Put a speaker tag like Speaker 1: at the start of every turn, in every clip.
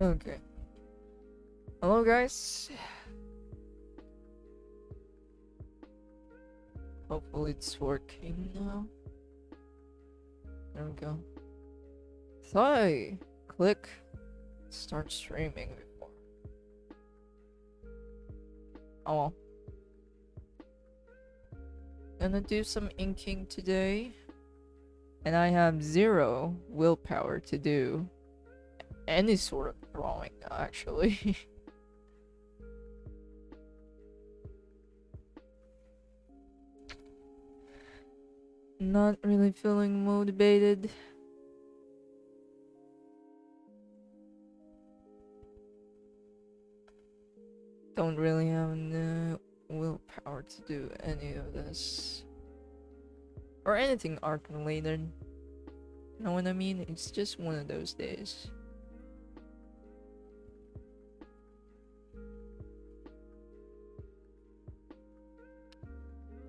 Speaker 1: Okay. Hello, guys. Hopefully it's working now. There we go. Thought I click start streaming before. Oh well. Gonna do some inking today. And I have 0 willpower to do any sort of drawing, actually. Not really feeling motivated. Don't really have the willpower to do any of this. Or anything art related. You know what I mean? It's just one of those days.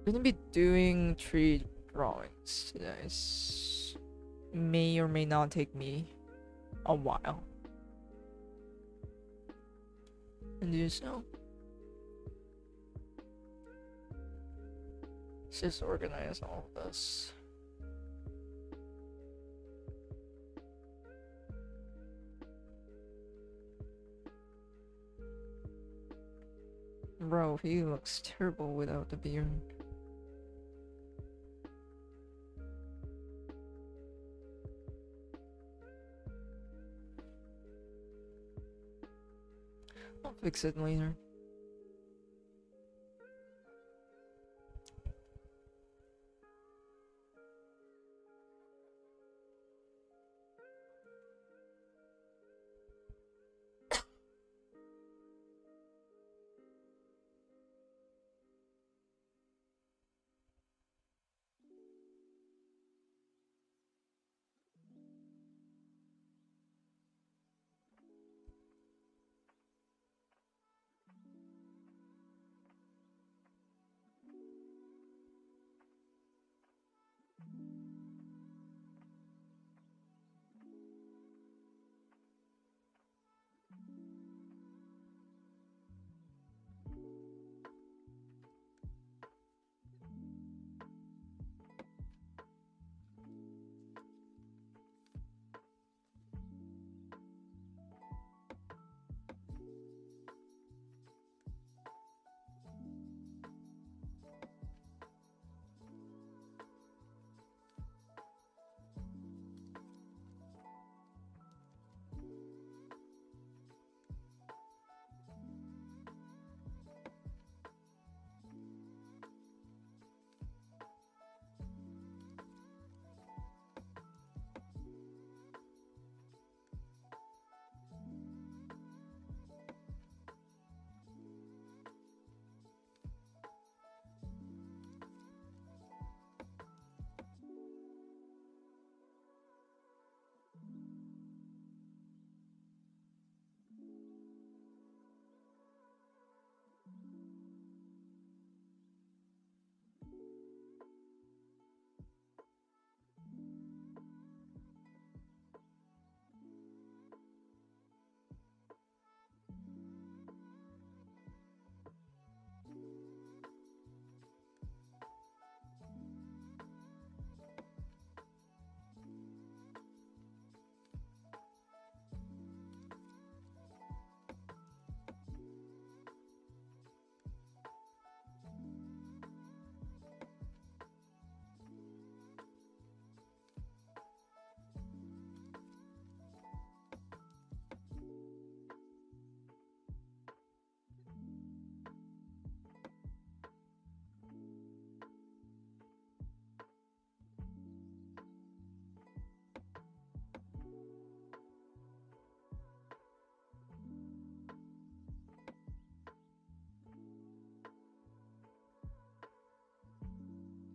Speaker 1: I'm gonna be doing 3 drawings today. May or may not take me a while. And do so. Let's just organize all of this. Bro, he looks terrible without the beard. I'll fix it later.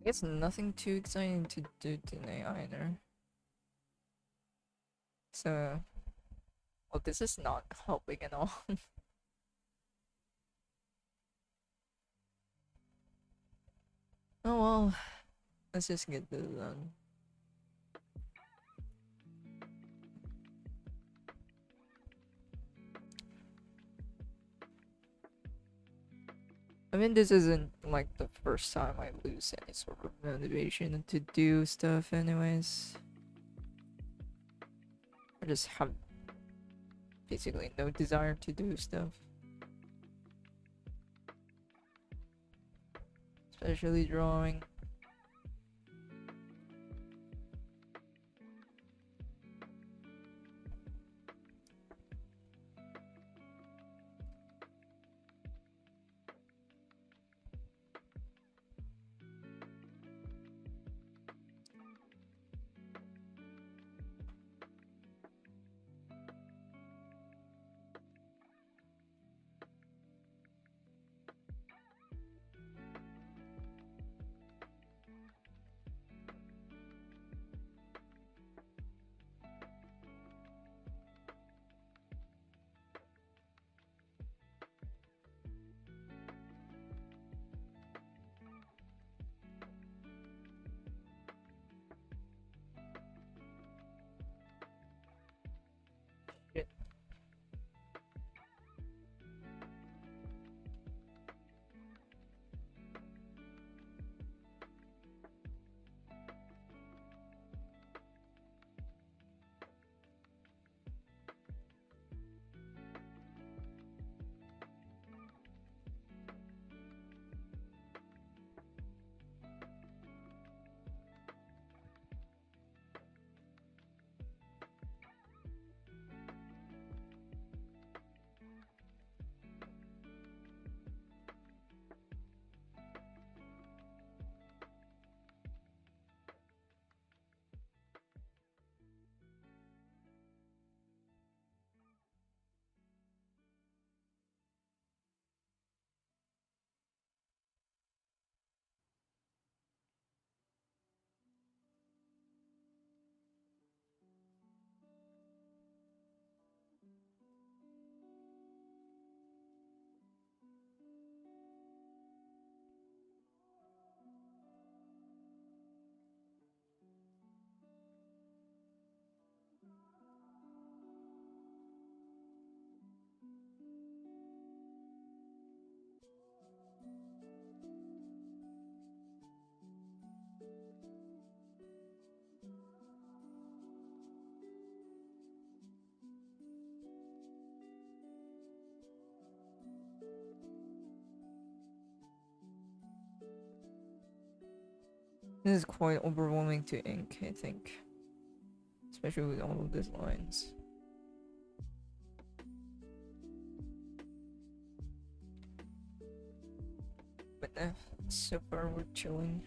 Speaker 1: I guess nothing too exciting to do today either. So, well, this is not helping at all. Oh well, let's just get this done. mean, this isn't like the first time I lose any sort of motivation to do stuff, anyways. I just have basically no desire to do stuff. Especially drawing. Shit. This is quite overwhelming to ink, I think. Especially with all of these lines. But so far we're chilling.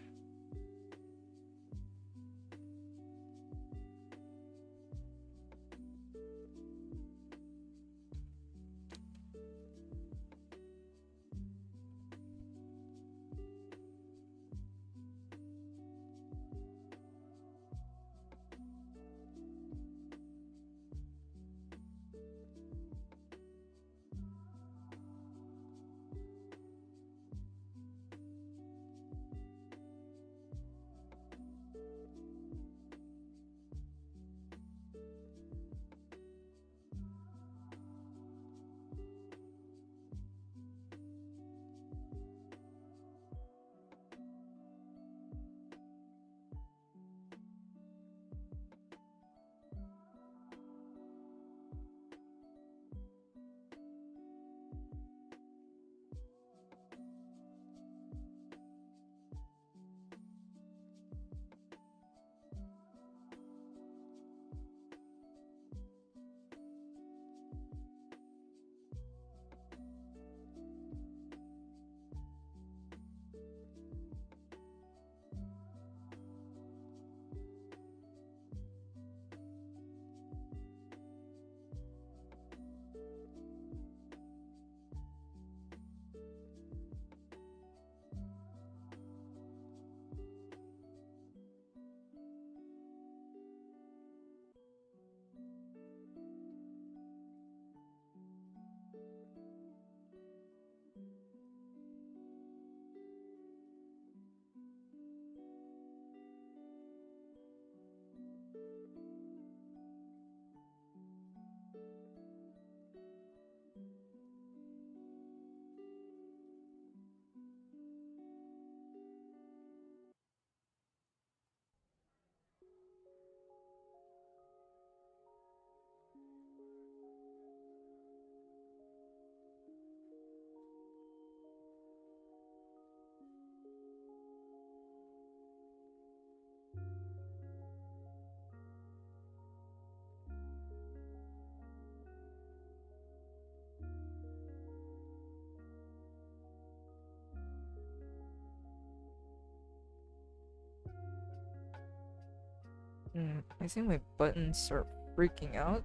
Speaker 1: I think my buttons are freaking out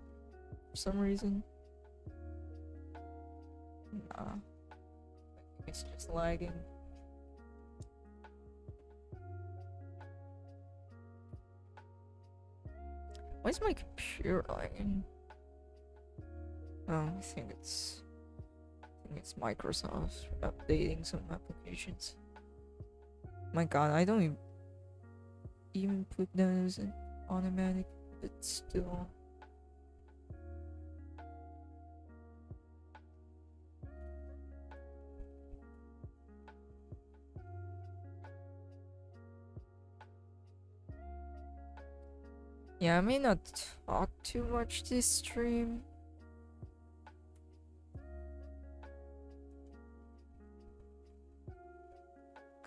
Speaker 1: for some reason. Nah, it's just lagging. Why is my computer lagging? Oh, I think it's Microsoft updating some applications. My god, I don't even put those in automatic, but still. Yeah, I may not talk too much this stream.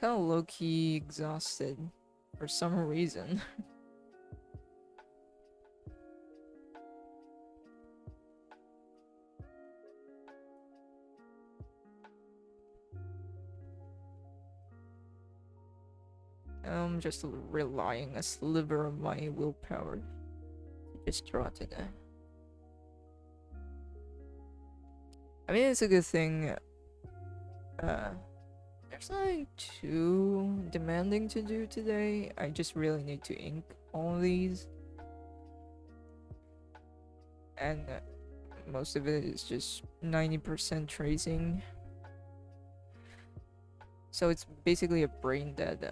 Speaker 1: Kinda low-key exhausted for some reason. I'm just relying a sliver of my willpower to just draw today. I mean, it's a good thing. There's nothing too demanding to do today. I just really need to ink all of these. And most of it is just 90% tracing. So it's basically a brain dead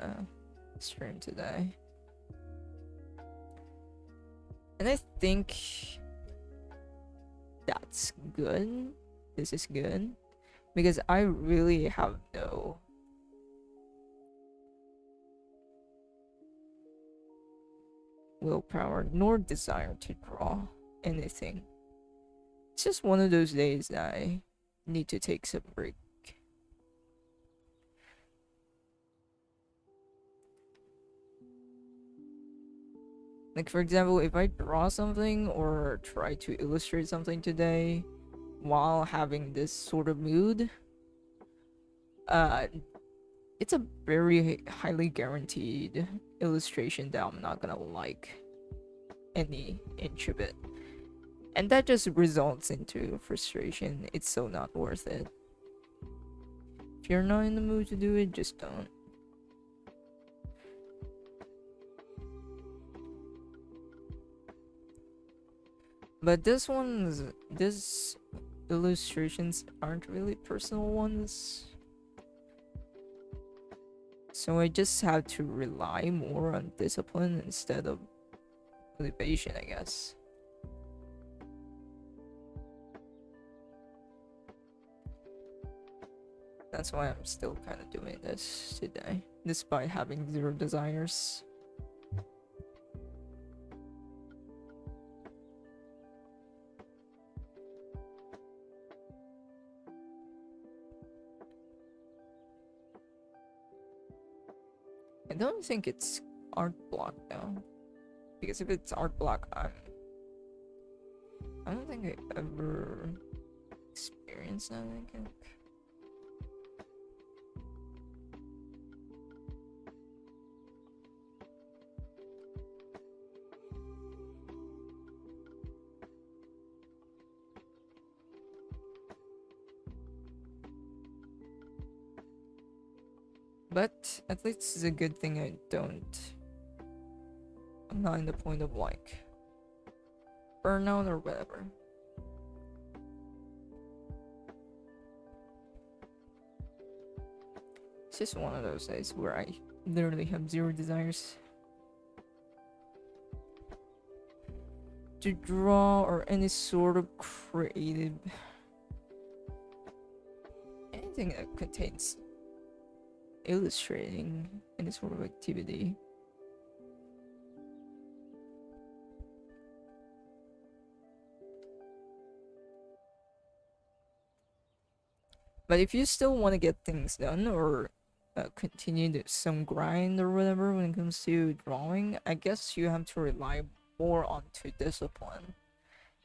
Speaker 1: stream today. And I think that's good. This is good. Because I really have no willpower nor desire to draw anything. It's just one of those days that I need to take some break. Like, for example, if I draw something or try to illustrate something today while having this sort of mood, it's a very highly guaranteed illustration that I'm not gonna like any inch of it. And that just results into frustration. It's so not worth it. If you're not in the mood to do it, just don't. But these illustrations aren't really personal ones. So I just have to rely more on discipline instead of motivation, I guess. That's why I'm still kind of doing this today, despite having zero desires. I don't think it's art block though, because if it's art block, I don't think I ever experienced that. I think. But at least it's a good thing I'm not in the point of like burnout or whatever. It's just one of those days where I literally have zero desires to draw or any sort of creative anything that contains illustrating any sort of activity. But if you still want to get things done or continue some grind or whatever when it comes to drawing, I guess you have to rely more onto discipline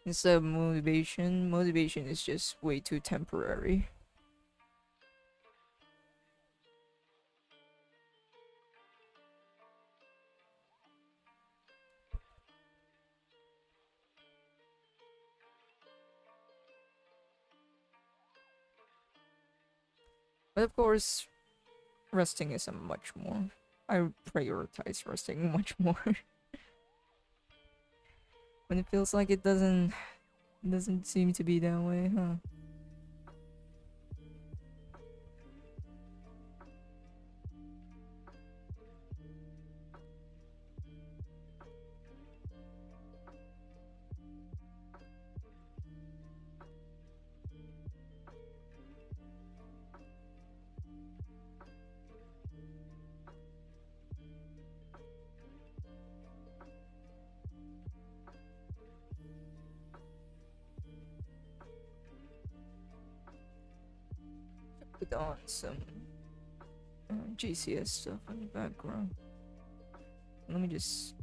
Speaker 1: instead of motivation. Motivation is just way too temporary. But of course, resting is a much more. I prioritize resting much more when it feels like it doesn't seem to be that way, huh? Put on some GCS stuff in the background. Let me just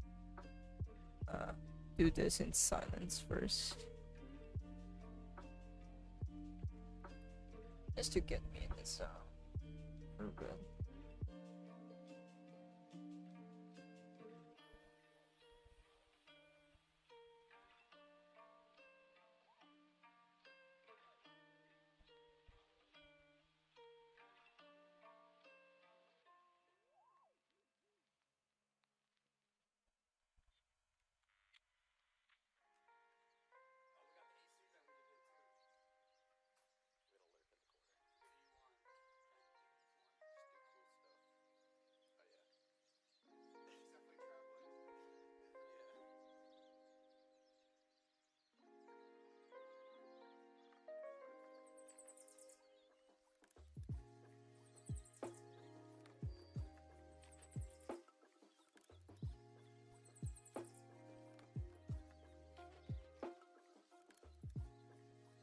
Speaker 1: uh, do this in silence first, just to get me in the zone for a bit.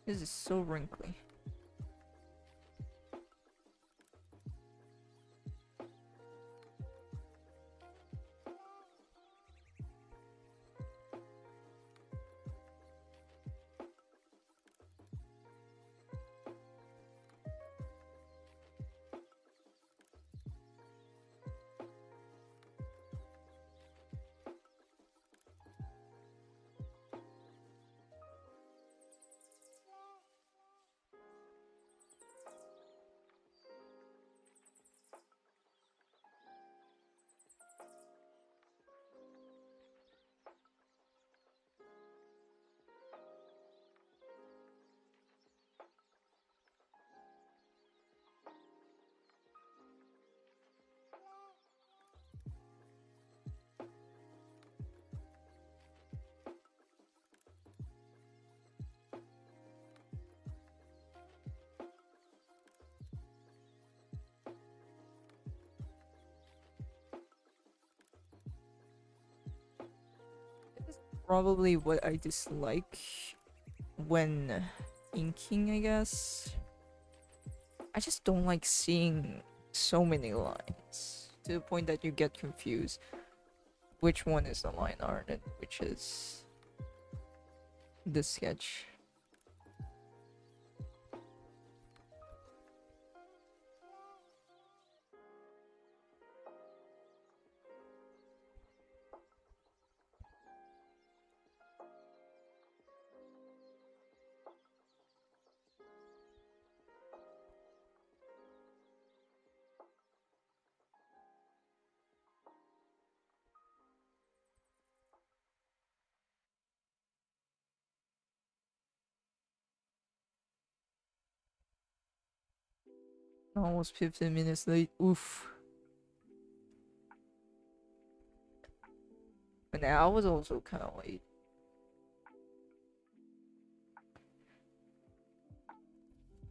Speaker 1: This is so wrinkly. Probably what I dislike when inking, I guess. I just don't like seeing so many lines to the point that you get confused which one is the line art and which is the sketch. Almost 15 minutes late. Oof. And I was also kind of late.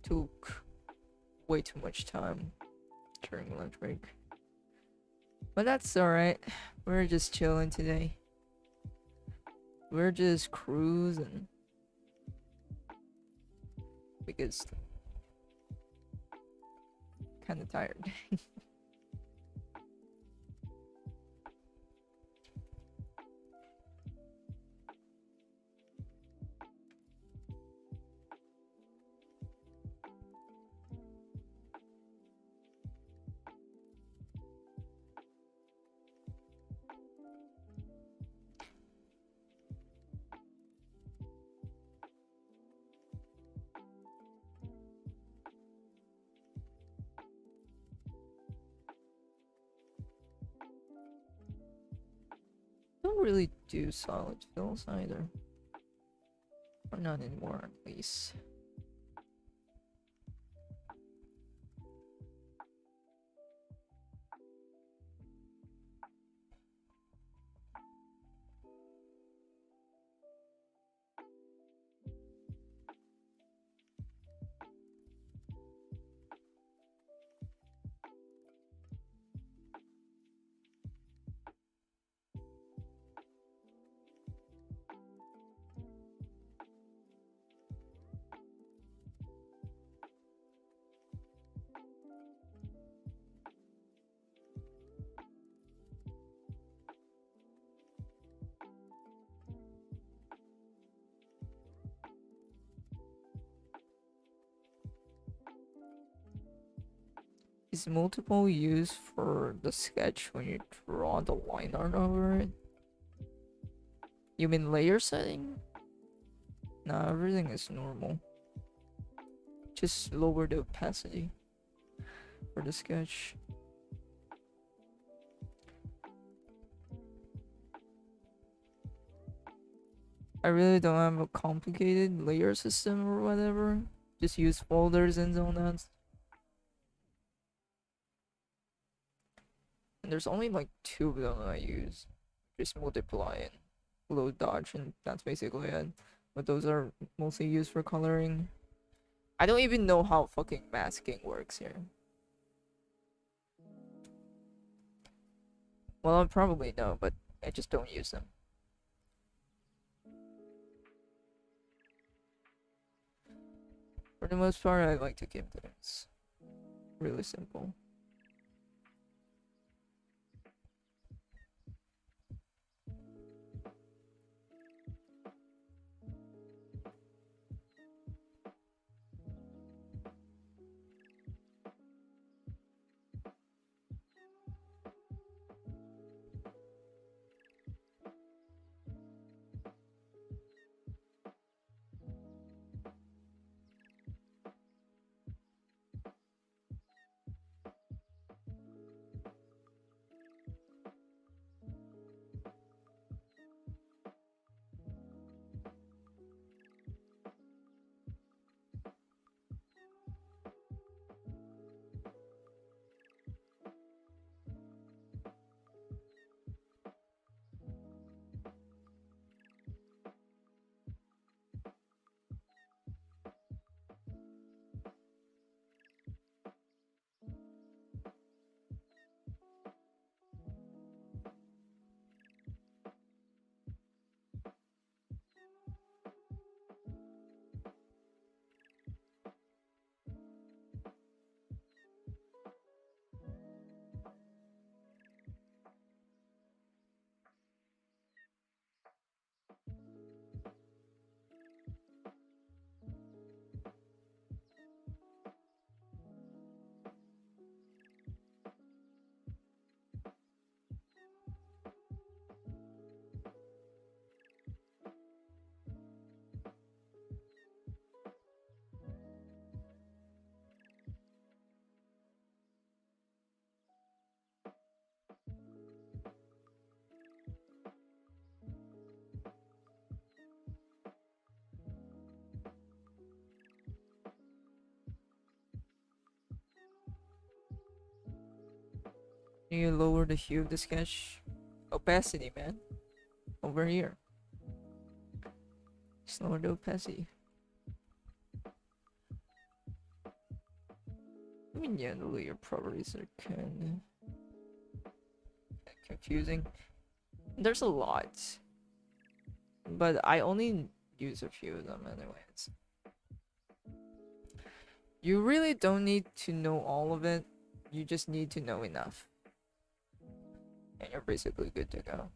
Speaker 1: Took way too much time during lunch break. But that's alright. We're just chilling today. We're just cruising. Because kind of tired. don't really do solid fills either. Or not anymore, at least. Is multiple used for the sketch when you draw the line art over it? You mean layer setting? Nah, everything is normal. Just lower the opacity for the sketch. I really don't have a complicated layer system or whatever. Just use folders and zonas. And there's only like 2 of them I use. Just multiply and load dodge, and that's basically it. But those are mostly used for coloring. I don't even know how fucking masking works here. Well, I probably know, but I just don't use them. For the most part, I like to keep things really simple. You lower the hue of the sketch. Opacity, man. Over here. Just lower the opacity. I mean, yeah, the layer properties are kind of confusing. There's a lot, but I only use a few of them anyways. You really don't need to know all of it. You just need to know enough. And you're basically good to go.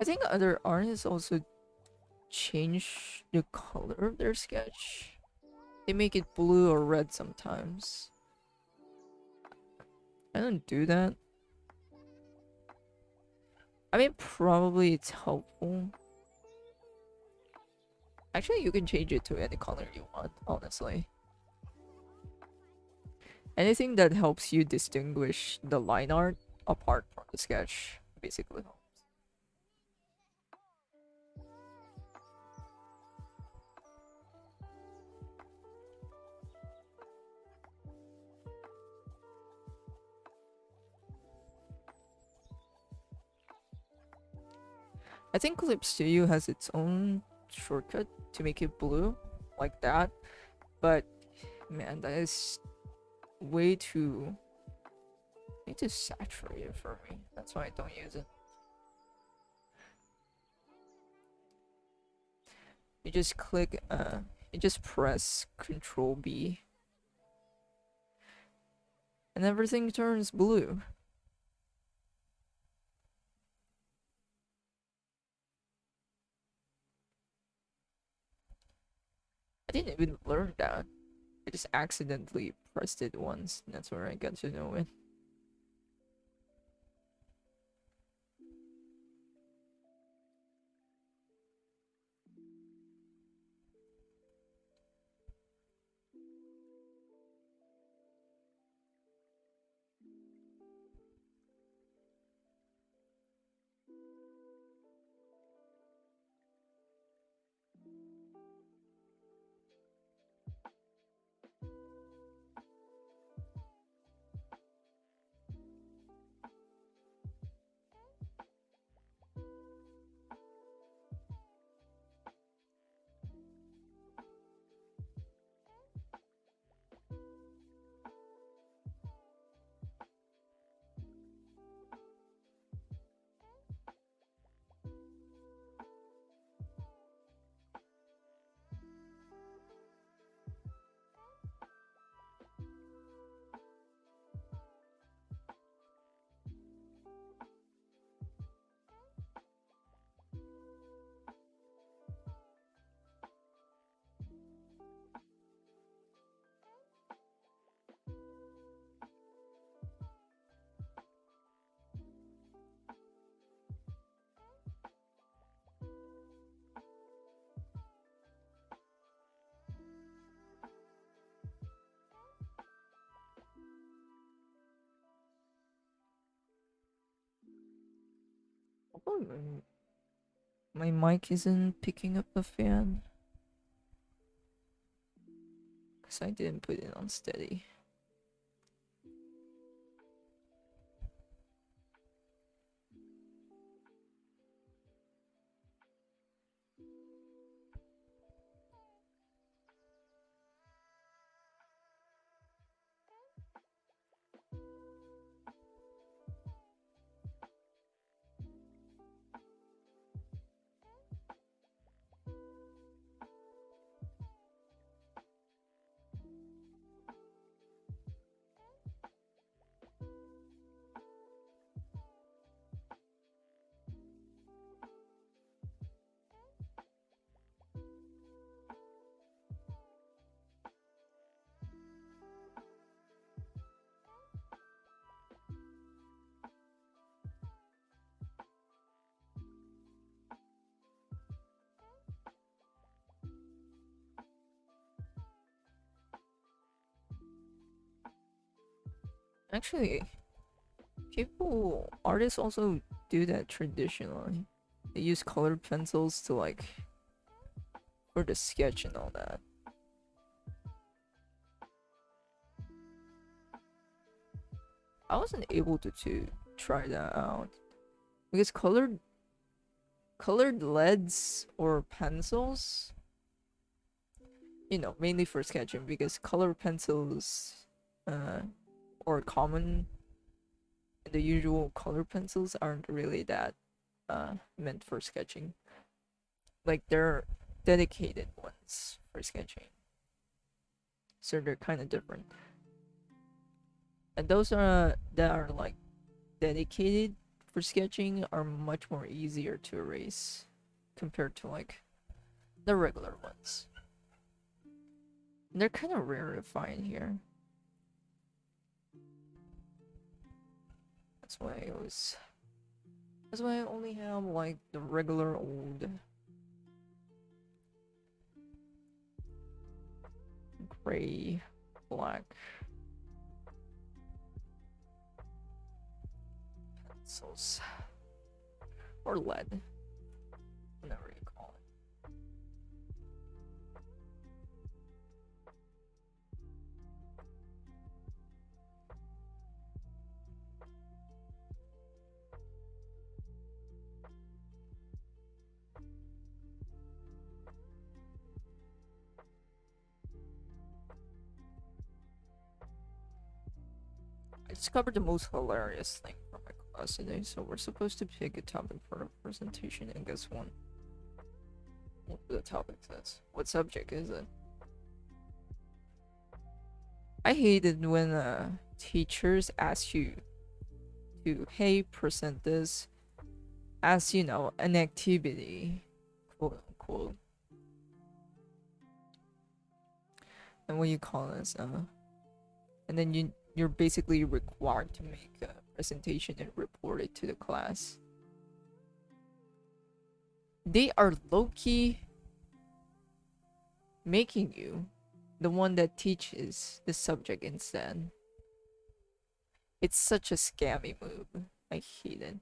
Speaker 1: think other artists also change the color of their sketch. They make it blue or red sometimes. I don't do that. I mean, probably it's helpful. Actually, you can change it to any color you want, honestly. Anything that helps you distinguish the line art apart from the sketch basically helps. I think Clip Studio has its own shortcut to make it blue, like that. But man, that is way too saturated for me. That's why I don't use it. You just click, you just press Control B, and everything turns blue. I didn't even learn that. I just accidentally pressed it once, and that's where I got to know it. Oh, my mic isn't picking up the fan because I didn't put it on steady. Actually, artists also do that traditionally. They use colored pencils to like for the sketch and all that. I wasn't able to try that out because colored leads or pencils, mainly for sketching because colored pencils uh or common the usual color pencils aren't really that meant for sketching. Like they're dedicated ones for sketching. So they're kind of different. And those are that are like dedicated for sketching are much more easier to erase compared to like the regular ones. And they're kind of rare to find here. That's why I always. That's why I only have like the regular old gray, black pencils. Or lead. Whatever you call it. I discovered the most hilarious thing from my class today. So we're supposed to pick a topic for a presentation, and guess what? What the topic says? What subject is it? I hated when teachers ask you to, hey, present this as, you know, an activity, quote unquote. And what you call this, and then you're basically required to make a presentation and report it to the class. They are low-key making you the one that teaches the subject instead. It's such a scammy move. I hate it.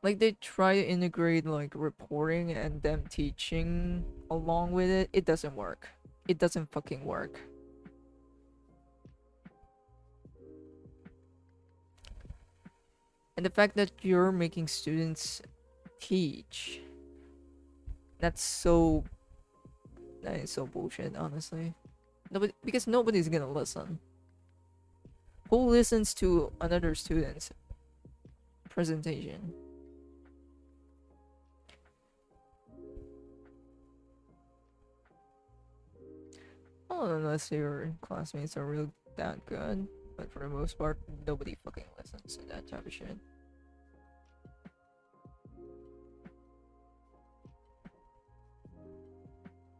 Speaker 1: Like they try to integrate like reporting and them teaching along with it. It doesn't work. It doesn't fucking work. And the fact that you're making students teach, that is so bullshit, honestly. Because nobody's gonna listen. Who listens to another student's presentation? Well, unless your classmates are really that good. But for the most part, nobody fucking listens to that type of shit.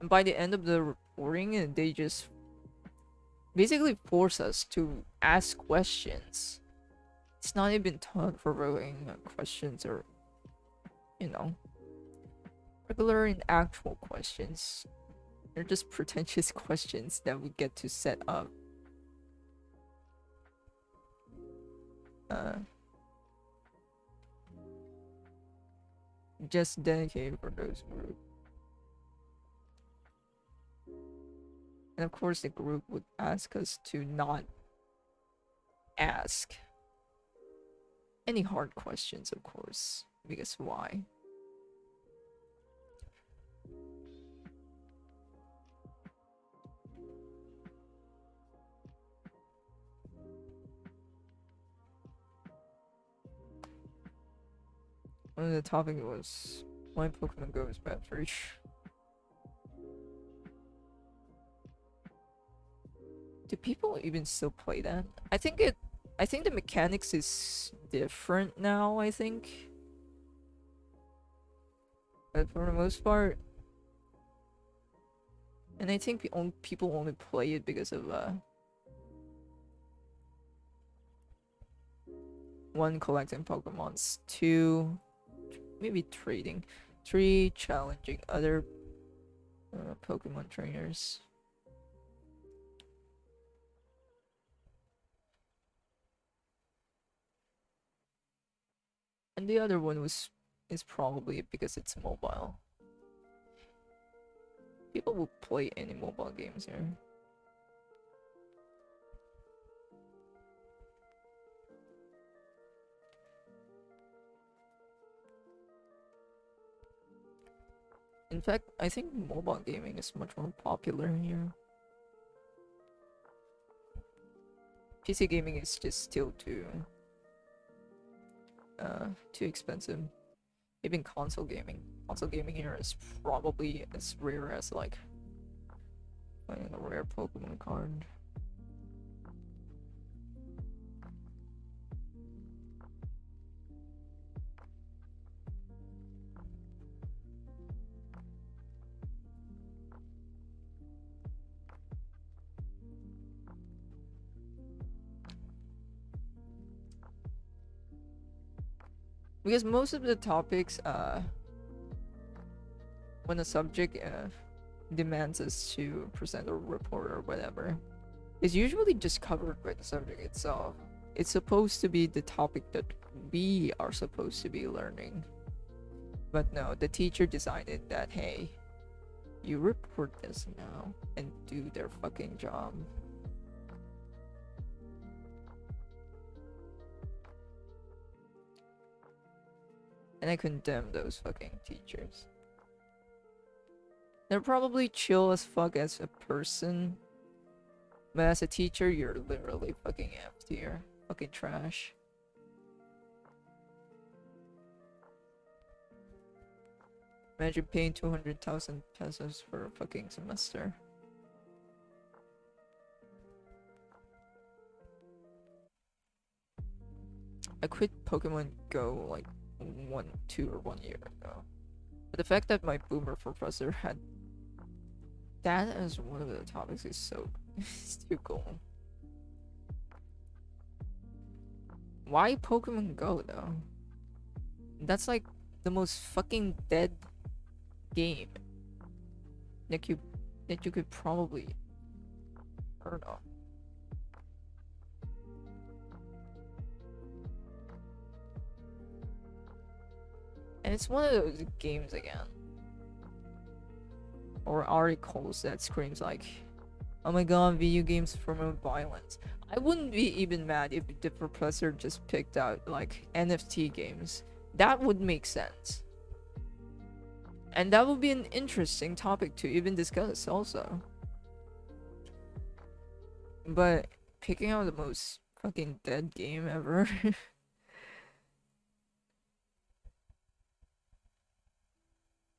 Speaker 1: And by the end of the reporting, they just basically force us to ask questions. It's not even thought-provoking questions or, you know, regular and actual questions. They're just pretentious questions that we get to set up. Just dedicated for those group. And of course the group would ask us to not ask any hard questions, of course. Because why? One of the topic was why Pokemon Go is bad for you. Do people even still play that? I think the mechanics is different now, I think. But for the most part, and I think people only play it because of one, collecting Pokemons, two, maybe trading, three, challenging other Pokemon trainers. And the other one is probably because it's mobile. People will play any mobile games here. In fact, I think mobile gaming is much more popular here. PC gaming is just still too expensive. Even console gaming. Console gaming here is probably as rare as like Finding a rare Pokemon card. Because most of the topics, when a subject demands us to present a report or whatever, is usually just covered by the subject itself. It's supposed to be the topic that we are supposed to be learning. But no, the teacher decided that, hey, you report this now and do their fucking job. And I condemn those fucking teachers. They're probably chill as fuck as a person, but as a teacher, you're literally fucking F tier. Fucking trash. Imagine paying 200,000 pesos for a fucking semester. I quit Pokemon Go like 1 year ago. But the fact that my boomer professor had that as one of the topics is so it's too cool. Why Pokemon Go though? That's like the most fucking dead game that you could probably heard of. And it's one of those games again, or articles that screams like, oh my god, video games promote violence. I wouldn't be even mad if the professor just picked out like NFT games. That would make sense. And that would be an interesting topic to even discuss also. But picking out the most fucking dead game ever.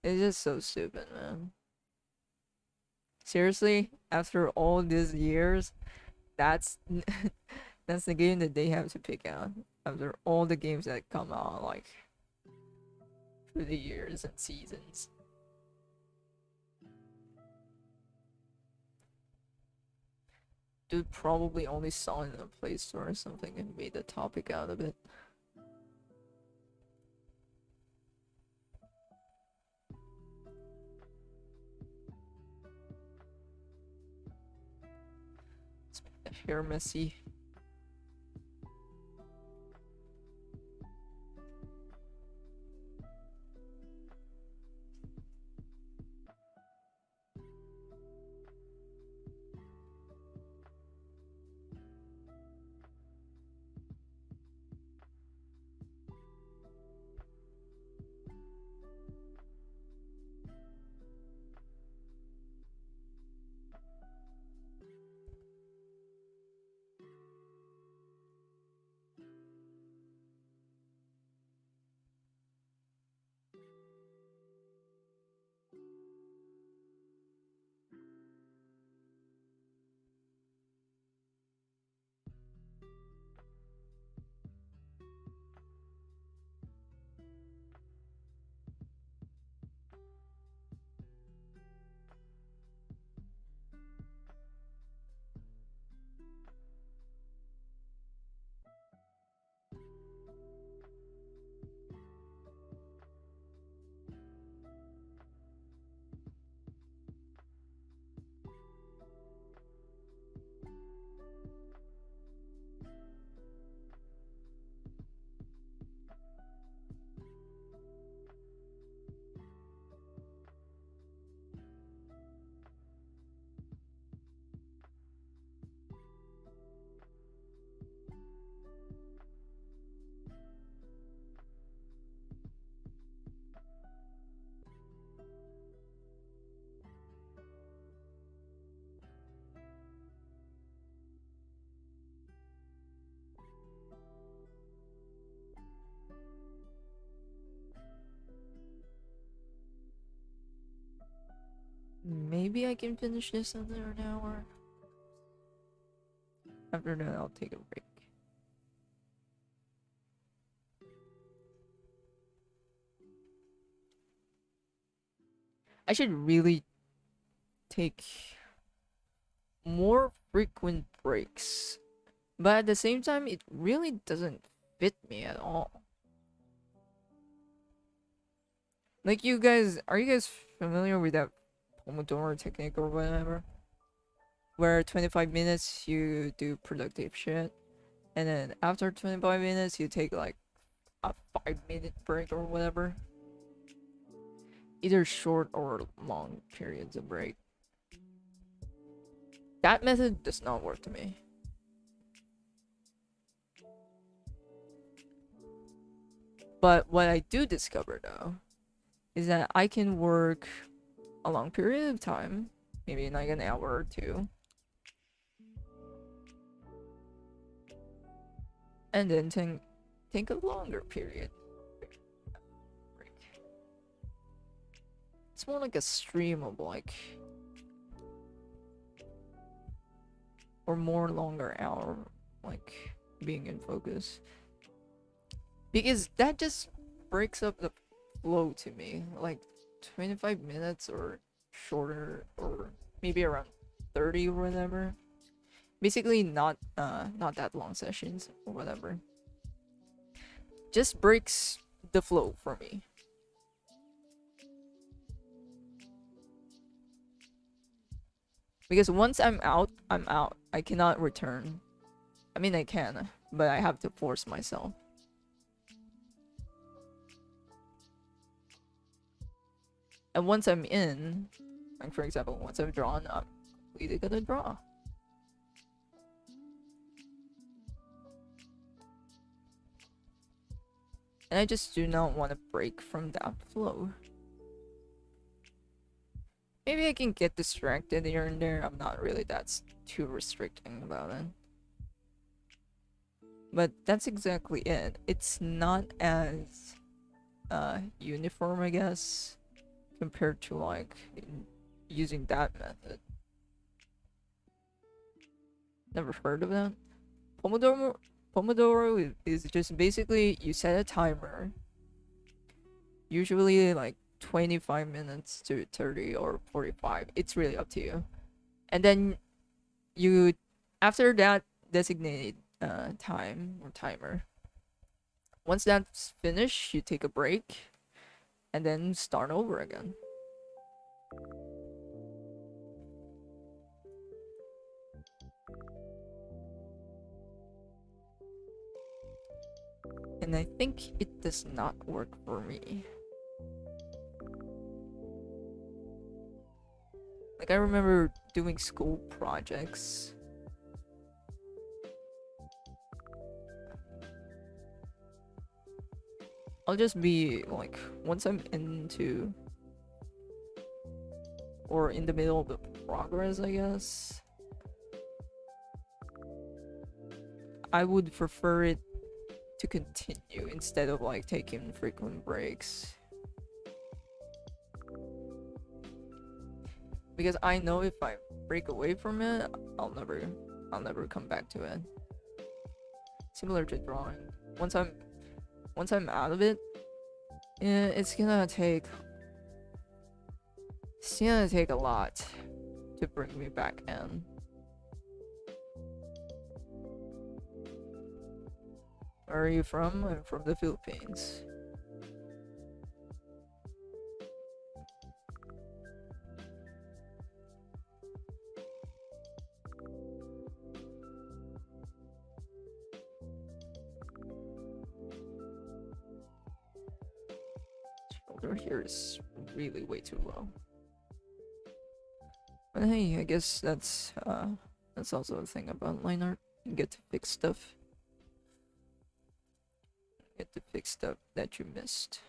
Speaker 1: It's just so stupid, man. Seriously, after all these years, that's that's the game that they have to pick out. After all the games that come out like through the years and seasons. Dude probably only saw it in a Play Store or something and made a topic out of it. It's hair messy. maybe I can finish this under an hour. After that, I'll take a break. I should really take more frequent breaks, but at the same time, it really doesn't fit me at all. Like, you guys, are you guys familiar with that Pomodoro technique or whatever? Where 25 minutes you do productive shit, and then after 25 minutes you take like a 5-minute break or whatever. Either short or long periods of break. That method does not work to me. But what I do discover though is that I can work a long period of time, maybe like an hour or two, and then take a longer period break. It's more like a stream of like, or more longer hour, like being in focus, because that just breaks up the flow to me. Like 25 minutes or shorter, or maybe around 30 or whatever. Basically not that long sessions or whatever. Just breaks the flow for me. Because once I'm out, I'm out. I cannot return. I mean, I can, but I have to force myself. And once I'm in, like for example, once I've drawn, I'm completely gonna draw. And I just do not want to break from that flow. Maybe I can get distracted here and there. I'm not really that too restricting about it. But that's exactly it. It's not as uniform, I guess, compared to like using that method. Never heard of that? Pomodoro is just basically you set a timer, usually like 25 minutes to 30 or 45. It's really up to you. And then you, after that designated time or timer, once that's finished, you take a break and then start over again. And I think it does not work for me. Like, I remember doing school projects. I'll just be like, once I'm into or in the middle of the progress, I guess, I would prefer it to continue instead of like taking frequent breaks. Because I know if I break away from it, I'll never come back to it. Similar to drawing. Once I'm out of it, yeah, it's gonna take a lot to bring me back in. Where are you from? I'm from the Philippines. Shoulder here is really way too low. But hey, I guess that's also a thing about line art. You get to fix stuff. Get to fix stuff that you missed.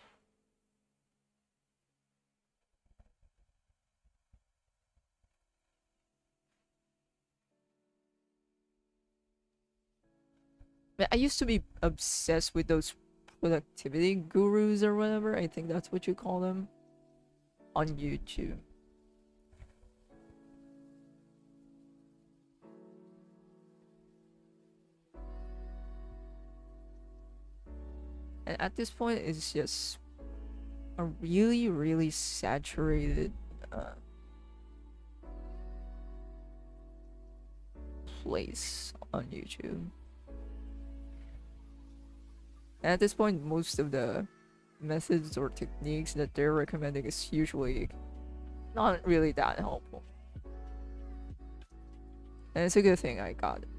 Speaker 1: I used to be obsessed with those productivity gurus or whatever. I think that's what you call them on YouTube. And at this point, it's just a really, really saturated place on YouTube. And at this point, most of the methods or techniques that they're recommending is usually not really that helpful. And it's a good thing I got it.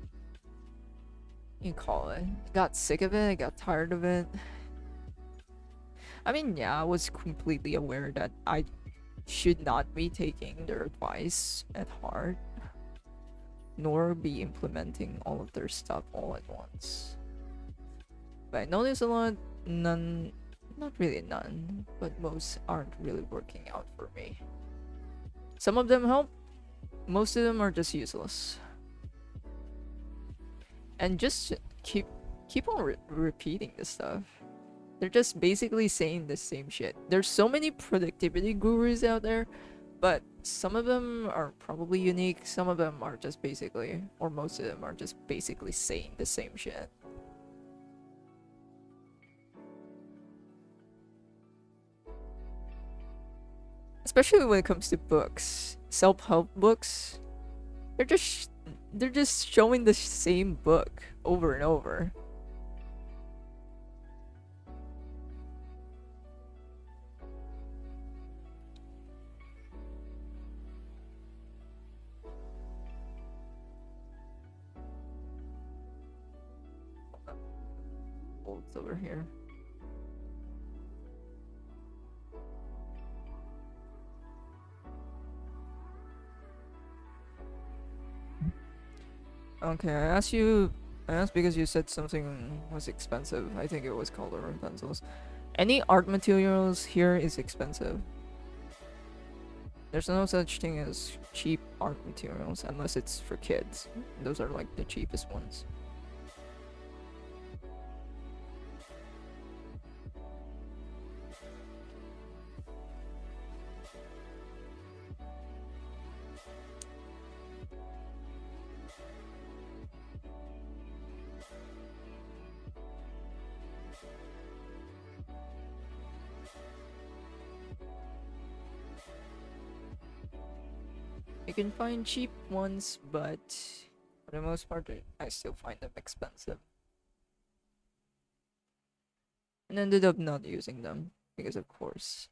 Speaker 1: You call it. Got sick of it, I got tired of it. I mean, yeah, I was completely aware that I should not be taking their advice at heart, nor be implementing all of their stuff all at once. But I noticed a lot, none, not really none, but most aren't really working out for me. Some of them help, most of them are just useless. And just keep on repeating this stuff. They're just basically saying the same shit. There's so many productivity gurus out there, but some of them are probably unique. Some of them are just basically, or most of them are just basically saying the same shit. Especially when it comes to books, self-help books. They're just showing the same book over and over. Bolts over here. Okay, I asked because you said something was expensive. I think it was color and pencils. Any art materials here is expensive. There's no such thing as cheap art materials unless it's for kids. Those are like the cheapest ones. You can find cheap ones, but for the most part, I still find them expensive. And ended up not using them because, of course.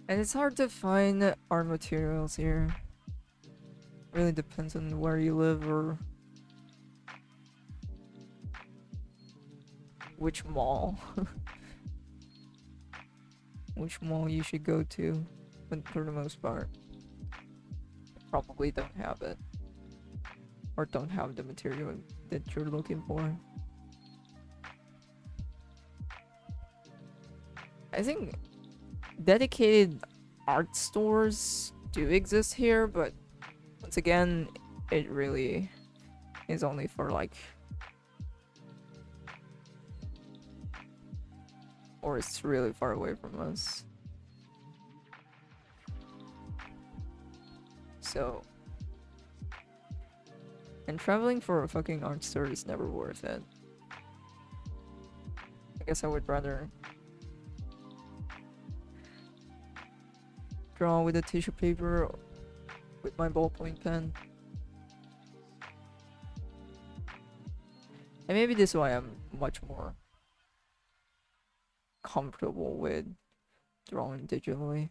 Speaker 1: And it's hard to find art materials here. Really depends on where you live or which mall. Which mall you should go to, but for the most part, probably don't have it. Or don't have the material that you're looking for. I think dedicated art stores do exist here, but once again, it really is only for like, or it's really far away from us. So, and traveling for a fucking art store is never worth it. I guess I would rather draw with a tissue paper with my ballpoint pen. And maybe this is why I'm much more comfortable with drawing digitally.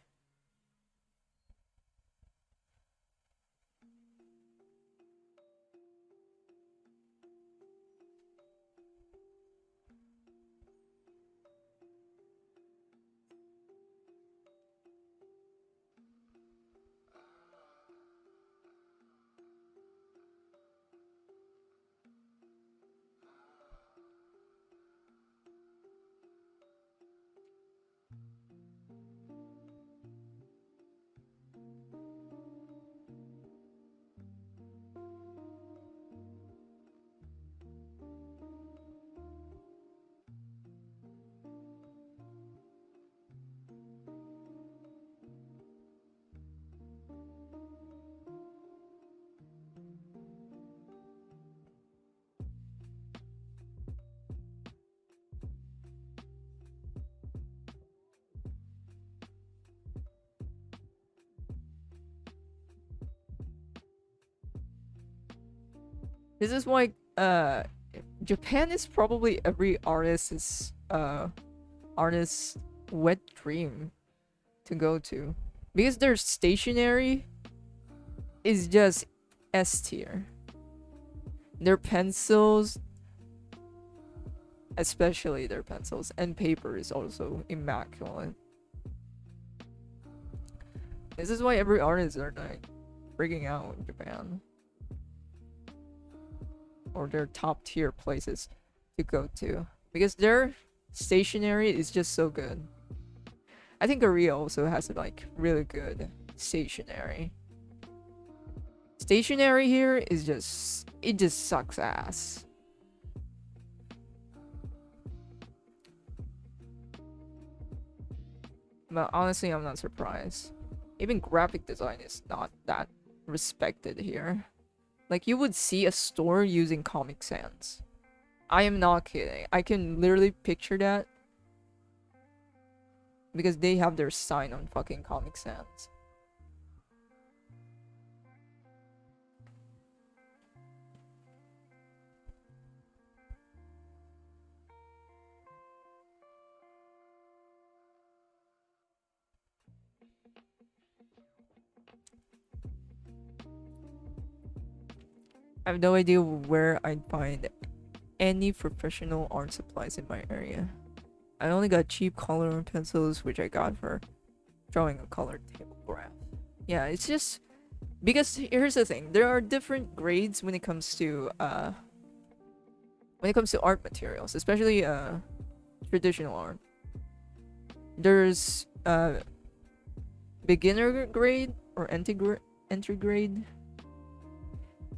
Speaker 1: This is why Japan is probably every artist's wet dream to go to, because their stationery is just S tier. Their pencils, especially their pencils, and paper is also immaculate. This is why every artist are like freaking out in Japan, or their top tier places to go to, because their stationery is just so good. I think Korea also has like really good stationery. Stationery here is just, it just sucks ass. But honestly, I'm not surprised. Even graphic design is not that respected here. Like, you would see a store using Comic Sans. I am not kidding. I can literally picture that, because they have their sign on fucking Comic Sans. I have no idea where I'd find any professional art supplies in my area. I only got cheap color pencils, which I got for drawing a colored table graph. Yeah, it's just because here's the thing: there are different grades when it comes to art materials, especially traditional art. There's beginner grade or entry grade.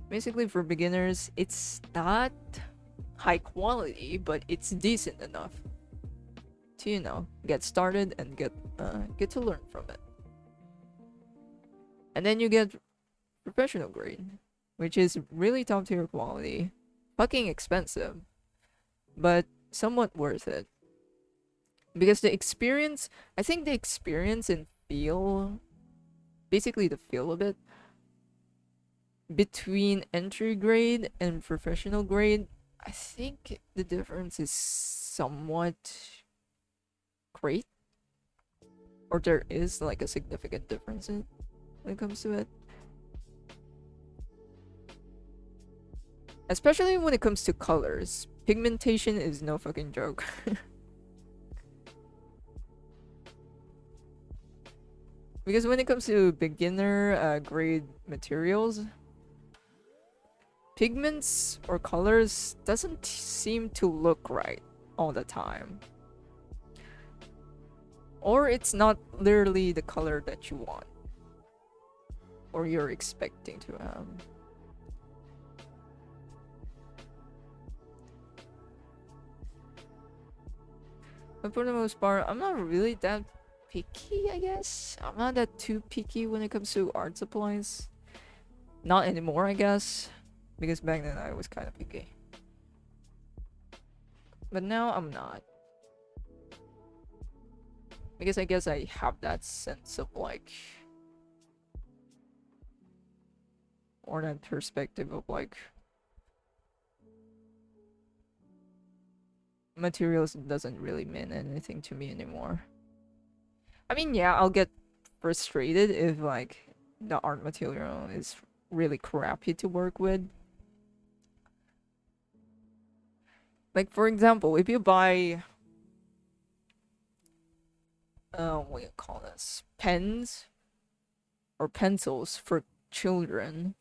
Speaker 1: Basically, for beginners, it's not high quality, but it's decent enough to, you know, get started and get to learn from it. And then you get professional grade, which is really top tier quality, fucking expensive, but somewhat worth it. Because the experience, I think the experience and feel, basically the feel of it, between entry grade and professional grade, I think the difference is somewhat great. Or there is like a significant difference when it comes to it. Especially when it comes to colors. Pigmentation is no fucking joke. Because when it comes to beginner grade materials, pigments or colors doesn't seem to look right all the time. Or it's not literally the color that you want or you're expecting to have. But for the most part, I'm not really that picky, I guess. I'm not that too picky when it comes to art supplies. Not anymore, I guess. Because back then I was kind of picky. But now I'm not. Because I guess I have that sense of like, or that perspective of like, materials doesn't really mean anything to me anymore. I mean, yeah, I'll get frustrated if like the art material is really crappy to work with. Like, for example, if you buy what do you call this, pens or pencils for children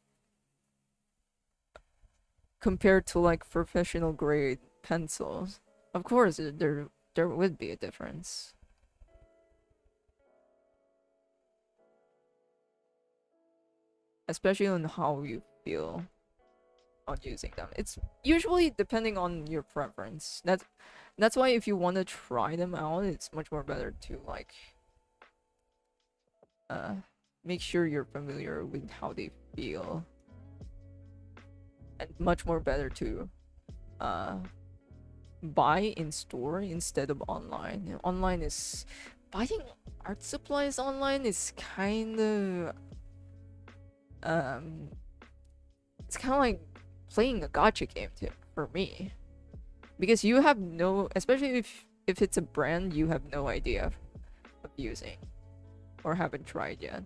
Speaker 1: compared to like professional grade pencils, of course there would be a difference. Especially on how you feel on using them. It's usually depending on your preference. That's why if you want to try them out, it's much more better to like make sure you're familiar with how they feel. And much more better to buy in store instead of online. Online is, buying art supplies online is kind of it's kind of like playing a gacha game too, for me, because you have no, especially if it's a brand you have no idea of using or haven't tried yet.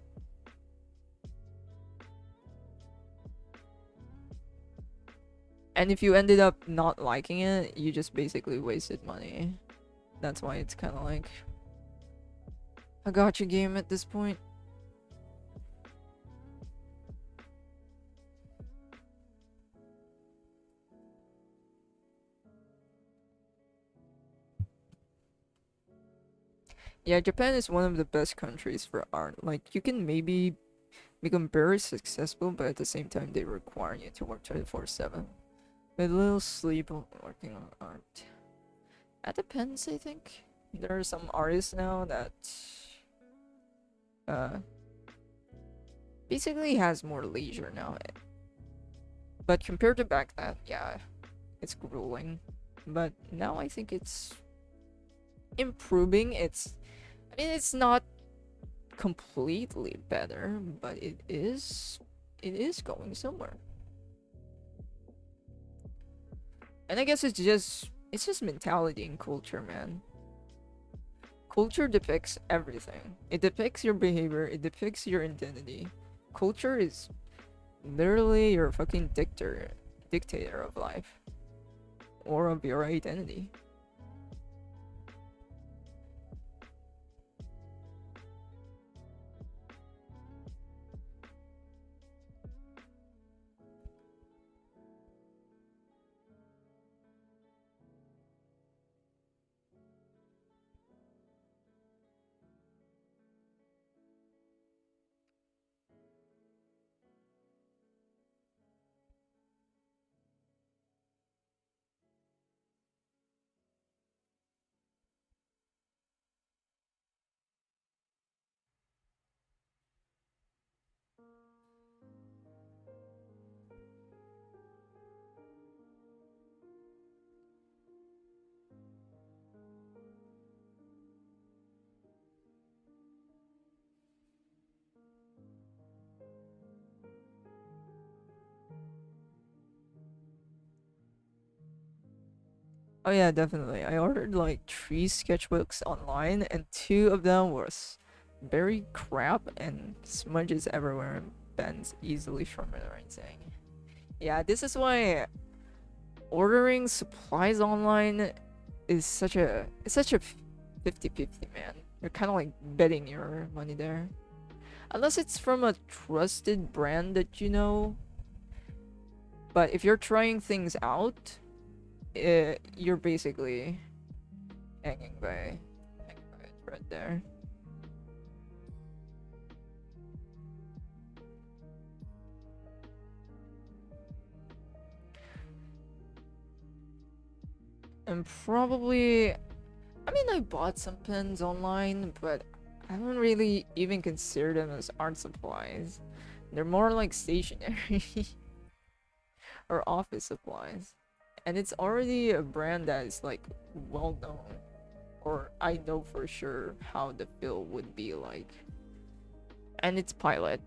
Speaker 1: And if you ended up not liking it, you just basically wasted money. That's why it's kind of like a gacha game at this point. Yeah, Japan is one of the best countries for art. Like, you can maybe become very successful, but at the same time, they require you to work 24/7. With little sleep working on art. That depends, I think. There are some artists now that basically has more leisure now. But compared to back then, yeah, it's grueling. But now I think it's improving. I mean, it's not completely better, but it is going somewhere. And I guess it's just mentality and culture, man. Culture depicts everything. It depicts your behavior, it depicts your identity. Culture is literally your fucking dictator of life or of your identity. Oh yeah, definitely. I ordered like 3 sketchbooks online, and 2 of them was very crap and smudges everywhere and bends easily from it or anything. Yeah, this is why ordering supplies online is such a 50-50, man. You're kind of like betting your money there. Unless it's from a trusted brand that you know. But if you're trying things out, you're basically hanging by a thread there. And probably, I mean, I bought some pens online, but I haven't really even considered them as art supplies. They're more like stationery or office supplies. And it's already a brand that is like well known, or I know for sure how the feel would be like. And it's Pilot.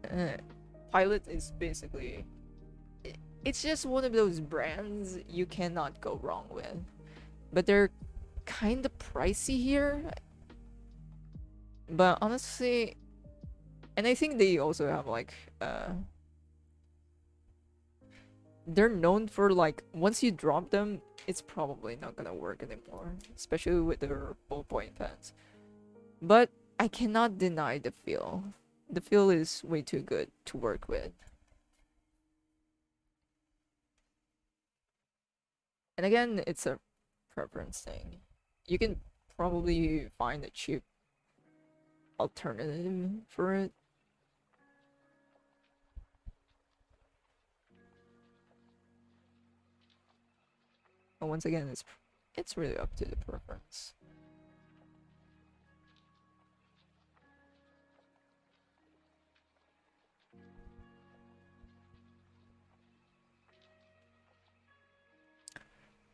Speaker 1: Pilot is basically, it's just one of those brands you cannot go wrong with. But they're kind of pricey here. But honestly, and I think they also have like they're known for like once you drop them, it's probably not gonna work anymore, especially with their ballpoint pens. But I cannot deny the feel. The feel is way too good to work with. And again, it's a preference thing. You can probably find a cheap alternative for it. But once again, it's really up to the preference.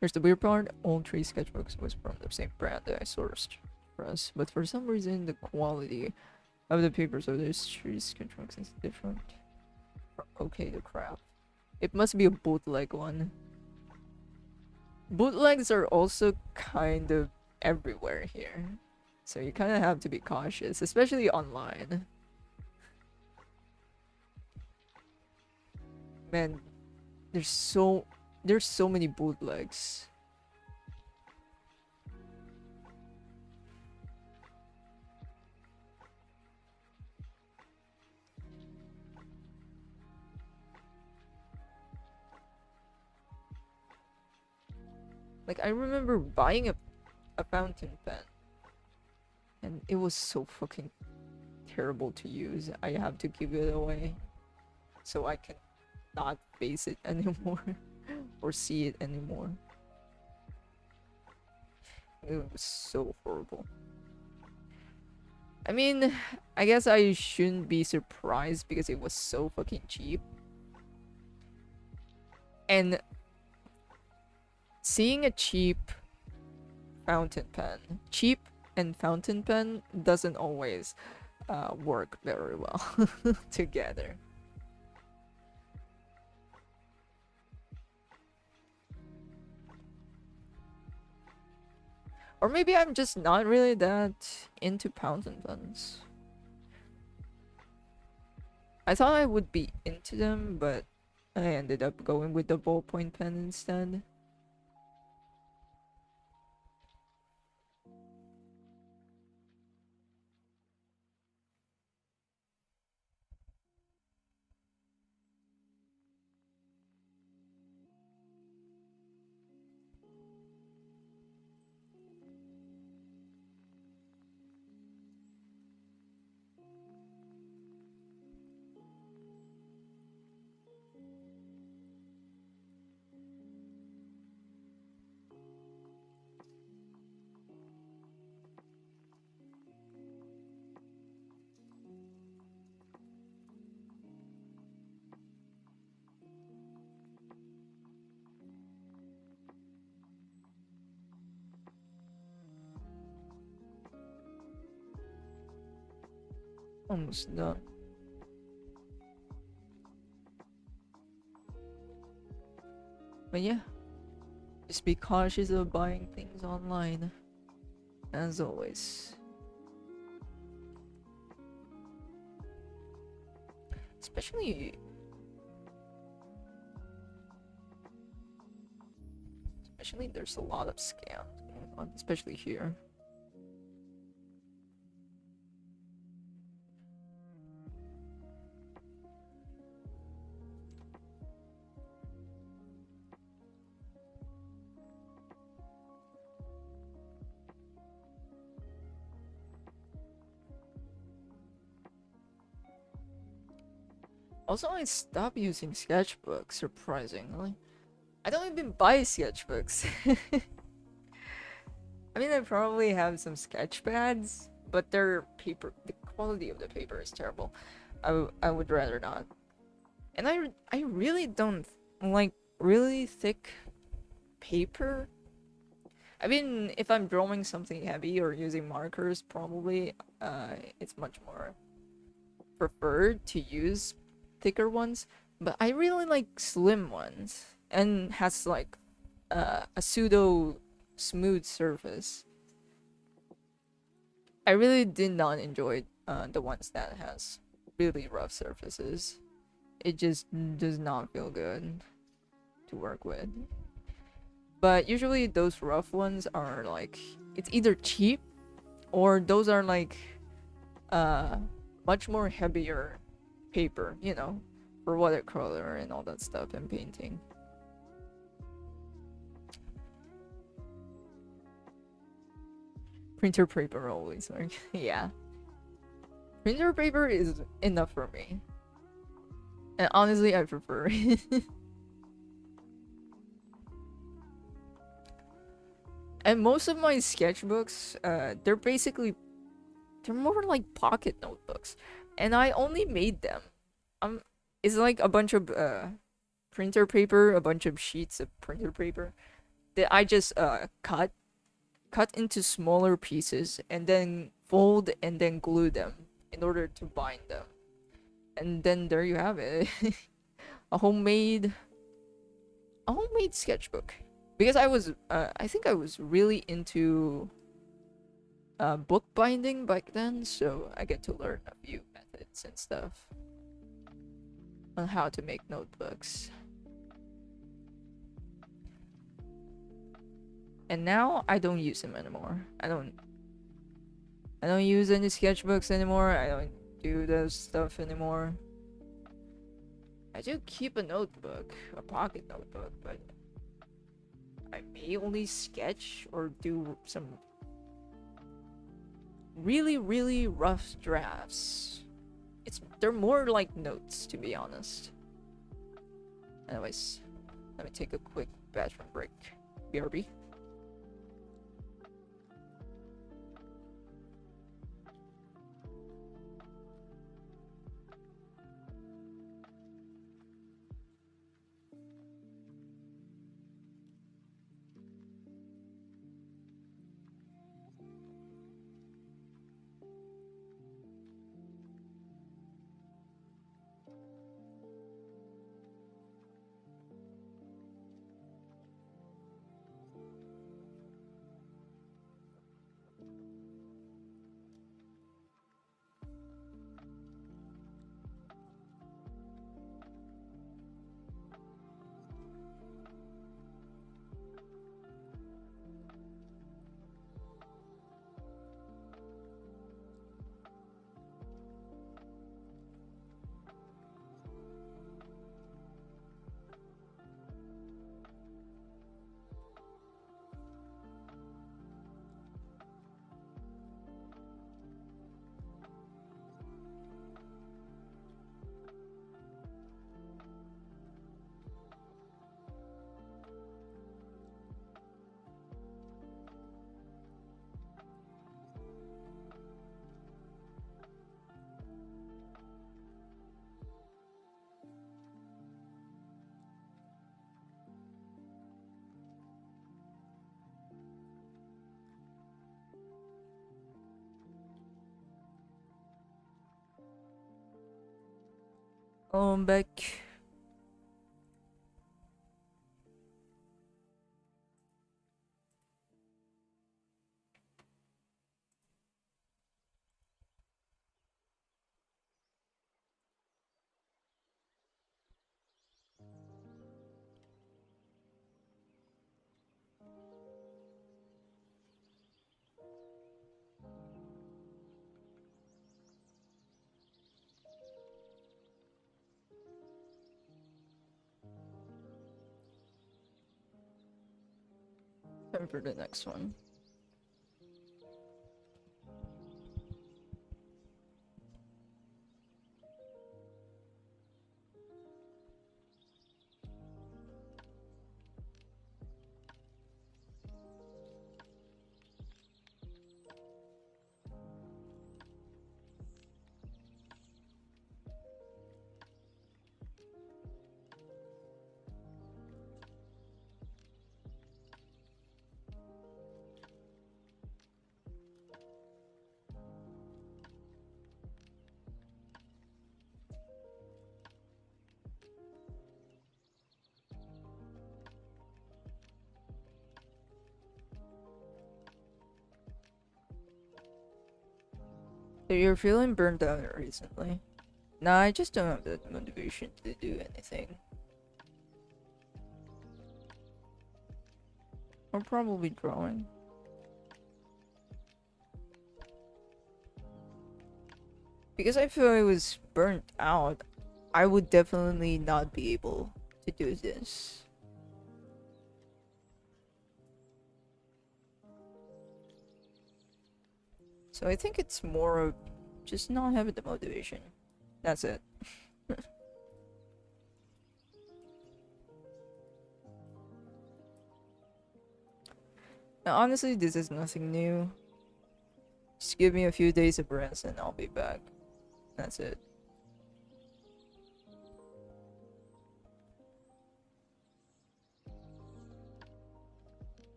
Speaker 1: Here's the weird part, all 3 sketchbooks was from the same brand that I sourced for us, but for some reason the quality of the papers of those 3 sketchbooks is different from okay to crap. It must be a bootleg one. Bootlegs are also kind of everywhere here. So you kind of have to be cautious, especially online. Man, there's so many bootlegs. Like I remember buying a fountain pen and it was so fucking terrible to use. I have to give it away so I can not face it anymore or see it anymore. It was so horrible. I mean, I guess I shouldn't be surprised because it was so fucking cheap. And seeing a cheap and fountain pen doesn't always work very well together. Or maybe I'm just not really that into fountain pens. I thought I would be into them, but I ended up going with the ballpoint pen instead. Almost done. But yeah, just be cautious of buying things online, as always. Especially there's a lot of scams going on, especially here. Also, I stopped using sketchbooks, surprisingly. I don't even buy sketchbooks. I mean, I probably have some sketch pads, but the quality of the paper is terrible. I would rather not. And I really don't like really thick paper. I mean, if I'm drawing something heavy or using markers, probably it's much more preferred to use thicker ones. But I really like slim ones and has like a pseudo smooth surface. I really did not enjoy the ones that has really rough surfaces. It just does not feel good to work with. But usually those rough ones are like it's either cheap or those are like uh much more heavier paper, you know, for watercolor and all that stuff and painting. Printer paper always like yeah. Printer paper is enough for me. And honestly I prefer it. And most of my sketchbooks, they're more like pocket notebooks. And I only made them. It's like a bunch of printer paper, a bunch of sheets of printer paper that I just cut into smaller pieces and then fold and then glue them in order to bind them. And then there you have it. A homemade homemade sketchbook because I think I was really into book binding back then, so I get to learn a few methods and stuff on how to make notebooks. And now I don't use them anymore. I don't use any sketchbooks anymore. I don't do those stuff anymore. I do keep a notebook, a pocket notebook, but I may only sketch or do some really, really rough drafts. They're more like notes, to be honest. Anyways, let me take a quick bathroom break. BRB. I'm back. Time for the next one. So you're feeling burnt out recently? Nah, I just don't have the motivation to do anything. Or probably drawing. Because I feel I was burnt out, I would definitely not be able to do this. So I think it's more of just not having the motivation. That's it. Now, honestly, this is nothing new. Just give me a few days of rest and I'll be back. That's it.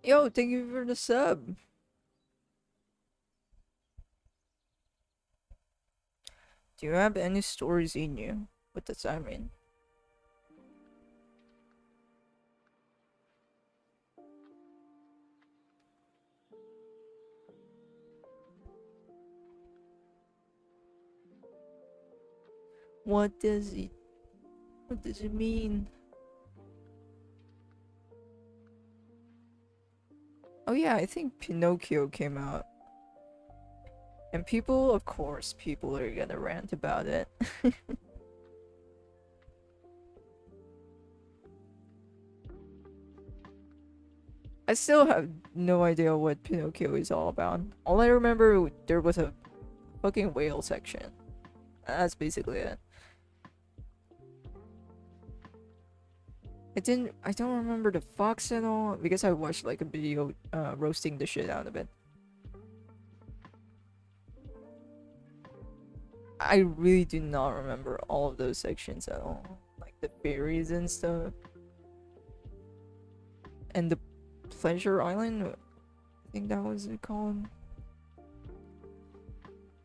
Speaker 1: Yo, thank you for the sub. Do you have any stories in you? What does that mean? What does it What does it mean? Oh yeah, I think Pinocchio came out. And people, of course, people are gonna rant about it. I still have no idea what Pinocchio is all about. All I remember, there was a fucking whale section. That's basically it. I don't remember the fox at all because I watched like a video roasting the shit out of it. I really do not remember all of those sections at all. Like the fairies and stuff. And the Pleasure Island, I think that was it called.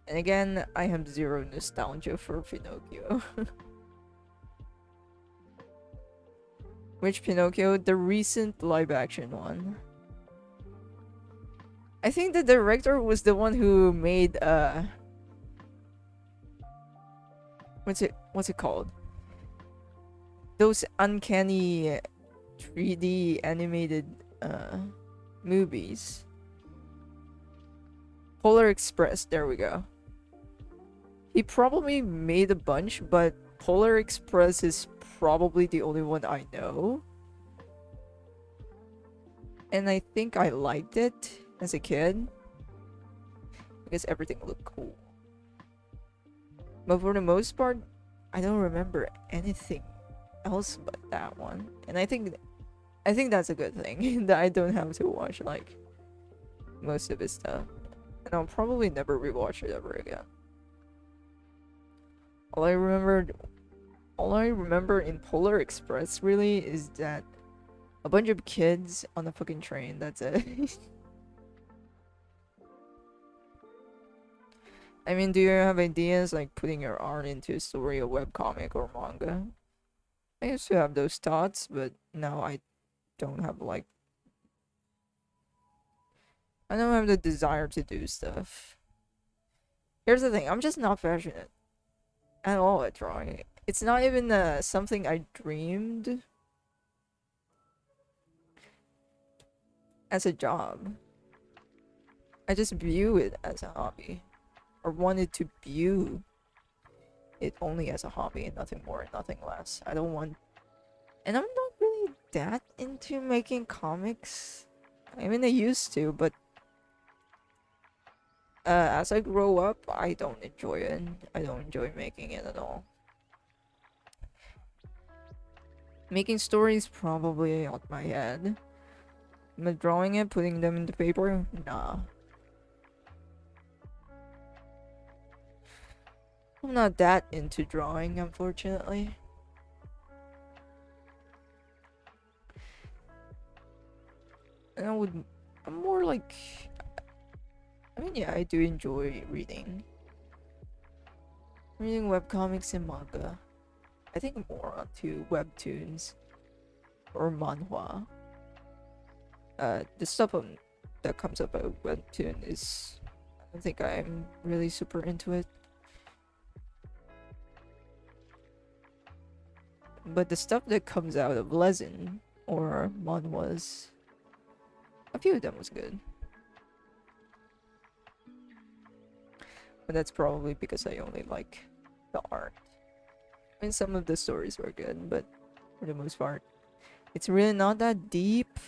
Speaker 1: And again, I have zero nostalgia for Pinocchio. Which Pinocchio? The recent live action one. I think the director was the one who made what's it called? Those uncanny 3D animated movies. Polar Express, there we go. He probably made a bunch, but Polar Express is probably the only one I know. And I think I liked it as a kid because everything looked cool. But for the most part, I don't remember anything else but that one. And I think that's a good thing that I don't have to watch like most of his stuff. And I'll probably never rewatch it ever again. All I remember in Polar Express really is that a bunch of kids on a fucking train, that's it. I mean, do you have ideas like putting your art into a story, a webcomic, or manga? I used to have those thoughts, but now I don't have like I don't have the desire to do stuff. Here's the thing, I'm just not passionate at all at drawing. It's not even something I dreamed as a job. I just view it as a hobby. Or wanted to view it only as a hobby and nothing more and nothing less. I don't want... And I'm not really that into making comics. I mean, I used to, but... as I grow up, I don't enjoy it. I don't enjoy making it at all. Making stories probably out my head. But drawing it, putting them into paper, nah. I'm not that into drawing, unfortunately. And I'm more like... I mean, yeah, I do enjoy reading. Reading webcomics and manga. I think more onto webtoons or manhwa. The stuff that comes up at webtoon is... I don't think I'm really super into it. But the stuff that comes out of Lezen or manhwas, a few of them was good. But that's probably because I only like the art. I mean, some of the stories were good, but for the most part, it's really not that deep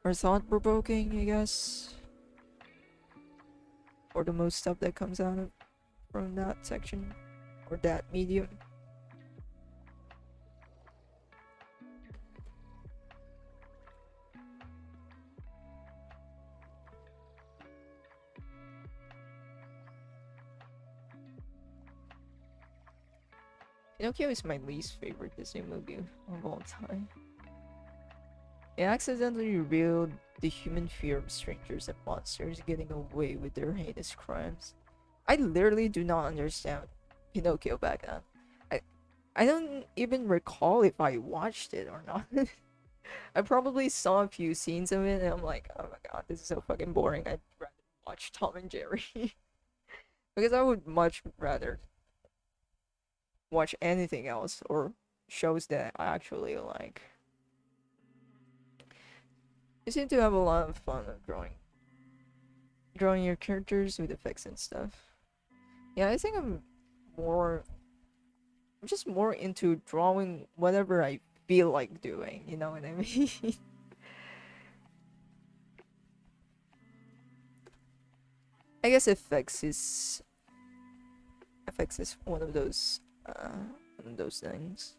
Speaker 1: or thought-provoking, I guess. Or the most stuff that comes out of from that section or that medium. Pinocchio is my least favorite Disney movie of all time. It accidentally revealed the human fear of strangers and monsters getting away with their heinous crimes. I literally do not understand Pinocchio back then. I I don't even recall if I watched it or not. I probably saw a few scenes of it and I'm like, oh my god, this is so fucking boring. I'd rather watch Tom and Jerry. Because I would much rather watch anything else or shows that I actually like. You seem to have a lot of fun of drawing your characters with effects and stuff. Yeah, I think I'm just more into drawing whatever I feel like doing, you know what I mean? I guess effects is one of those things.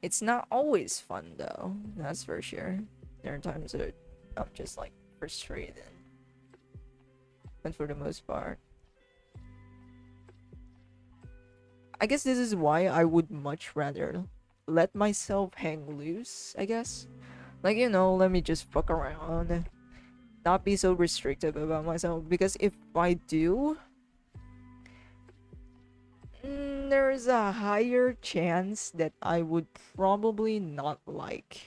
Speaker 1: It's not always fun though, that's for sure. There are times that I'm just like frustrated. But for the most part, I guess this is why I would much rather let myself hang loose, I guess. Like, you know, let me just fuck around. Not be so restrictive about myself. Because if I do, there's a higher chance that I would probably not like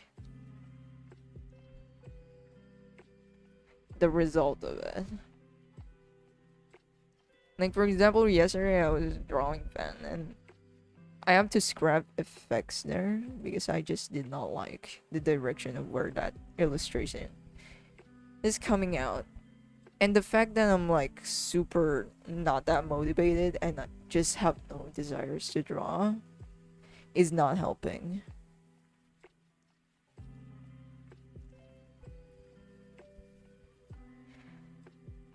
Speaker 1: the result of it. Like, for example, yesterday I was drawing pen and I have to scrap effects there because I just did not like the direction of where that illustration is coming out. And the fact that I'm like super not that motivated and I just have no desires to draw is not helping.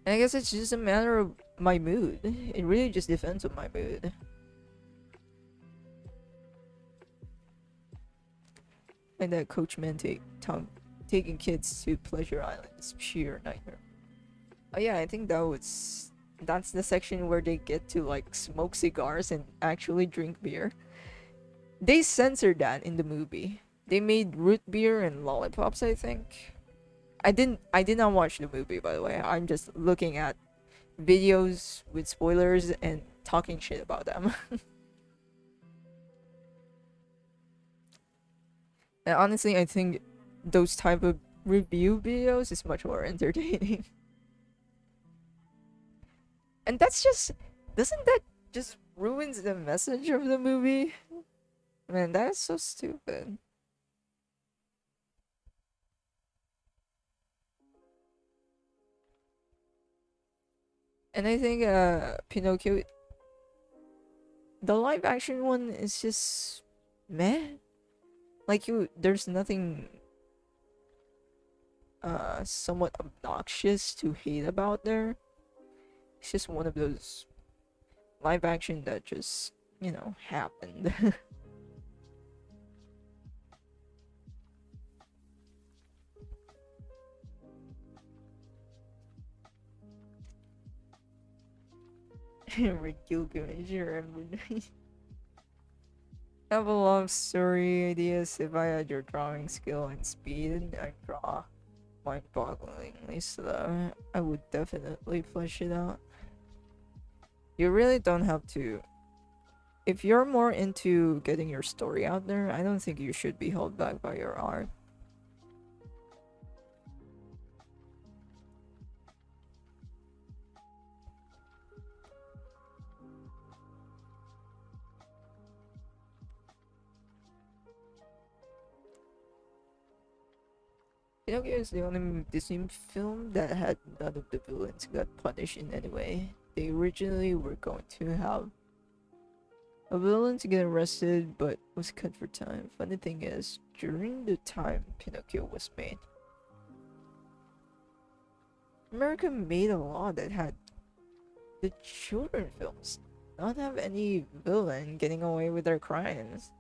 Speaker 1: And I guess it's just a matter of my mood. It really just depends on my mood. And that Coachman taking kids to Pleasure Island is pure nightmare. Oh yeah, I think that's the section where they get to like smoke cigars and actually drink beer. They censored that in the movie. They made root beer and lollipops, I think. I did not watch the movie by the way. I'm just looking at videos with spoilers and talking shit about them. And honestly, I think those type of review videos is much more entertaining. And that's just doesn't that just ruins the message of the movie? Man, that is so stupid. And I think Pinocchio, the live action one is just meh. Like there's nothing somewhat obnoxious to hate about there. It's just one of those live action that just, you know, happened. Rick Gilgamesh, remember? I have a lot of story ideas. If I had your drawing skill and speed, I'd draw mind-bogglingly slow. I would definitely flesh it out. You really don't have to. If you're more into getting your story out there, I don't think you should be held back by your art. Pinocchio is the only Disney film that had none of the villains got punished in any way. They originally were going to have a villain to get arrested, but was cut for time. Funny thing is, during the time Pinocchio was made, America made a law that had the children films not have any villain getting away with their crimes.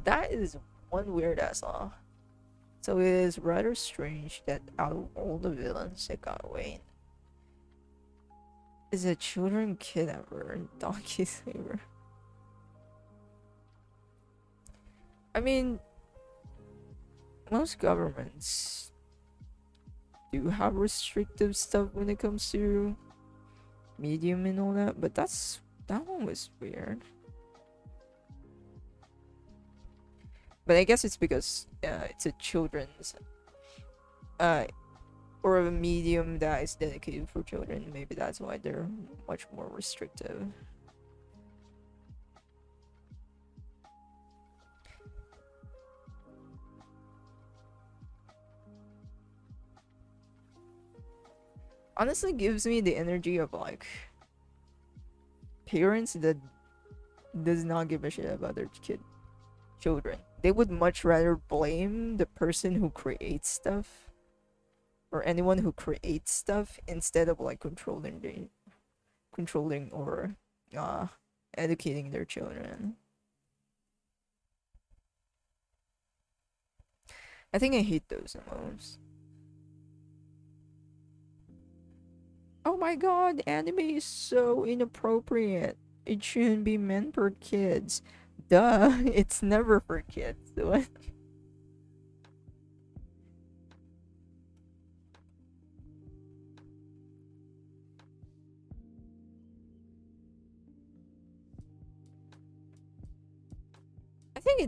Speaker 1: That is one weird ass law. So it is rather strange that out of all the villains that got away, is a children kidnapper and donkey saver. I I mean, most governments do have restrictive stuff when it comes to medium and all that, but that one was weird. But I guess it's because it's a children's uh or a medium that is dedicated for children. Maybe that's why they're much more restrictive. Honestly, gives me the energy of like parents that does not give a shit about their children. They would much rather blame the person who creates stuff or anyone who creates stuff instead of like controlling or uh educating their children. I think I hate those the most. Oh my god, anime is so inappropriate. It shouldn't be meant for kids. Duh, it's never for kids. What? I think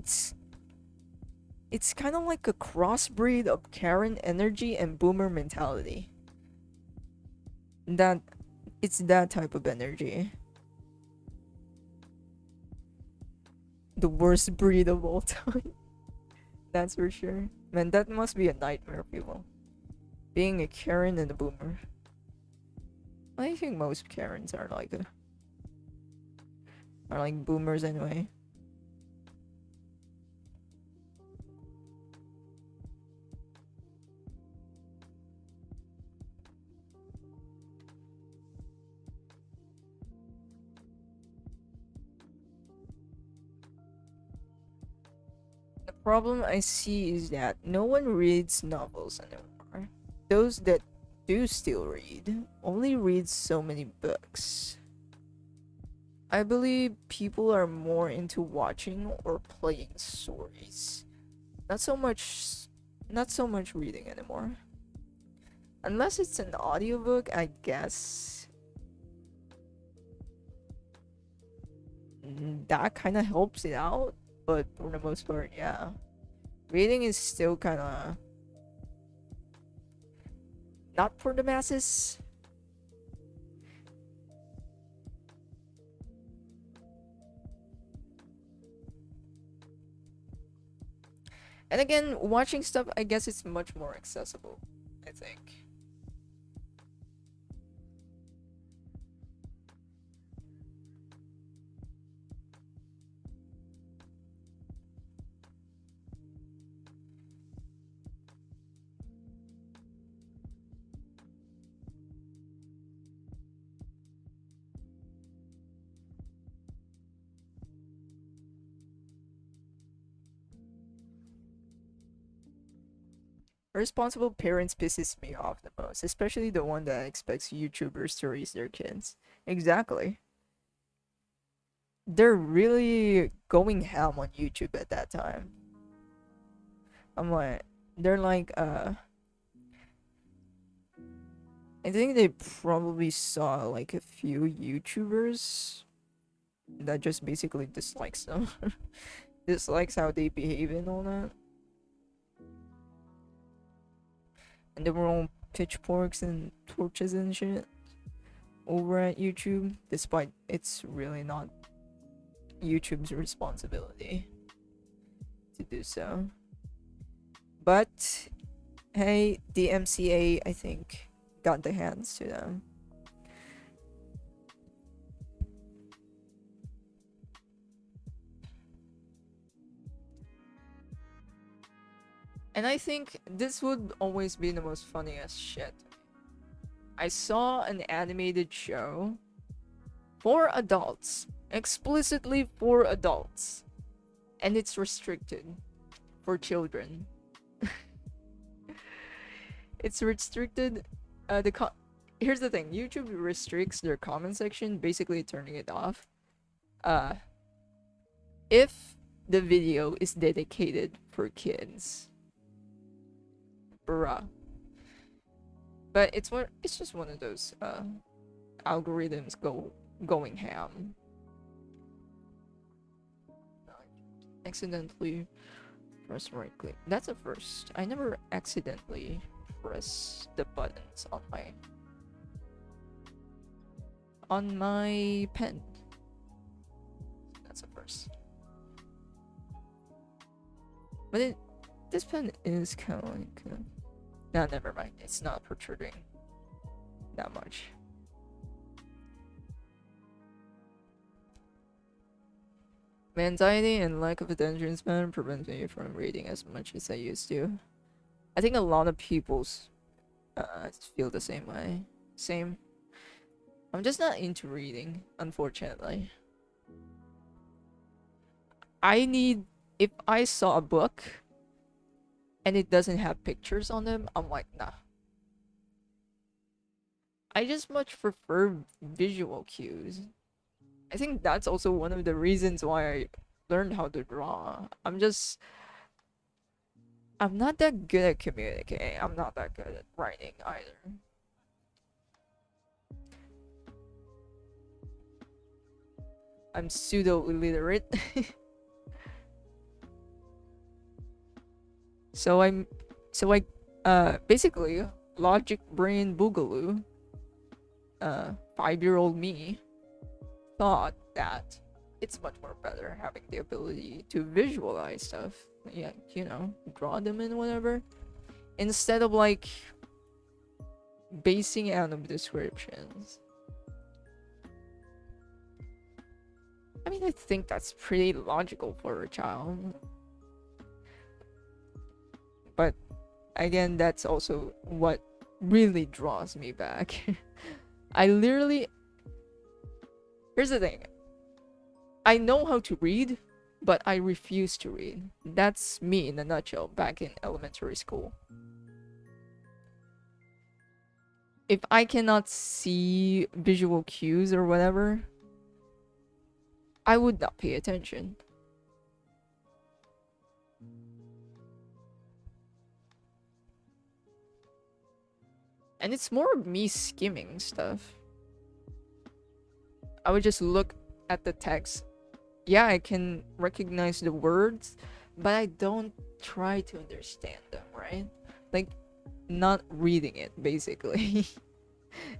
Speaker 1: it's kind of like a crossbreed of Karen energy and boomer mentality. That it's that type of energy. The worst breed of all time. That's for sure. Man, that must be a nightmare, people. Being a Karen and a boomer. I think most Karens are like boomers anyway. The problem I see is that no one reads novels anymore. Those that do still read only read so many books. I believe people are more into watching or playing stories. Not so much not so much reading anymore. Unless it's an audiobook, I guess. That kind of helps it out, but for the most part, yeah. Reading is still kind of not for the masses. And again, watching stuff, I guess it's much more accessible, I think. Responsible parents pisses me off the most, especially the one that expects YouTubers to raise their kids. Exactly. They're really going ham on YouTube at that time. I'm like, they're like, I think they probably saw like a few YouTubers that just basically dislikes them, dislikes how they behave and all that, and they were all pitchforks and torches and shit over at YouTube, despite it's really not YouTube's responsibility to do so. But hey, the MCA, I think, got the hands to them. And I think this would always be the most funniest shit. I saw an animated show for adults, explicitly for adults, and it's restricted for children. It's restricted. Here's the thing: YouTube restricts their comment section, basically turning it off. Uh, if the video is dedicated for kids. Bruh. But it's just one of those algorithms going ham. Accidentally press right click. That's a first. I never accidentally press the buttons on my pen. That's a first. But this pen is kind of like no, never mind. It's not protruding that much. My anxiety and lack of attention span prevents me from reading as much as I used to. I think a lot of people feel the same way. Same. I'm just not into reading, unfortunately. If I saw a book and it doesn't have pictures on them, I'm like, nah. I just much prefer visual cues. I think that's also one of the reasons why I learned how to draw. I'm not that good at communicating. I'm not that good at writing either. I'm pseudo illiterate. So I basically logic brain boogaloo 5-year-old me thought that it's much more better having the ability to visualize stuff, yeah, you know, draw them in whatever, instead of like basing out of descriptions. I mean, I think that's pretty logical for a child. But again, that's also what really draws me back. Here's the thing. I know how to read, but I refuse to read. That's me in a nutshell back in elementary school. If I cannot see visual cues or whatever, I would not pay attention. And it's more of me skimming stuff. I would just look at the text. Yeah, I can recognize the words, but I don't try to understand them, right? Like, not reading it, basically.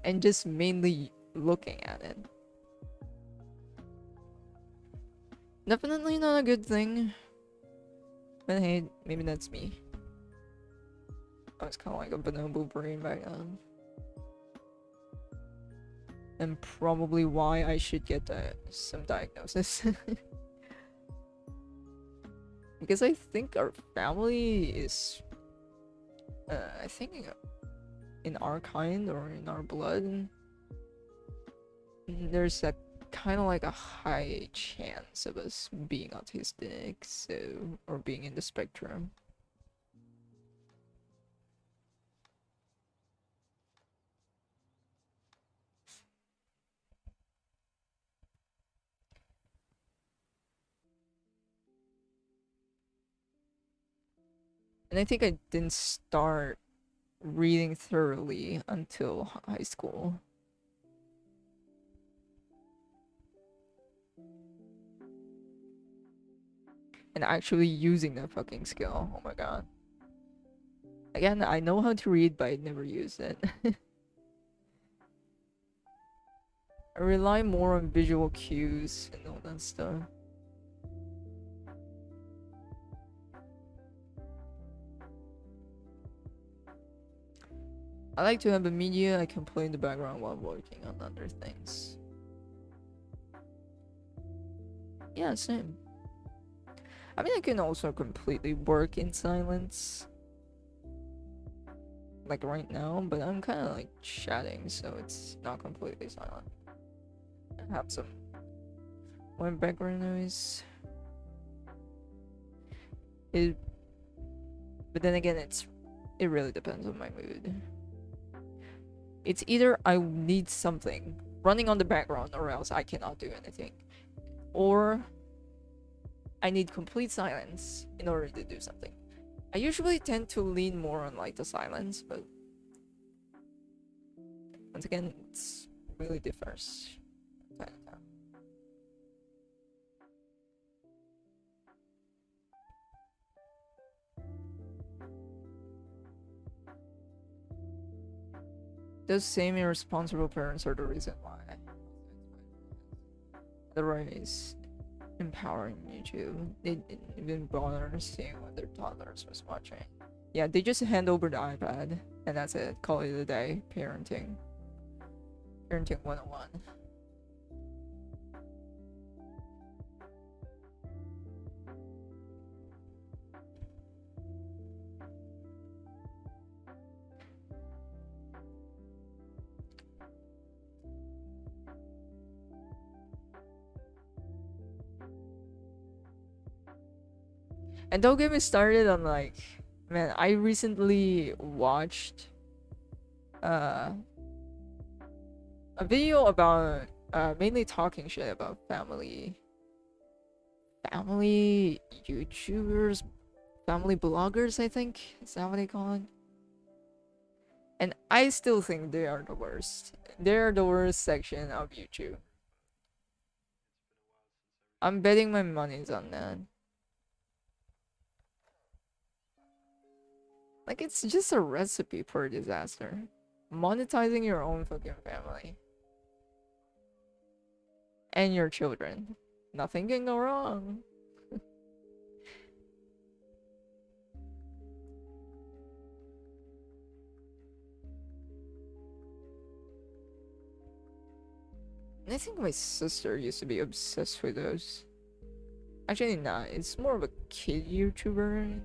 Speaker 1: And just mainly looking at it. Definitely not a good thing. But hey, maybe that's me. I was kind of like a bonobo brain back then. And probably why I should get some diagnosis. Because I think our family is... I think in our kind or in our blood, there's a kind of like a high chance of us being autistic, so, or being in the spectrum. And I think I didn't start reading thoroughly until high school. And actually using that fucking skill. Oh my god. Again, I know how to read, but I never use it. I rely more on visual cues and all that stuff. I like to have a media I can play in the background while working on other things. Yeah, same. I mean, I can also completely work in silence. Like right now, but I'm kind of like chatting, so it's not completely silent. I have some more background noise. But then again, it really depends on my mood. It's either I need something running on the background or else I cannot do anything. Or I need complete silence in order to do something. I usually tend to lean more on like the silence, but once again, it's really differs. Those same irresponsible parents are the reason why. Otherwise, empowering YouTube. They didn't even bother seeing what their toddlers was watching. Yeah, they just hand over the iPad and that's it. Call it a day. Parenting. Parenting 101. And don't get me started on like, man, I recently watched a video about mainly talking shit about family YouTubers, family bloggers, I think. Is that what they call it? And I still think they are the worst. They're the worst section of YouTube. I'm betting my money's on that. Like, it's just a recipe for disaster. Monetizing your own fucking family. And your children. Nothing can go wrong. And I think my sister used to be obsessed with those. Actually, not. It's more of a kid YouTuber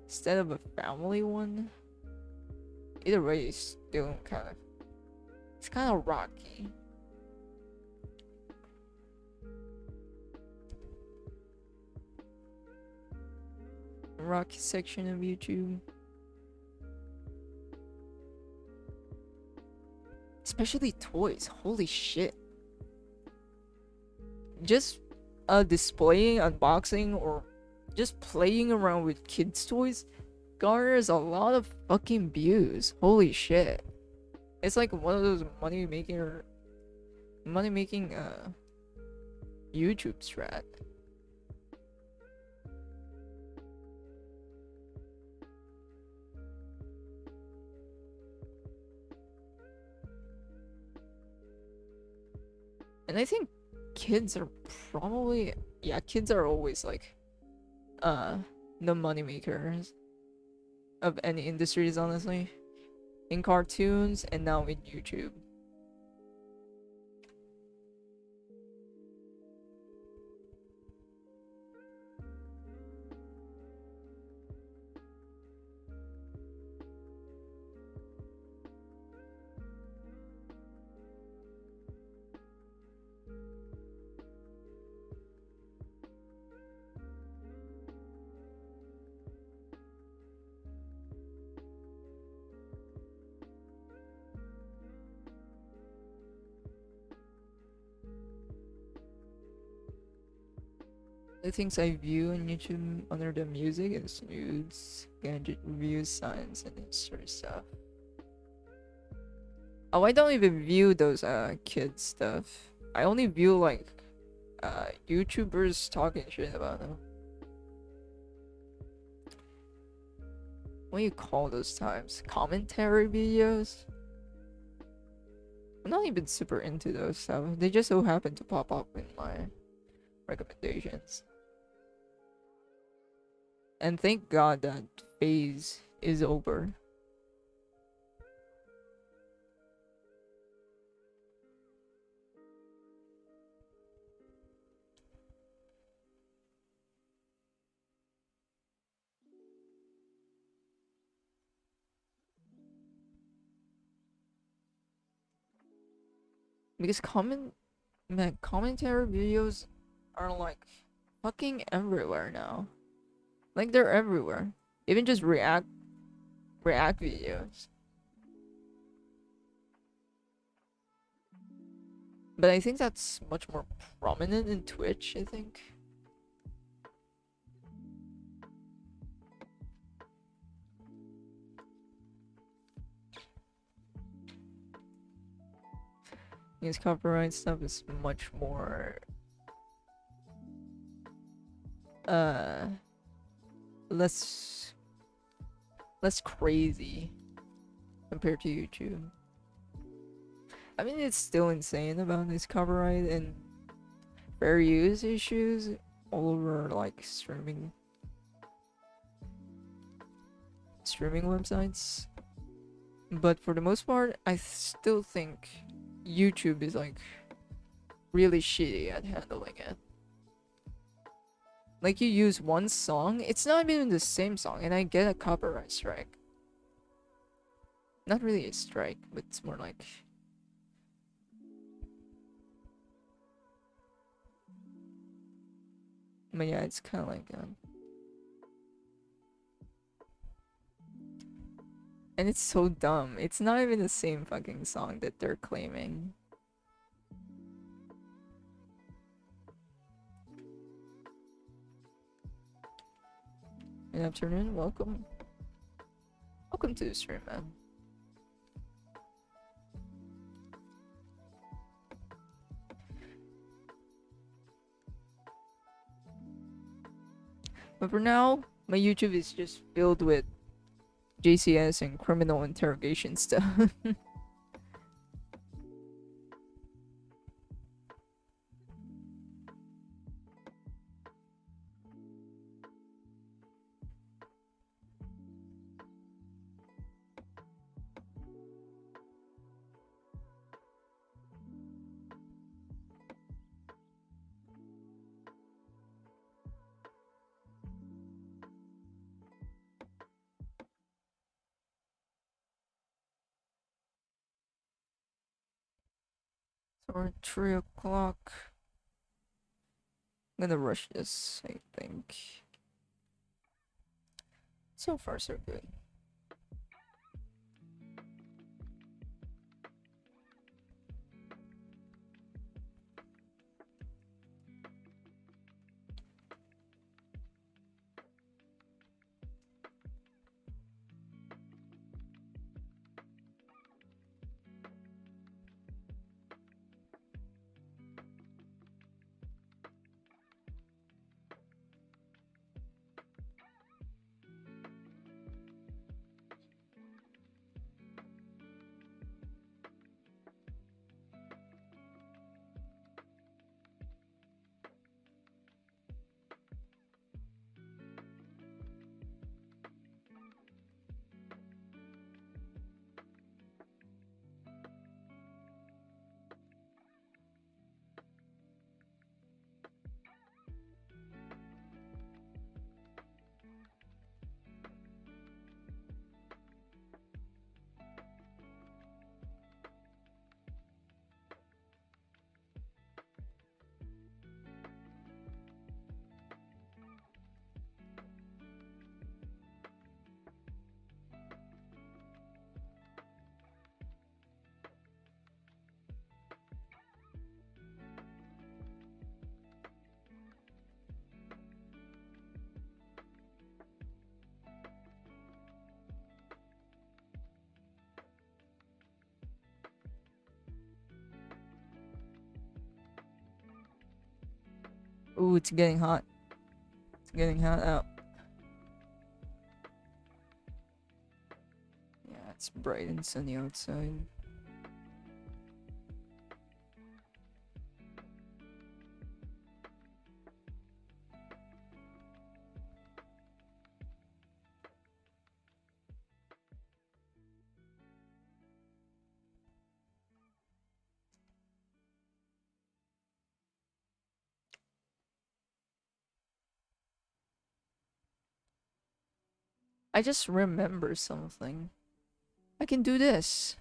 Speaker 1: instead of a family one. Either way, it's still kind of. It's kind of rocky. Rocky section of YouTube. Especially toys. Holy shit. Just displaying, unboxing, or just playing around with kids' toys garners a lot of fucking views. Holy shit. It's like one of those money making YouTube strat. And I think kids are probably, yeah, kids are always like the money makers of any industries, honestly, in cartoons and now in YouTube. The things I view on YouTube under the music is nudes, gadget reviews, science, and history stuff. Oh, I don't even view those kid stuff. I only view like YouTubers talking shit about them. What do you call those times? Commentary videos? I'm not even super into those stuff. They just so happen to pop up in my recommendations. And thank God that phase is over. Because commentary videos are like fucking everywhere now. Like they're everywhere. Even just react videos. But I think that's much more prominent in Twitch, I think. His copyright stuff is much more uh less crazy compared to YouTube. I mean, it's still insane about this copyright and fair use issues all over like streaming websites. But for the most part, I still think YouTube is like really shitty at handling it. Like, you use one song, it's not even the same song, and I get a copyright strike. Not really a strike, but it's more like... But yeah, it's kind of like... And it's so dumb. It's not even the same fucking song that they're claiming. Good afternoon, welcome. Welcome to the stream, man. But for now, my YouTube is just filled with JCS and criminal interrogation stuff. Or 3 o'clock. I'm gonna rush this, I think. So far, so good. Ooh, it's getting hot. It's getting hot out. Yeah, it's bright and sunny outside. I just remember something. I can do this.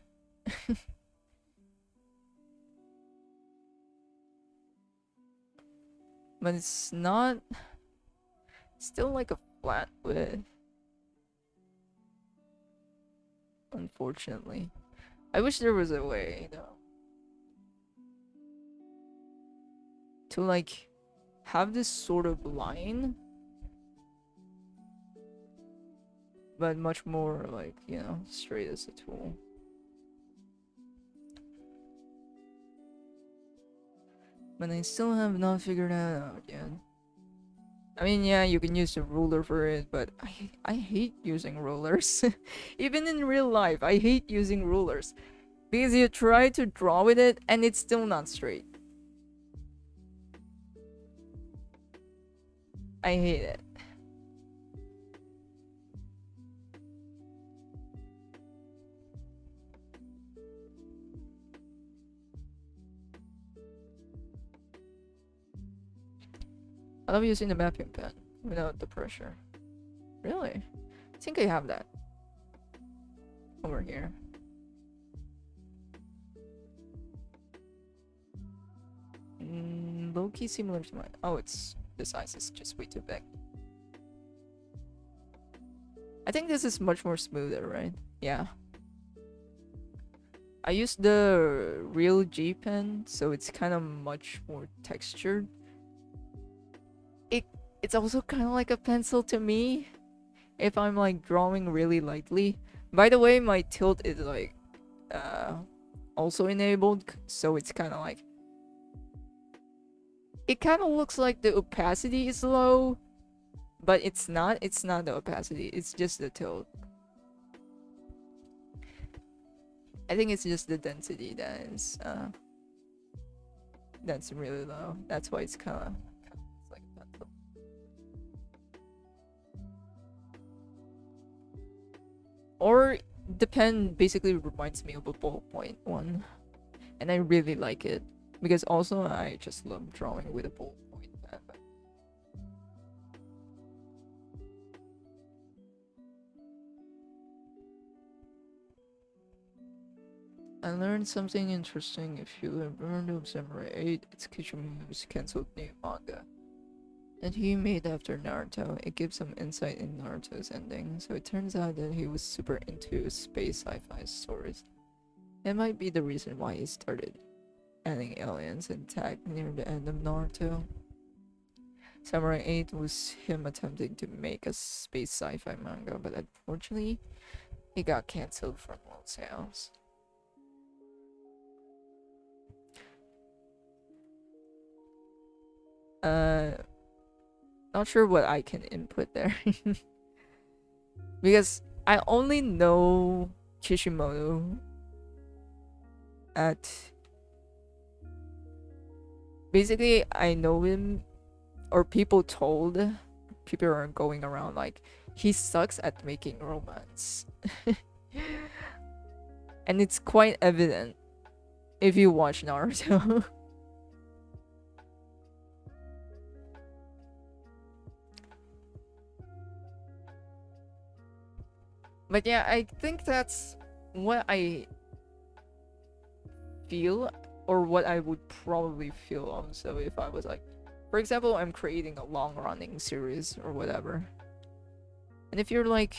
Speaker 1: But it's not... Still like a flat width. Unfortunately. I wish there was a way, though. To like... have this sort of line. But much more like, you know, straight as a tool. but I still have not figured that out yet. I mean, yeah, you can use a ruler for it, but I hate using rulers. Even in real life, I hate using rulers. Because you try to draw with it, and it's still not straight. I hate it. I love using the mapping pen without the pressure. Really? I think I have that. Over here. Low-key similar to mine. Oh, it's... the size is just way too big. I think this is much more smoother, right? Yeah. I use the real G pen, so it's kind of much more textured. It's also kind of like a pencil to me, if I'm like drawing really lightly. By the way, my tilt is like also enabled, so it's kind of like, it kind of looks like the opacity is low, but it's not the opacity, it's just the tilt. I think it's just the density that is that's really low. That's why it's kind of like a pencil. Or the pen basically reminds me of a ballpoint one, and I really like it because also I just love drawing with a ballpoint pen. I learned something interesting. If you have learned of Samurai 8, it's Kishimu's cancelled new manga that he made after Naruto. It gives some insight in Naruto's ending, so it turns out that he was super into space sci-fi stories. That might be the reason why he started adding aliens and tech near the end of Naruto. Samurai 8 was him attempting to make a space sci-fi manga, but unfortunately, it got cancelled from low sales. Not sure what I can input there. Because I only know Kishimoto at... Basically, I know him, or people are going around like, he sucks at making romance. And it's quite evident if you watch Naruto. But yeah, I think that's what I feel, or what I would probably feel also if I was like, for example, I'm creating a long running series or whatever. And if you're like,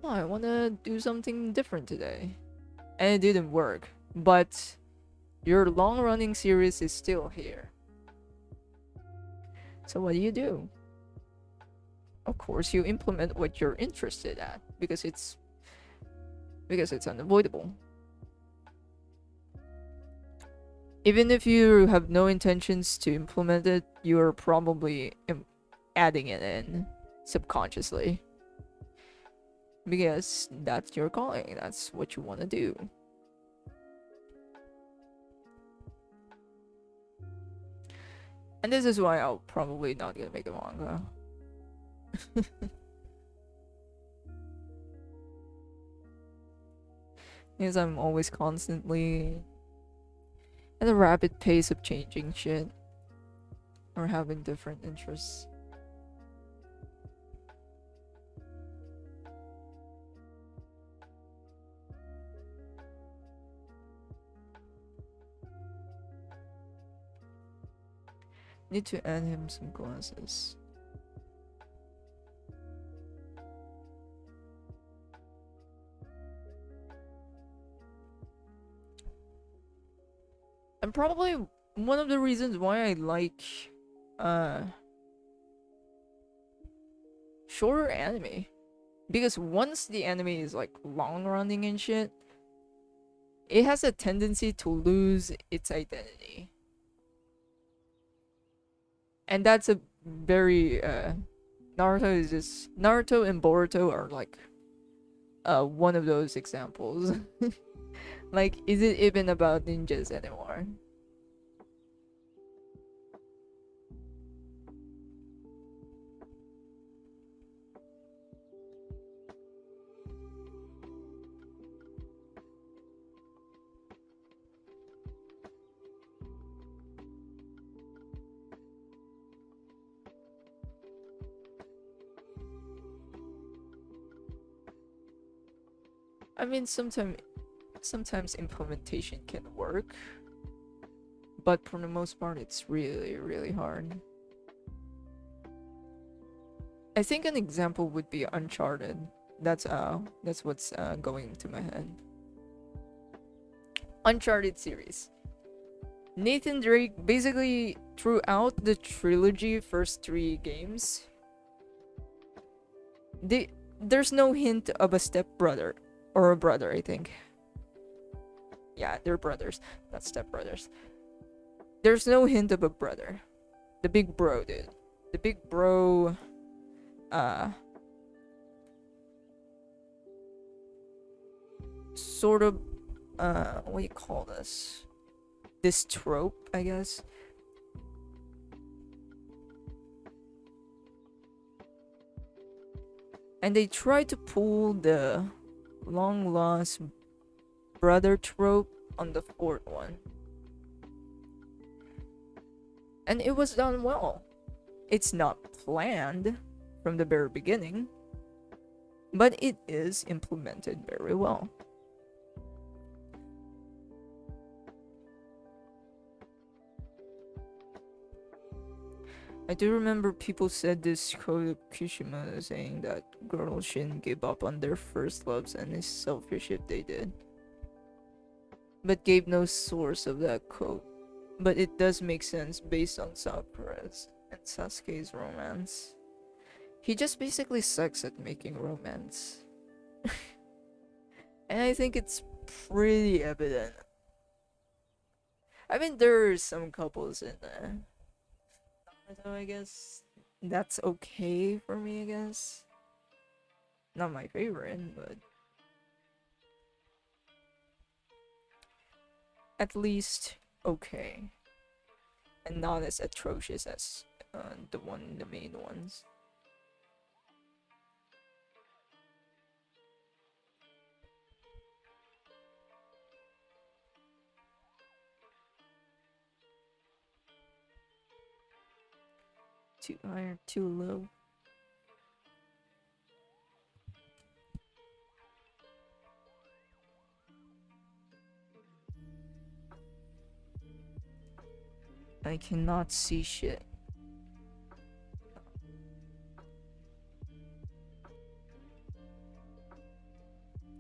Speaker 1: oh, I want to do something different today, and it didn't work, but your long running series is still here. So what do? Of course, you implement what you're interested at, because it's unavoidable. Even if you have no intentions to implement it, you're probably adding it in subconsciously. Because that's your calling, that's what you want to do. And this is why I'll probably not gonna make a manga. Because I'm always constantly at a rapid pace of changing shit or having different interests. Need to add him some glasses. And probably one of the reasons why I like shorter anime, because once the anime is like long running and shit, it has a tendency to lose its identity. And that's a very Naruto and Boruto are like one of those examples. Like, is it even about ninjas anymore? I mean, sometimes implementation can work, but for the most part, it's really hard. I think an example would be Uncharted. That's what's going to my head. Uncharted series. Nathan Drake basically throughout the trilogy, first three games, there's no hint of a stepbrother or a brother. I think. Yeah, they're brothers, not stepbrothers. There's no hint of a brother. The big bro, dude. The big bro. Uh, sort of. What do you call this? This trope, I guess. And they try to pull the long lost brother trope on the fourth one. And it was done well. It's not planned from the very beginning, but it is implemented very well. I do remember people said this quote of Kishimoto saying that girls shouldn't give up on their first loves and it's selfish if they did. But gave no source of that quote. But it does make sense based on Sakura's and Sasuke's romance. He just basically sucks at making romance. And I think it's pretty evident. I mean, there are some couples in there. So I guess that's okay for me, I guess. Not my favorite, but at least okay. And not as atrocious as the main ones. Too high or too low. I cannot see shit.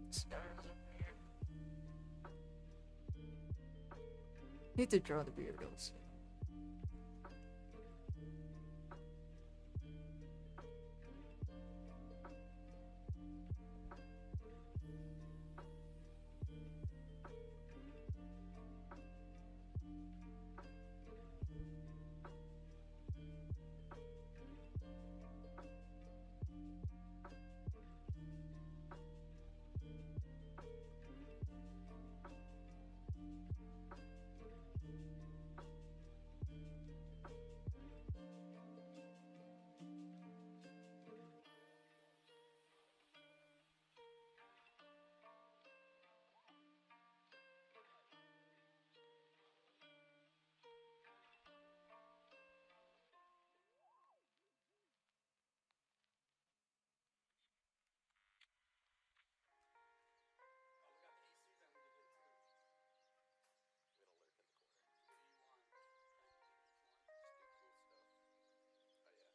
Speaker 1: Stars over here. Need to draw the beardals.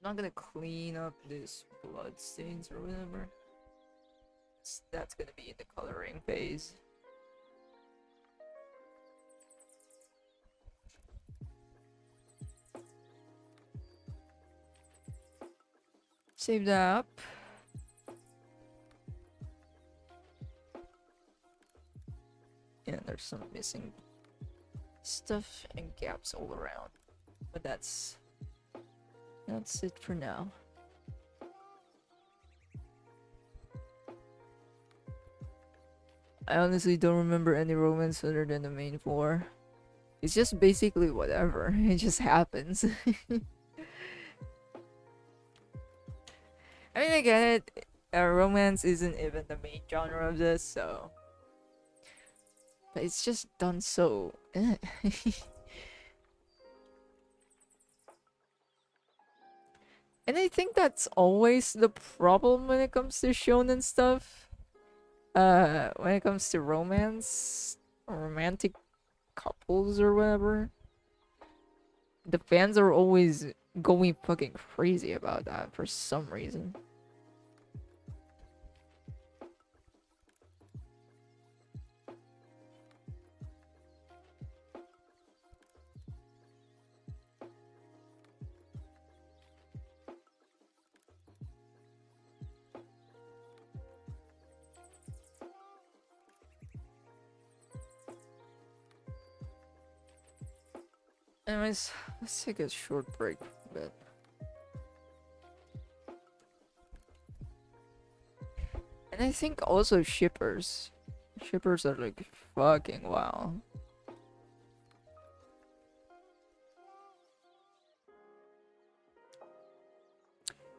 Speaker 1: I'm not gonna clean up this blood stains or whatever. That's gonna be in the coloring phase. Save that up. Yeah, there's some missing stuff and gaps all around. But that's it for now. I honestly don't remember any romance other than the main four. It's just basically whatever. It just happens. I mean, I get it. Romance isn't even the main genre of this, so. But it's just done so. And I think that's always the problem when it comes to shonen stuff. When it comes to romance, or romantic couples or whatever, the fans are always going fucking crazy about that for some reason. Anyways, let's take a short break a bit. And I think also shippers. Shippers are like fucking wow.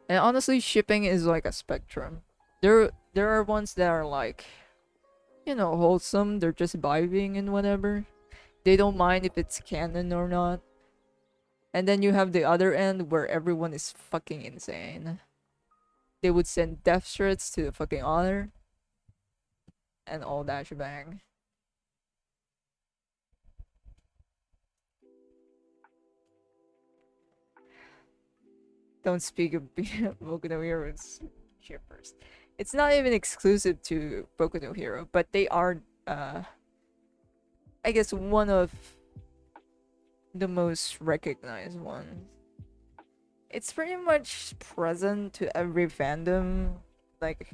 Speaker 1: And honestly, shipping is like a spectrum. There are ones that are like, you know, wholesome. They're just vibing and whatever. They don't mind if it's canon or not. And then you have the other end where everyone is fucking insane. They would send death threats to the fucking honor. And all that shebang. Don't speak of Boku no Hero's shippers. It's not even exclusive to Boku no Hero, but they are, I guess, one of the most recognized ones. It's pretty much present to every fandom, like,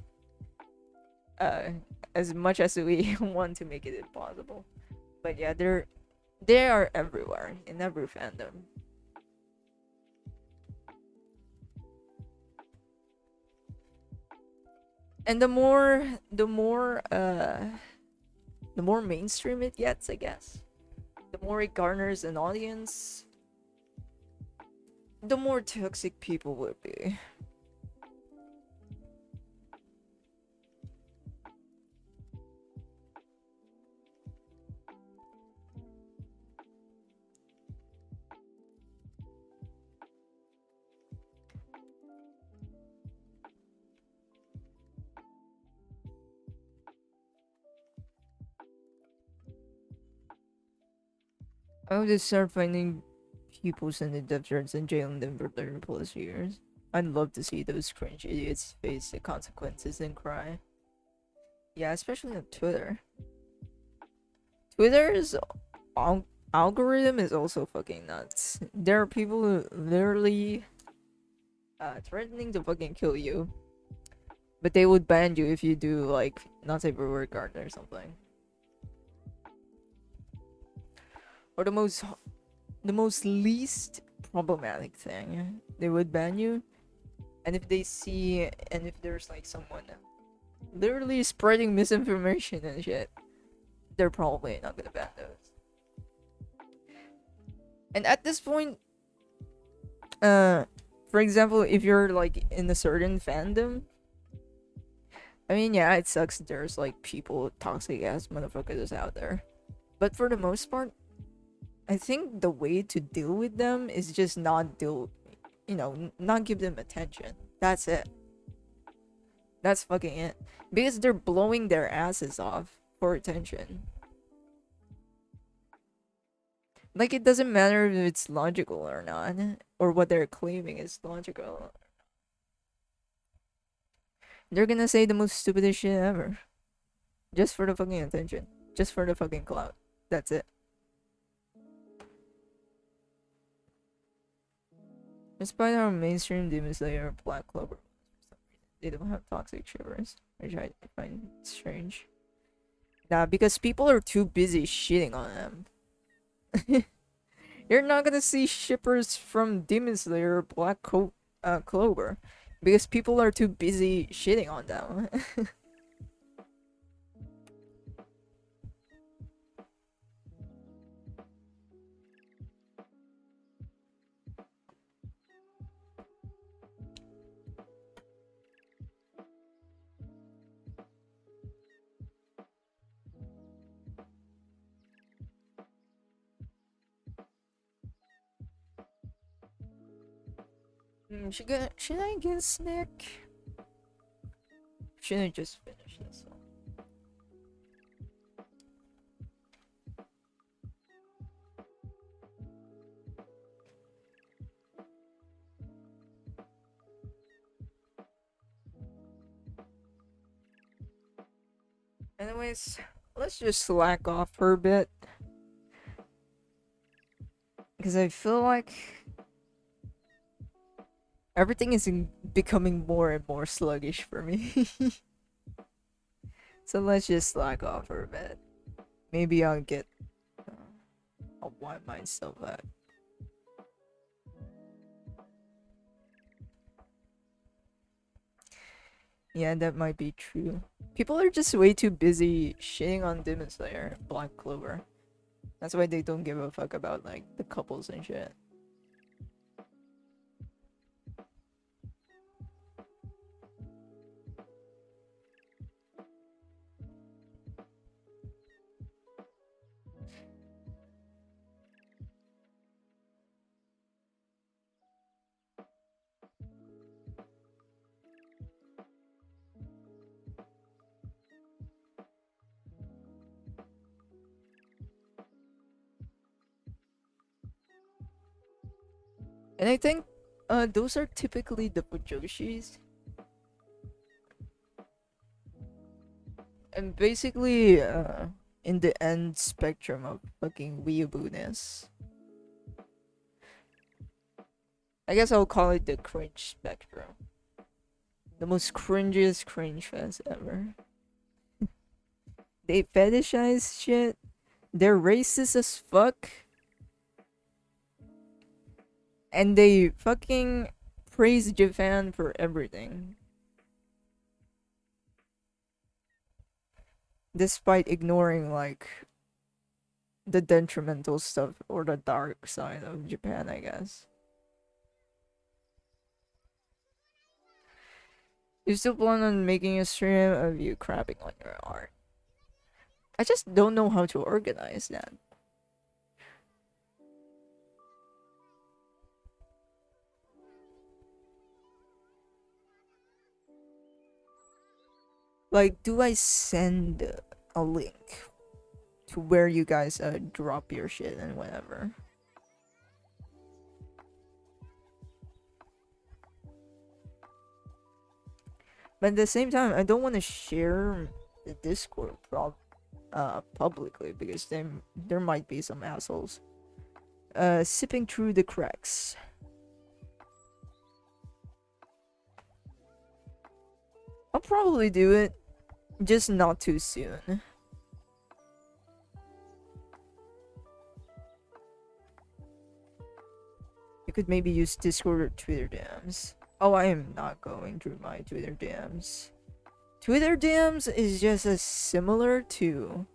Speaker 1: as much as we want to make it impossible. But yeah, they are everywhere in every fandom. And the more mainstream it gets, I guess, the more it garners an audience, the more toxic people will be. I would just start finding people sending death threats and jailing them for 30 plus years. I'd love to see those cringe idiots face the consequences and cry. Yeah, especially on Twitter. Twitter's algorithm is also fucking nuts. There are people who literally threatening to fucking kill you, but they would ban you if you do like not safe for work garden or something. Or the most least problematic thing, they would ban you, and if they see and if there's like someone literally spreading misinformation and shit, they're probably not gonna ban those. And at this point, for example, if you're like in a certain fandom, I mean, yeah, it sucks there's like people, toxic ass motherfuckers out there, but for the most part, I think the way to deal with them is just not not give them attention. That's it. That's fucking it. Because they're blowing their asses off for attention. Like, it doesn't matter if it's logical or not, or what they're claiming is logical. They're gonna say the most stupidest shit ever. Just for the fucking attention. Just for the fucking clout. That's it. Despite our mainstream Demon Slayer, Black Clover, they don't have toxic shivers, which I find strange. Nah, because people are too busy shitting on them. You're not gonna see shippers from Demon Slayer or Clover because people are too busy shitting on them. Should I get Nick? Should I just finish this one? Anyways, let's just slack off for a bit. Because I feel like everything is becoming more and more sluggish for me. So let's just slack off for a bit. Maybe I'll wipe myself out. Yeah, that might be true. People are just way too busy shitting on Demon Slayer, Black Clover. That's why they don't give a fuck about like the couples and shit. And I think those are typically the fujoshis. And basically in the end spectrum of fucking weeaboo-ness. I guess I'll call it the cringe spectrum. The most cringiest cringe fest ever. They fetishize shit. They're racist as fuck. And they fucking praise Japan for everything. Despite ignoring like the detrimental stuff or the dark side of Japan, I guess. You still plan on making a stream of you crapping on your art? I just don't know how to organize that. Like, do I send a link to where you guys drop your shit and whatever? But at the same time, I don't want to share the Discord publicly because then there might be some assholes sipping through the cracks. I'll probably do it, just not too soon. You could maybe use Discord or Twitter DMs. Oh, I am not going through my Twitter DMs. Twitter DMs is just as similar to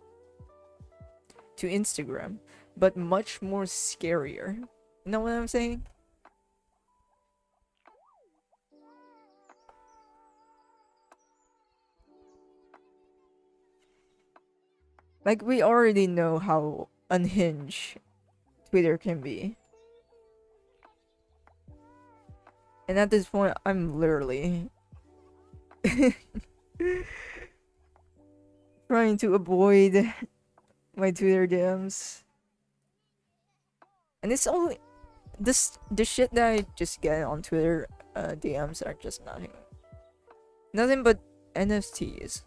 Speaker 1: Instagram, but much more scarier. You know what I'm saying? Like, we already know how unhinged Twitter can be. And at this point, I'm literally trying to avoid my Twitter DMs. And it's only the shit that I just get on Twitter DMs are just nothing but NFTs.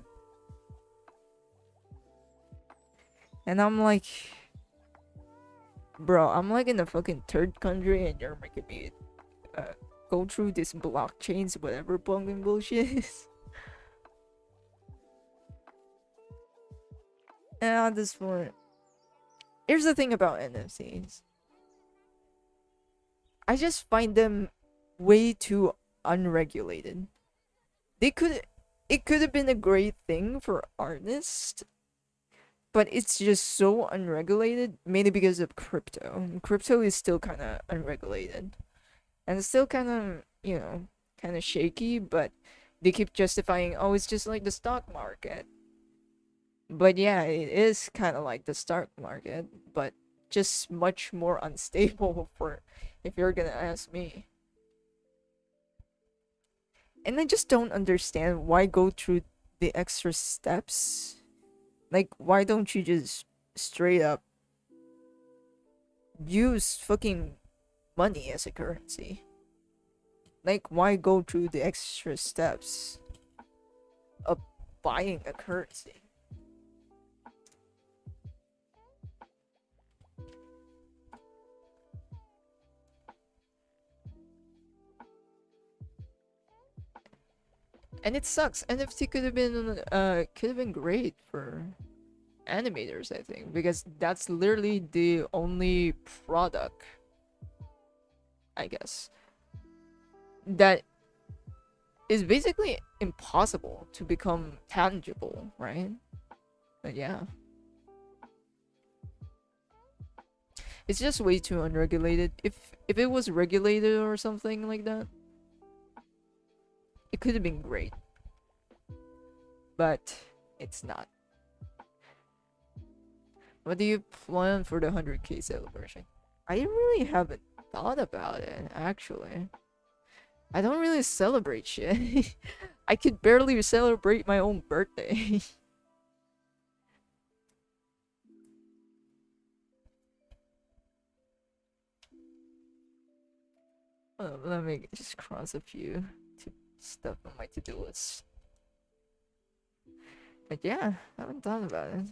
Speaker 1: And I'm like, bro, I'm like in the fucking third country and you're making me go through this blockchains whatever bugging bullshit is. And at this point, here's the thing about NFTs. I just find them way too unregulated. They could it could have been a great thing for artists, but it's just so unregulated, mainly because of crypto. Crypto is still kind of unregulated, and it's still kind of, kind of shaky, but they keep justifying, oh, it's just like the stock market. But yeah, it is kind of like the stock market, but just much more unstable, for if you're gonna ask me. And I just don't understand why go through the extra steps. Like, why don't you just straight up use fucking money as a currency? Like, why go through the extra steps of buying a currency? And it sucks. NFT could have been great for animators, I think, because that's literally the only product, I guess, that is basically impossible to become tangible, right? But yeah, it's just way too unregulated. If it was regulated or something like that, it could have been great, but it's not. What do you plan for the 100K celebration? I really haven't thought about it, actually. I don't really celebrate shit. I could barely celebrate my own birthday. Let me just cross a few stuff on my to-do list. But yeah, I haven't thought about it.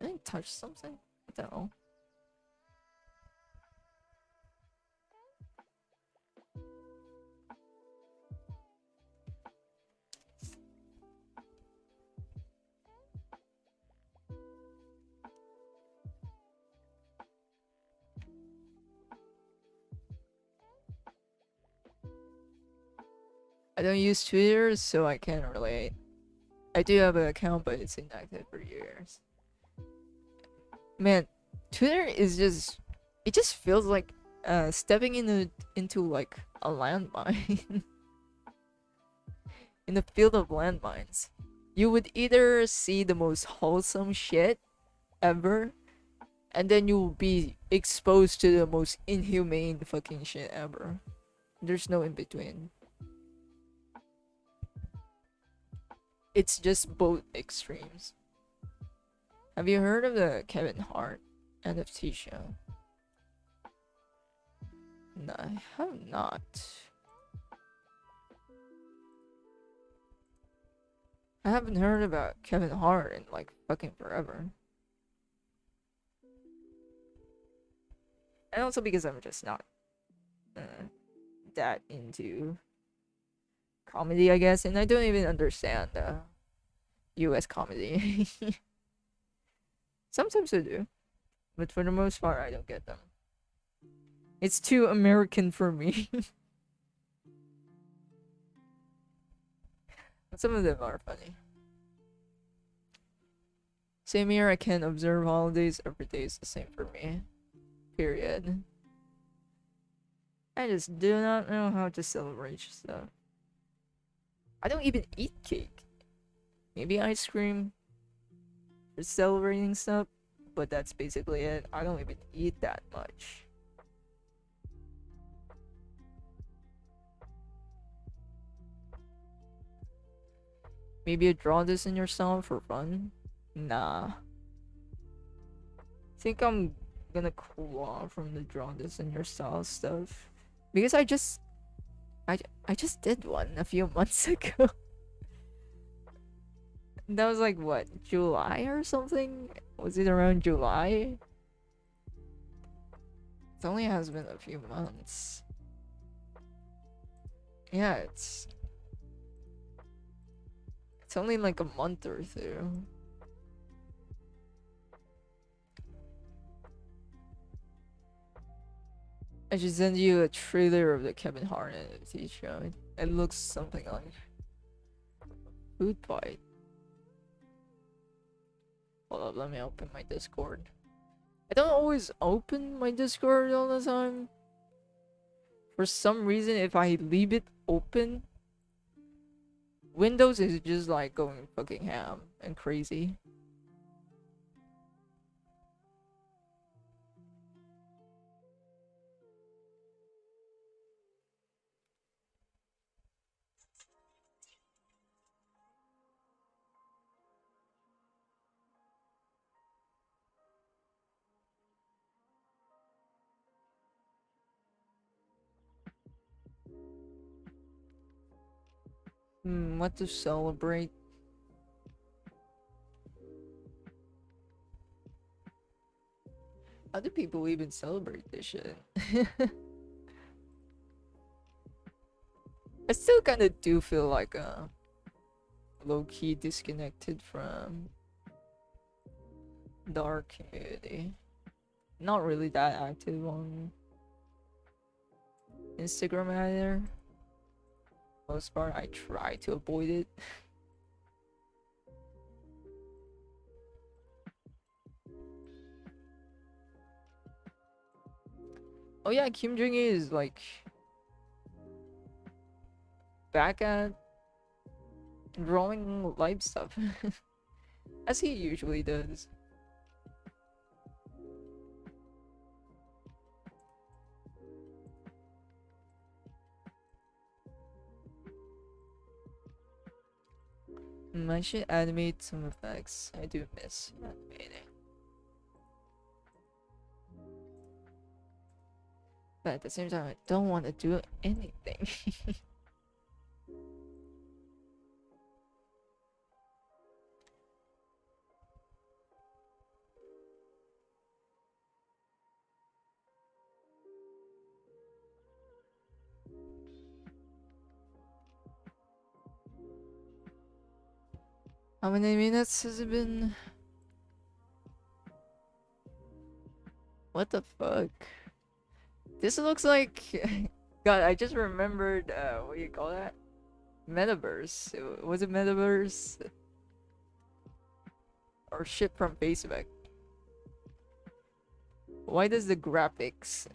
Speaker 1: I didn't touch something? What the hell? I don't use Twitter, so I can't relate. I do have an account, but it's inactive for years. Man, Twitter is just, it just feels like stepping into like a landmine. In the field of landmines. You would either see the most wholesome shit ever, and then you'll be exposed to the most inhumane fucking shit ever. There's no in between. It's just both extremes. Have you heard of the Kevin Hart NFT show? No, I have not. I haven't heard about Kevin Hart in like fucking forever. And also because I'm just not that into comedy, I guess, and I don't even understand US comedy. Sometimes I do, but for the most part, I don't get them. It's too American for me. But some of them are funny. Same here, I can't observe holidays. Every day is the same for me. Period. I just do not know how to celebrate stuff. I don't even eat cake. Maybe ice cream for celebrating stuff, but that's basically it. I don't even eat that much. Maybe you draw this in yourself for fun? Nah. Think I'm gonna cool off from the draw this in yourself stuff. Because I just did one a few months ago. That was like what, July or something? Was it around July? It only has been a few months. Yeah, it's It's only like a month or two. I should send you a trailer of the Kevin Hart NFT show. It looks something like food fight. Hold up, let me open my Discord. I don't always open my Discord all the time. For some reason, if I leave it open, Windows is just like going fucking ham and crazy. What to celebrate? How do people even celebrate this shit? I still kind of do feel like low-key disconnected from the art community. Not really that active on Instagram either. Most part, I try to avoid it. Oh yeah, Kim Jong Il is like back at drawing live stuff, as he usually does. I should animate some effects. I do miss animating. But at the same time, I don't want to do anything. How many minutes has it been? What the fuck? This looks like... God, I just remembered, what do you call that? Metaverse. Was it Metaverse? Or shit from Facebook? Why does the graphics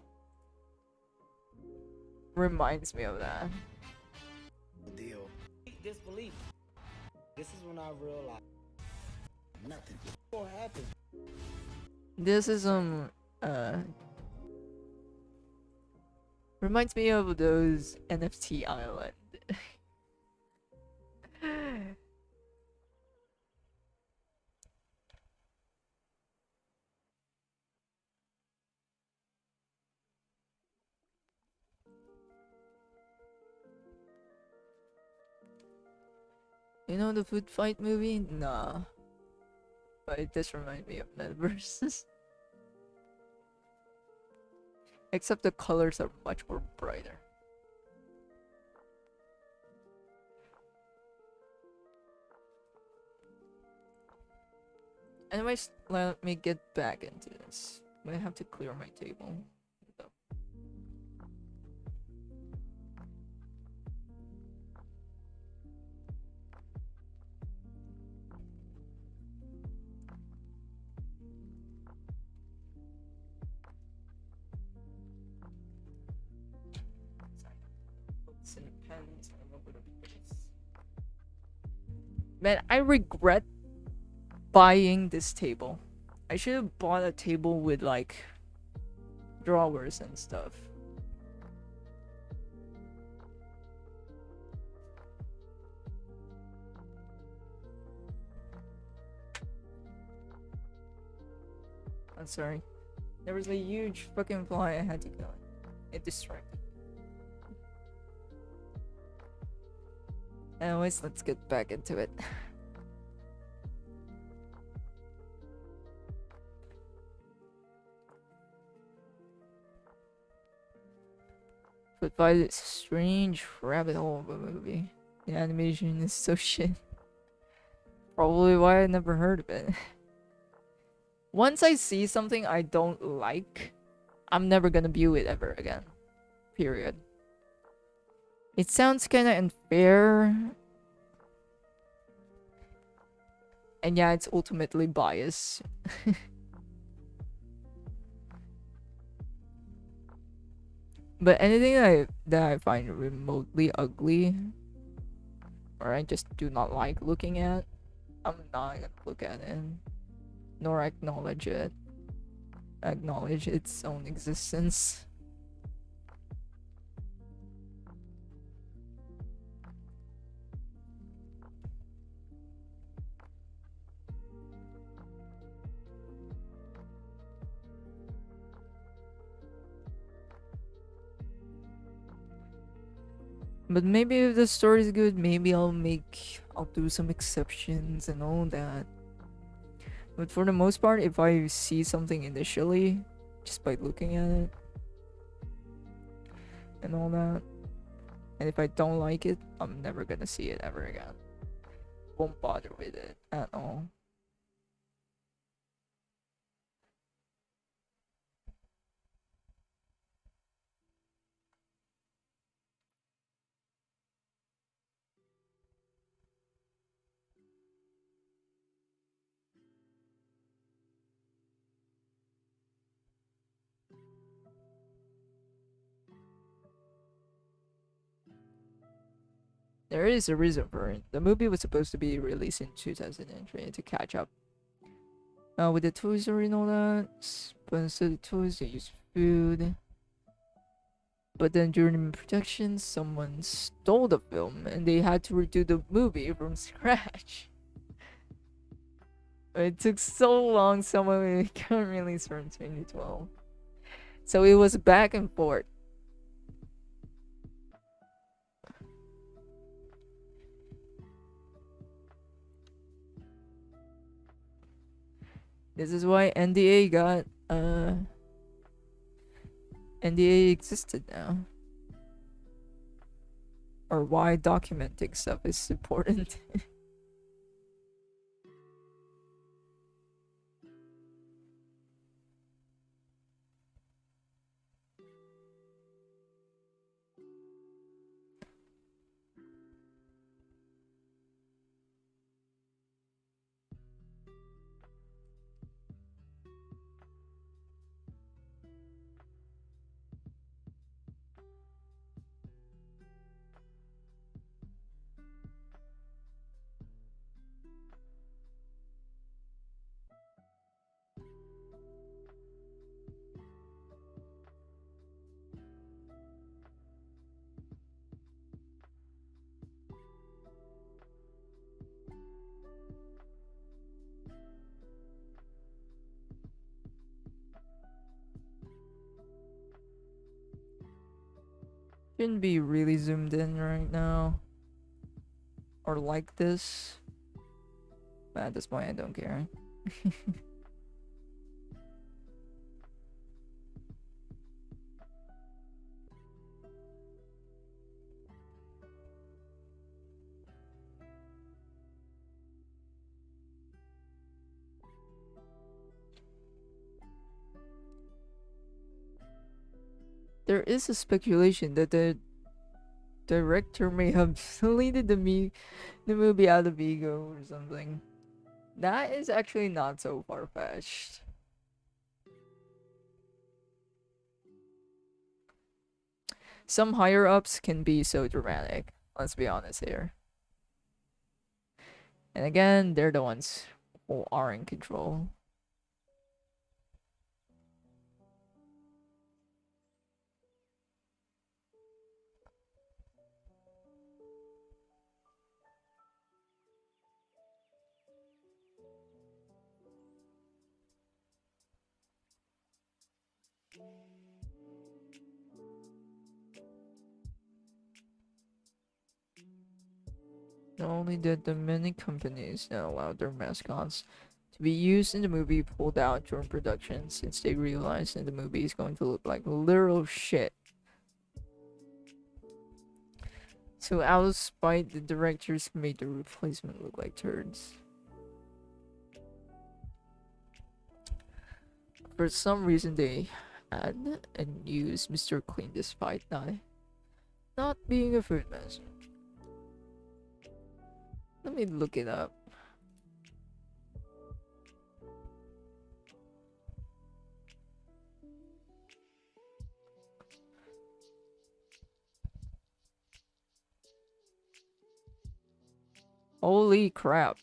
Speaker 1: reminds me of that?
Speaker 2: Deal. Disbelief. This is when I realized nothing will happen.
Speaker 1: This is reminds me of those NFT Island. You know the food fight movie? Nah. But it does remind me of Metaverse. Except the colors are much more brighter. Anyways, let me get back into this. I have to clear my table. And pens and a little bit of this. Man, I regret buying this table. I should have bought a table with like drawers and stuff. I'm sorry. There was a huge fucking fly I had to kill it. It distracted. Anyways, let's get back into it. But by this strange rabbit hole of a movie, the animation is so shit. Probably why I never heard of it. Once I see something I don't like, I'm never gonna view it ever again. Period. It sounds kinda unfair. And yeah, it's ultimately bias. But anything that I find remotely ugly, or I just do not like looking at, I'm not gonna look at it, nor acknowledge it. Acknowledge its own existence. But maybe if the story is good, maybe I'll do some exceptions and all that. But for the most part, if I see something initially, just by looking at it and all that, and if I don't like it, I'm never gonna see it ever again. Won't bother with it at all. There is a reason for it. The movie was supposed to be released in 2003 to catch up with the Toy Story and all that. But instead of toys, they used food. But then during production, someone stole the film and they had to redo the movie from scratch. It took so long, someone couldn't release from 2012. So it was back and forth. This is why NDA existed now. Or why documenting stuff is important. Shouldn't be really zoomed in right now. Or like this. But at this point, I don't care. There is a speculation that the director may have deleted the movie out of ego or something. That is actually not so far-fetched. Some higher-ups can be so dramatic, let's be honest here. And again, they're the ones who are in control. Not only did the many companies that allowed their mascots to be used in the movie pulled out during production since they realized that the movie is going to look like literal shit. So out of spite, the directors made the replacement look like turds. for some reason they add and use Mr. Clean despite not being a food master. Let me look it up. Holy crap.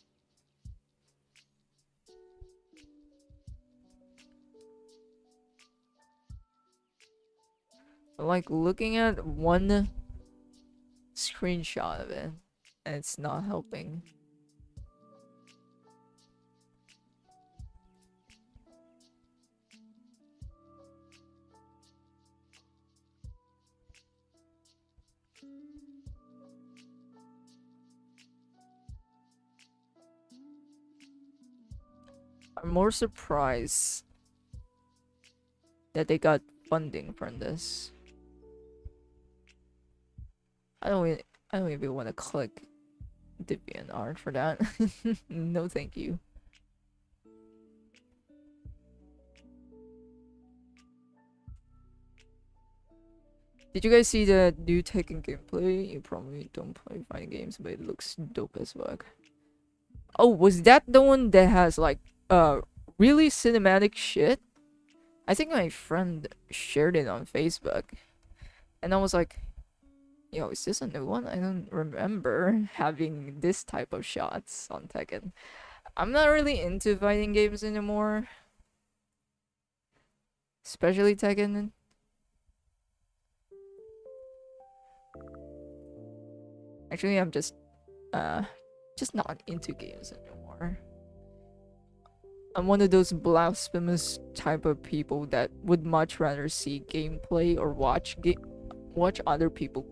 Speaker 1: Like looking at one screenshot of it, and it's not helping. I'm more surprised that they got funding from this. I don't even want to click DeviantArt for that. No, thank you. Did you guys see the new Tekken gameplay? You probably don't play fighting games, but it looks dope as fuck. Oh, was that the one that has like really cinematic shit? I think my friend shared it on Facebook, and I was like, yo, is this a new one? I don't remember having this type of shots on Tekken. I'm not really into fighting games anymore, especially Tekken. Actually, I'm just not into games anymore. I'm one of those blasphemous type of people that would much rather see gameplay or watch other people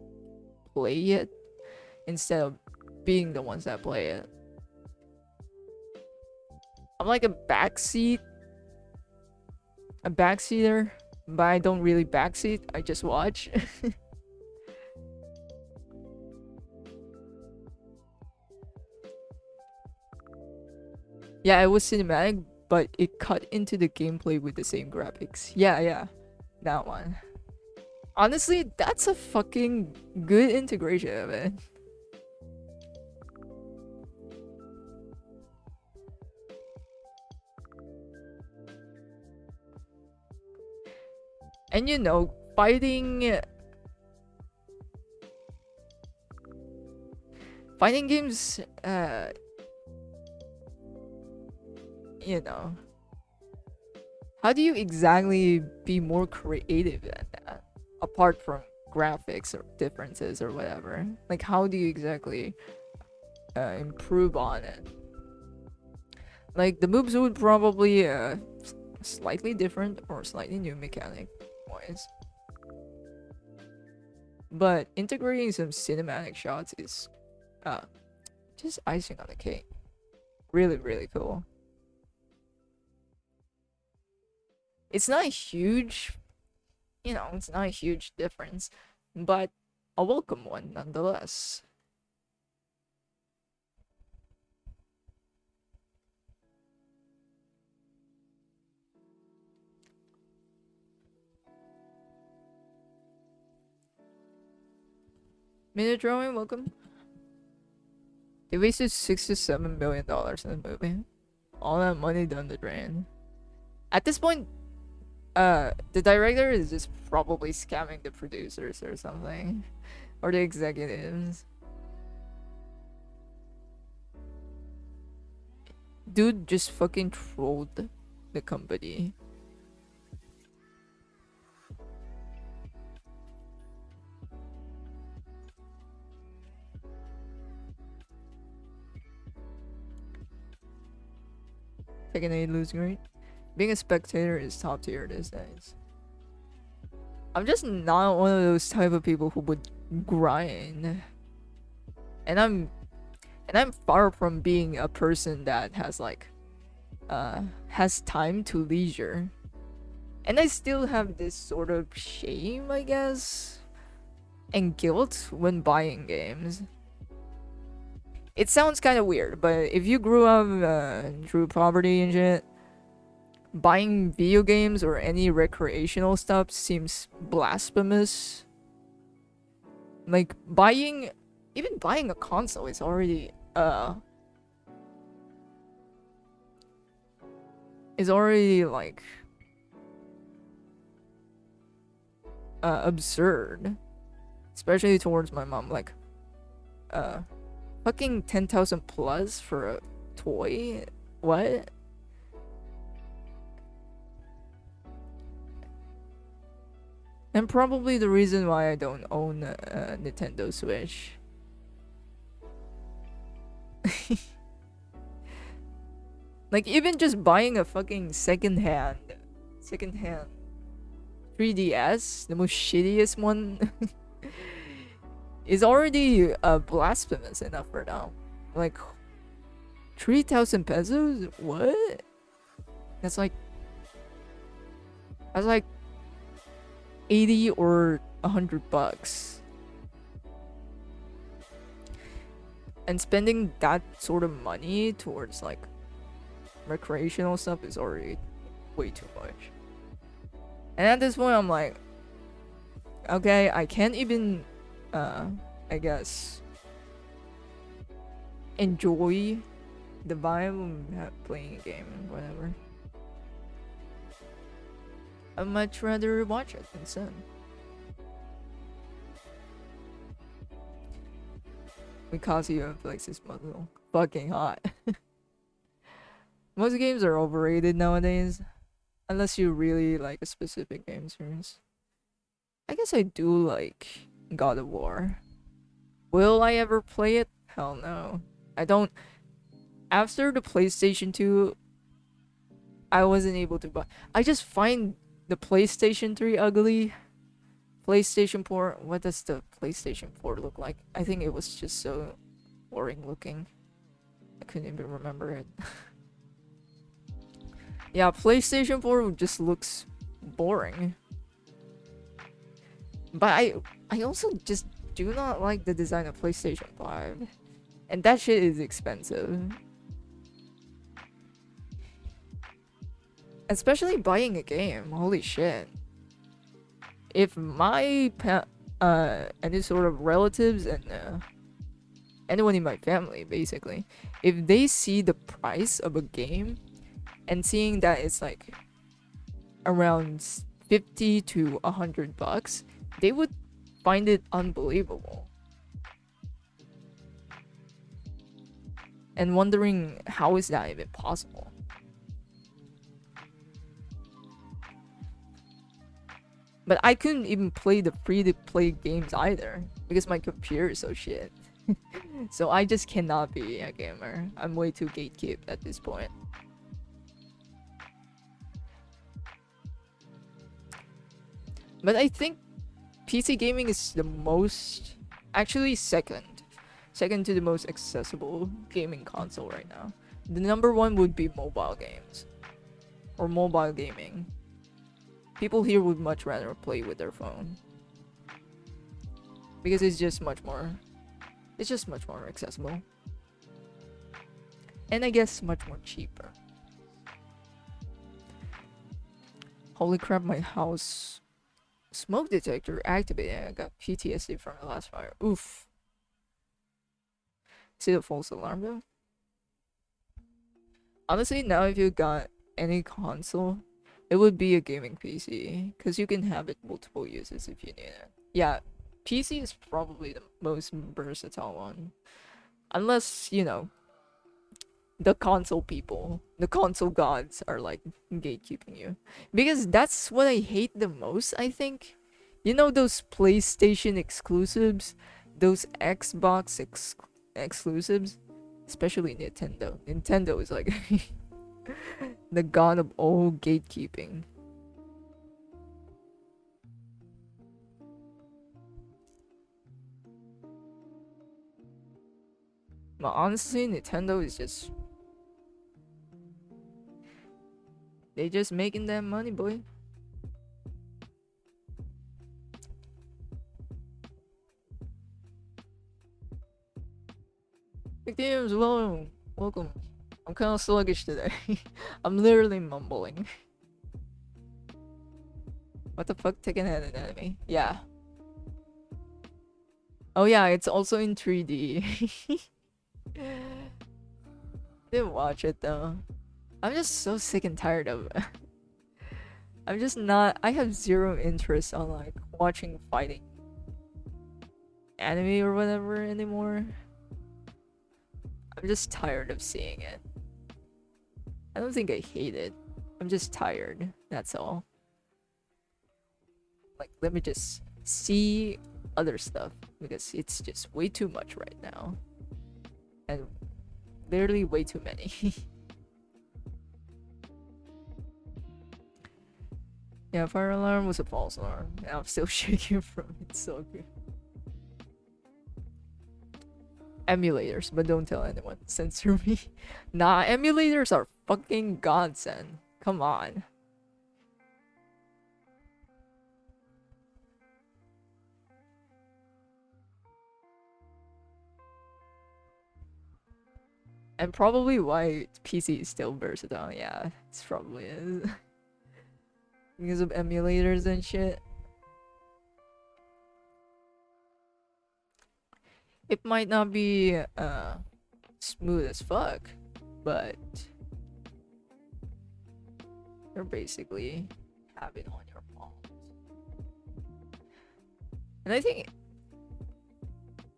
Speaker 1: play it instead of being the ones that play it. I'm like a backseater, but I don't really backseat. I just watch. Yeah, it was cinematic, but it cut into the gameplay with the same graphics. Yeah, that one. Honestly, that's a fucking good integration of it. And you know, fighting games, you know, how do you exactly be more creative than that, apart from graphics or differences or whatever? Like, how do you exactly improve on it? Like, the moves would probably slightly different or slightly new mechanic wise, but integrating some cinematic shots is just icing on the cake. Really, really cool. It's not a huge, it's not a huge difference, but a welcome one nonetheless. Minute drawing, welcome. They wasted $67 million in the movie. All that money down the drain. At this point, the director is just probably scamming the producers or something, or the executives. Dude just fucking trolled the company. Taking a losing rate. Being a spectator is top tier these days. I'm just not one of those type of people who would grind. And I'm far from being a person that has like has time to leisure. And I still have this sort of shame, I guess, and guilt when buying games. It sounds kind of weird, but if you grew up through poverty and shit, buying video games or any recreational stuff seems blasphemous. Like even buying a console is already like absurd, especially towards my mom. Like fucking 10,000 plus for a toy. What? And probably the reason why I don't own a Nintendo Switch. Like even just buying a fucking secondhand 3DS, the most shittiest one, is already blasphemous enough for now. Like 3,000 pesos? What? That's like 80 or 100 bucks. And spending that sort of money towards like recreational stuff is already way too much. And at this point I'm like, okay, I can't even I guess enjoy the vibe of playing a game or whatever. I'd much rather watch it instead. Mikazio plays his muzzle. Fucking hot. Most games are overrated nowadays. Unless you really like a specific game series. I guess I do like God of War. Will I ever play it? Hell no. I don't. After the PlayStation 2, I wasn't able to buy. I just find the PlayStation 3 ugly. PlayStation 4, what does the PlayStation 4 look like? I think it was just so boring looking. I couldn't even remember it. Yeah, PlayStation 4 just looks boring. But I also just do not like the design of PlayStation 5. And that shit is expensive. Especially buying a game, holy shit. If my any sort of relatives and anyone in my family basically, if they see the price of a game and seeing that it's like around 50 to 100 bucks, they would find it unbelievable. And wondering how is that even possible? But I couldn't even play the free-to-play games either because my computer is so shit. So I just cannot be a gamer. I'm way too gatekeep at this point. But I think PC gaming is the most, actually second to the most accessible gaming console right now. The number one would be mobile games or mobile gaming. People here would much rather play with their phone because it's just much more accessible, and I guess much more cheaper. Holy crap, my house smoke detector activated. I got PTSD from the last fire. Oof. Is it a false alarm though? Honestly, now if you got any console, it would be a gaming PC, because you can have it multiple uses if you need it. Yeah, PC is probably the most versatile one. Unless, you know, the console people, the console gods are like gatekeeping you. Because that's what I hate the most, I think. You know those PlayStation exclusives? Those Xbox exclusives? Especially Nintendo. Nintendo is like the god of all gatekeeping. But honestly, Nintendo is just... they just making that money, boy. Big Games, welcome. I'm kind of sluggish today. I'm literally mumbling. What the fuck? Tekken had an enemy. Yeah. Oh yeah, it's also in 3D. Didn't watch it though. I'm just so sick and tired of it. I'm just not. I have zero interest on like watching fighting anime or whatever anymore. I'm just tired of seeing it. I don't think I hate it. I'm just tired. That's all. Like, let me just see other stuff because it's just way too much right now. And literally way too many. Yeah, fire alarm was a false alarm. And I'm still shaking from it. So good. Emulators, but don't tell anyone. Censor me. Nah, emulators are fucking godsend. Come on. And probably why PC is still versatile. Yeah, it's probably is. Because of emulators and shit. It might not be smooth as fuck, but you're basically have it on your palm. And I think,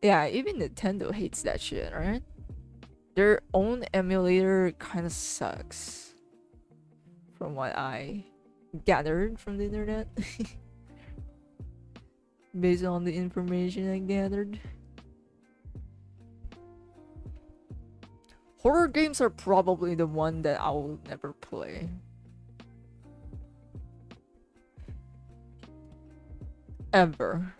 Speaker 1: yeah, even Nintendo hates that shit, right? Their own emulator kind of sucks, from what I gathered from the internet. Based on the information I gathered. Horror games are probably the one that I will never play. Ever.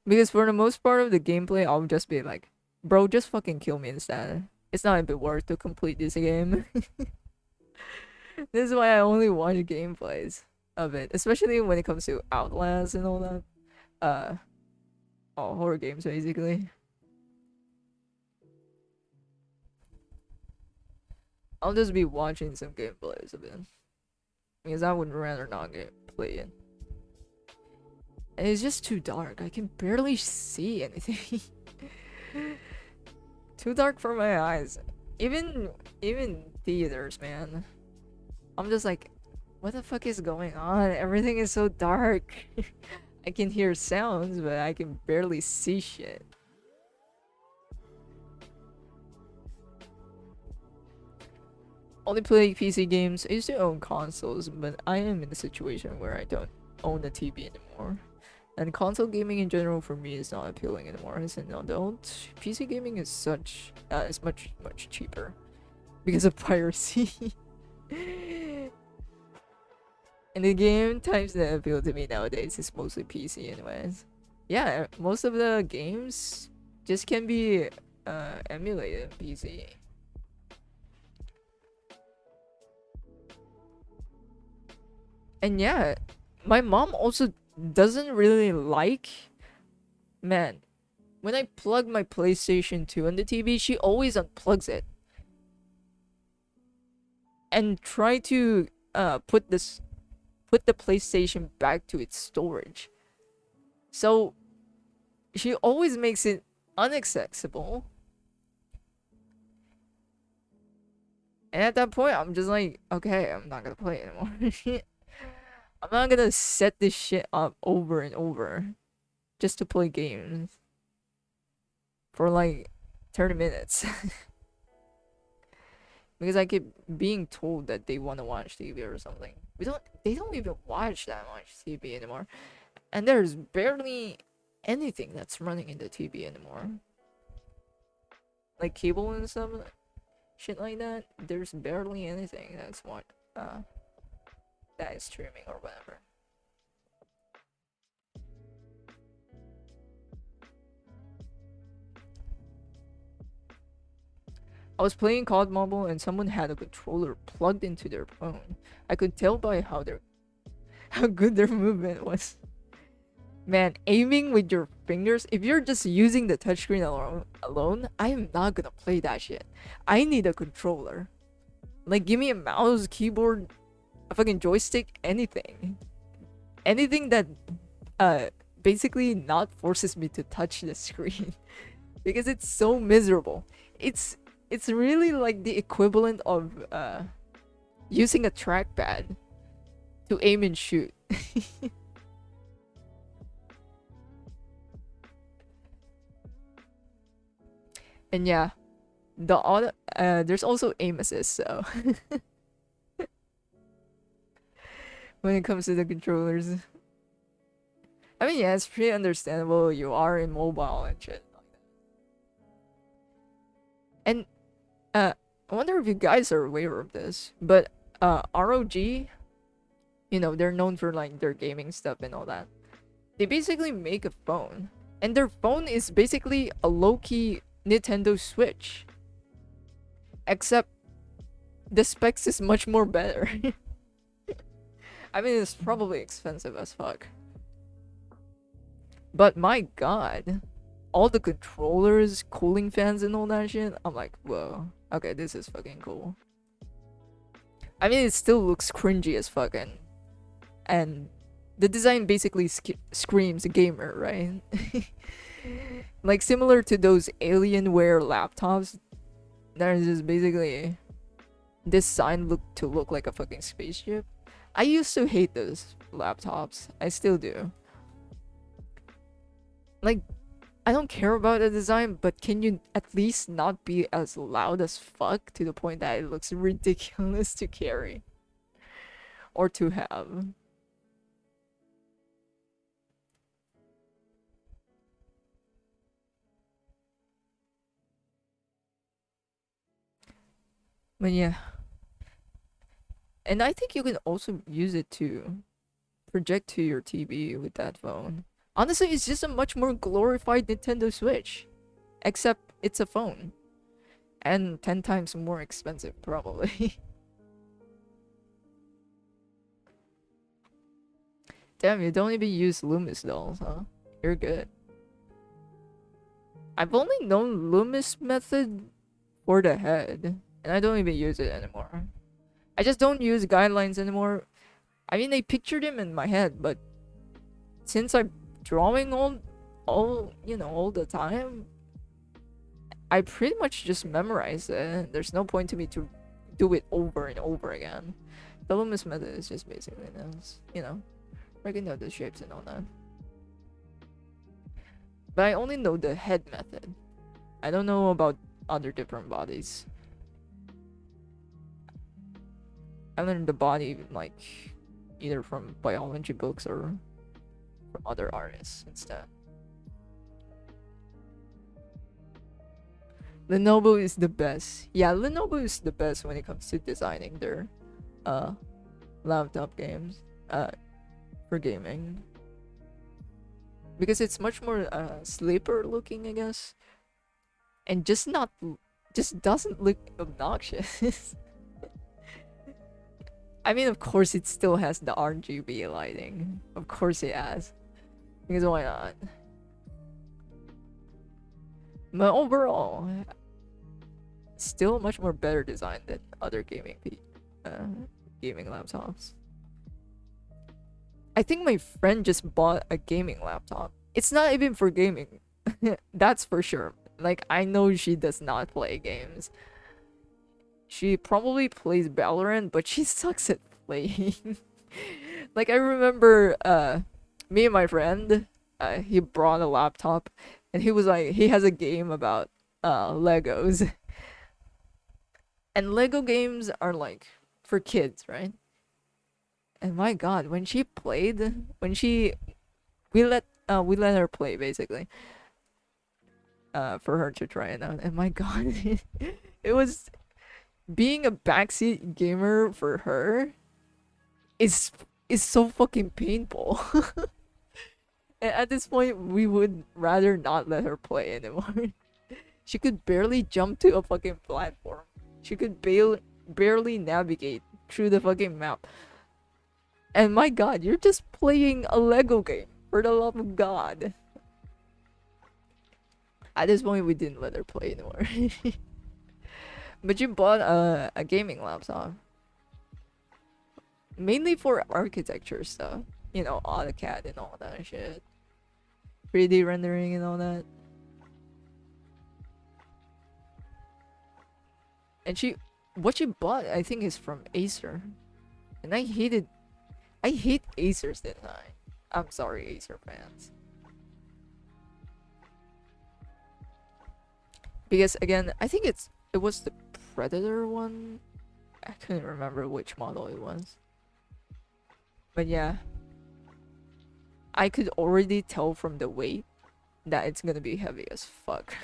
Speaker 1: Because for the most part of the gameplay, I'll just be like, bro, just fucking kill me instead. It's not even worth to complete this game. This is why I only watch gameplays of it. Especially when it comes to Outlast and all that. All horror games basically. I'll just be watching some gameplays of it. Because I would rather not play it. And it's just too dark. I can barely see anything. Too dark for my eyes. Even theaters, man. I'm just like, what the fuck is going on? Everything is so dark. I can hear sounds, but I can barely see shit. Only play PC games. I used to own consoles, but I am in a situation where I don't own a TV anymore. And console gaming in general for me is not appealing anymore. As an adult, PC gaming is much cheaper because of piracy. And the game types that appeal to me nowadays is mostly PC anyways. Yeah, most of the games just can be emulated on PC. And yeah, my mom also doesn't really like, man, when I plug my PlayStation 2 on the TV, she always unplugs it and try to put the PlayStation back to its storage. So she always makes it inaccessible. And at that point, I'm just like, okay, I'm not gonna play it anymore. I'm not gonna set this shit up over and over just to play games for like 30 minutes. Because I keep being told that they want to watch TV or something. They don't even watch that much TV anymore. And there's barely anything that's running in the TV anymore. Like cable and stuff, shit like that. There's barely anything that's that is streaming or whatever. I was playing COD Mobile and someone had a controller plugged into their phone. I could tell by how good their movement was. Man, aiming with your fingers, if you're just using the touchscreen alone, I am not gonna play that shit. I need a controller. Like, give me a mouse, keyboard, a fucking joystick, anything. Anything that basically not forces me to touch the screen. Because it's so miserable. It's really like the equivalent of using a trackpad to aim and shoot. And yeah, the auto there's also aim assist, so when it comes to the controllers. I mean, yeah, it's pretty understandable. You are in mobile and shit like that. And I wonder if you guys are aware of this, but ROG, you know, they're known for like their gaming stuff and all that. They basically make a phone, and their phone is basically a low-key Nintendo Switch, except the specs is much more better. I mean, it's probably expensive as fuck. But my god, all the controllers, cooling fans, and all that shit, I'm like, whoa, okay, this is fucking cool. I mean, it still looks cringy as fuck, and the design basically screams gamer, right? Like, similar to those Alienware laptops, there's just basically this sign look like a fucking spaceship. I used to hate those laptops. I still do. Like, I don't care about the design, but can you at least not be as loud as fuck to the point that it looks ridiculous to carry or to have? But yeah. And I think you can also use it to project to your TV with that phone. Honestly, it's just a much more glorified Nintendo Switch. Except it's a phone. And 10 times more expensive, probably. Damn, you don't even use Loomis dolls, huh? You're good. I've only known Loomis method for the head. And I don't even use it anymore. I just don't use guidelines anymore. I mean, I pictured him in my head, but since I'm drawing all the time, I pretty much just memorize it. There's no point to me to do it over and over again. The Loomis method is just basically this, working out the shapes and all that. But I only know the head method. I don't know about other different bodies. I learned the body like either from biology books or from other artists instead. Lenovo is the best. Yeah, Lenovo is the best when it comes to designing their laptop games for gaming. Because it's much more sleeper looking, I guess. And just doesn't look obnoxious. I mean, of course, it still has the RGB lighting. Of course it has. Because why not? But overall, still much more better design than other gaming laptops. I think my friend just bought a gaming laptop. It's not even for gaming. That's for sure. Like, I know she does not play games. She probably plays Valorant, but she sucks at playing. Like, I remember me and my friend, he brought a laptop and he was like, he has a game about Legos. And Lego games are like for kids, right? And my god, when she played, we let her play basically. For her to try it out. And my god, it was being a backseat gamer for her is so fucking painful. And at this point, we would rather not let her play anymore. She could barely jump to a fucking platform. She could barely navigate through the fucking map. And my god, you're just playing a Lego game For the love of God. At this point, we didn't let her play anymore. But you bought a gaming laptop. Mainly for architecture stuff. You know, AutoCAD and all that shit. 3D rendering and all that. And what she bought, I think, is from Acer. And I hate Acer's design. I'm sorry, Acer fans. Because again, I think it was the Predator one. I couldn't remember which model it was. But yeah. I could already tell from the weight that it's gonna be heavy as fuck.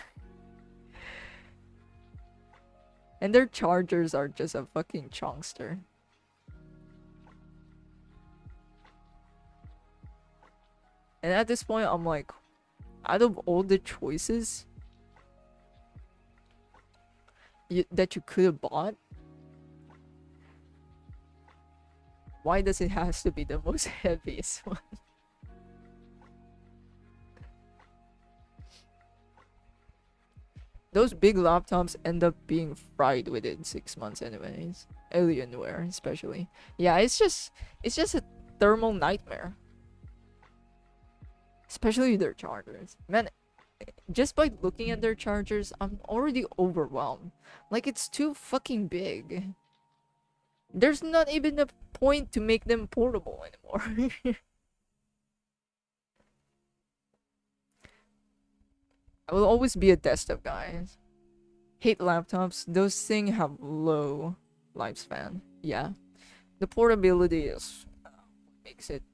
Speaker 1: And their chargers are just a fucking chunkster. And at this point, I'm like, out of all the choices that you could have bought, why does it has to be the most heaviest one? Those big laptops end up being fried within 6 months anyways. Alienware especially. Yeah, it's just a thermal nightmare. Especially their chargers. Man, just by looking at their chargers, I'm already overwhelmed. Like, it's too fucking big. There's not even a point to make them portable anymore. I will always be a desktop guy. Hate laptops. Those things have low lifespan. Yeah. The portability is makes it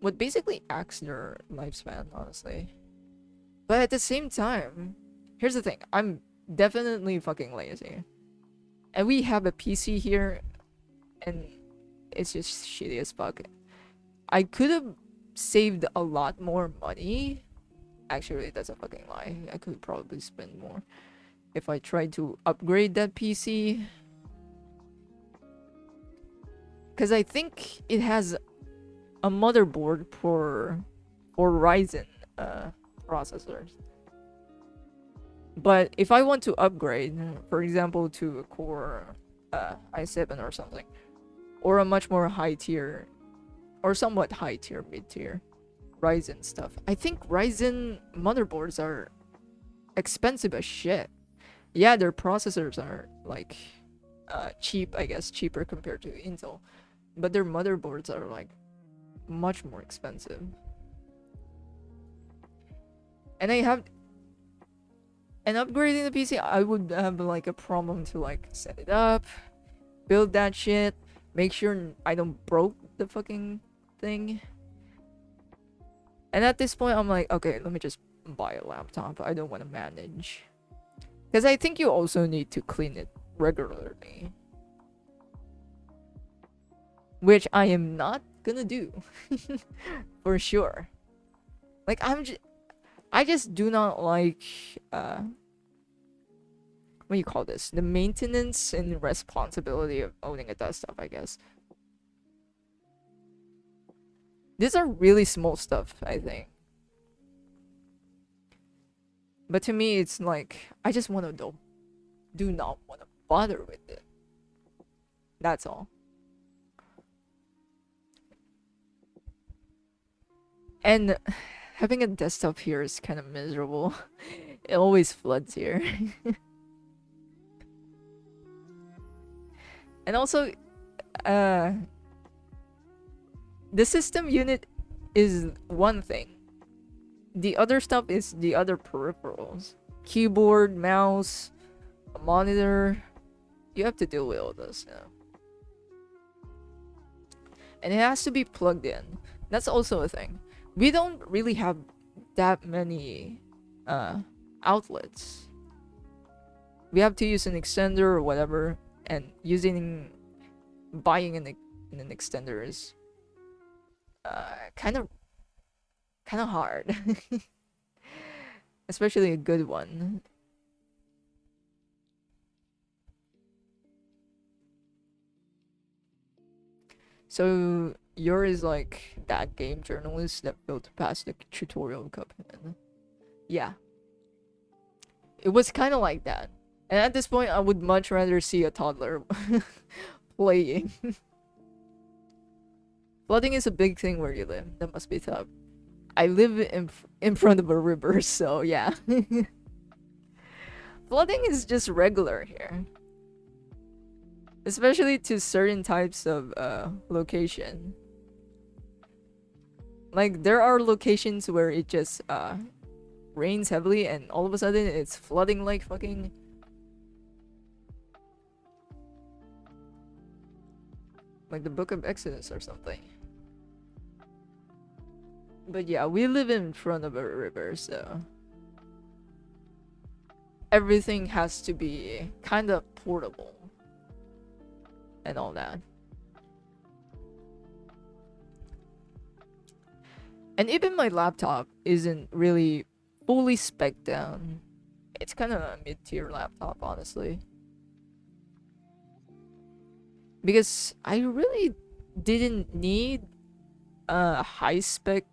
Speaker 1: what basically acts their lifespan, honestly. But at the same time, here's the thing. I'm definitely fucking lazy. And we have a PC here, and it's just shitty as fuck. I could have saved a lot more money. Actually, that's a fucking lie. I could probably spend more if I tried to upgrade that PC. Because I think it has a motherboard for Ryzen processors. But if I want to upgrade, for example, to a Core i7 or something, or a much more high tier, or somewhat high tier, mid tier Ryzen stuff, I think Ryzen motherboards are expensive as shit. Yeah, their processors are like cheap, I guess, cheaper compared to Intel, but their motherboards are like much more expensive. And upgrading the PC, I would have like a problem to like set it up, build that shit, make sure I don't broke the fucking thing. And at this point, I'm like, okay, let me just buy a laptop. I don't want to manage. Because I think you also need to clean it regularly. Which I am not gonna do. For sure. Like, I just do not like, what do you call this? The maintenance and responsibility of owning a desktop, I guess. These are really small stuff, I think. But to me, it's like, I just want to do not want to bother with it. That's all. And having a desktop here is kind of miserable. It always floods here. And also, the system unit is one thing. The other stuff is the other peripherals. Keyboard, mouse, a monitor. You have to deal with all this, yeah. And it has to be plugged in. That's also a thing. We don't really have that many outlets. We have to use an extender or whatever, and buying an extender is kind of hard. Especially a good one. So You're is like that game journalist that failed to pass the tutorial cup. Yeah, it was kind of like that. And at this point, I would much rather see a toddler playing. Flooding is a big thing where you live. That must be tough. I live in front of a river, so yeah. Flooding is just regular here. Especially to certain types of location. Like there are locations where it just rains heavily and all of a sudden it's flooding like fucking like the Book of Exodus or something. But yeah, we live in front of a river, so everything has to be kind of portable and all that. And even my laptop isn't really fully spec'd down. It's kind of a mid-tier laptop, honestly. Because I really didn't need a high-spec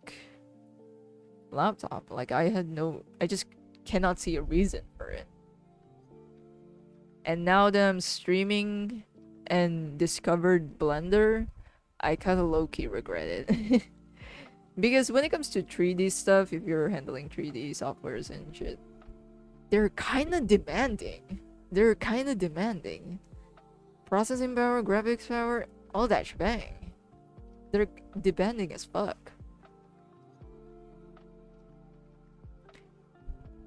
Speaker 1: laptop. Like, I just cannot see a reason for it. And now that I'm streaming and discovered Blender, I kind of low-key regret it. Because when it comes to 3D stuff, if you're handling 3D softwares and shit, they're kind of demanding. Processing power, graphics power, all that shebang. They're demanding as fuck.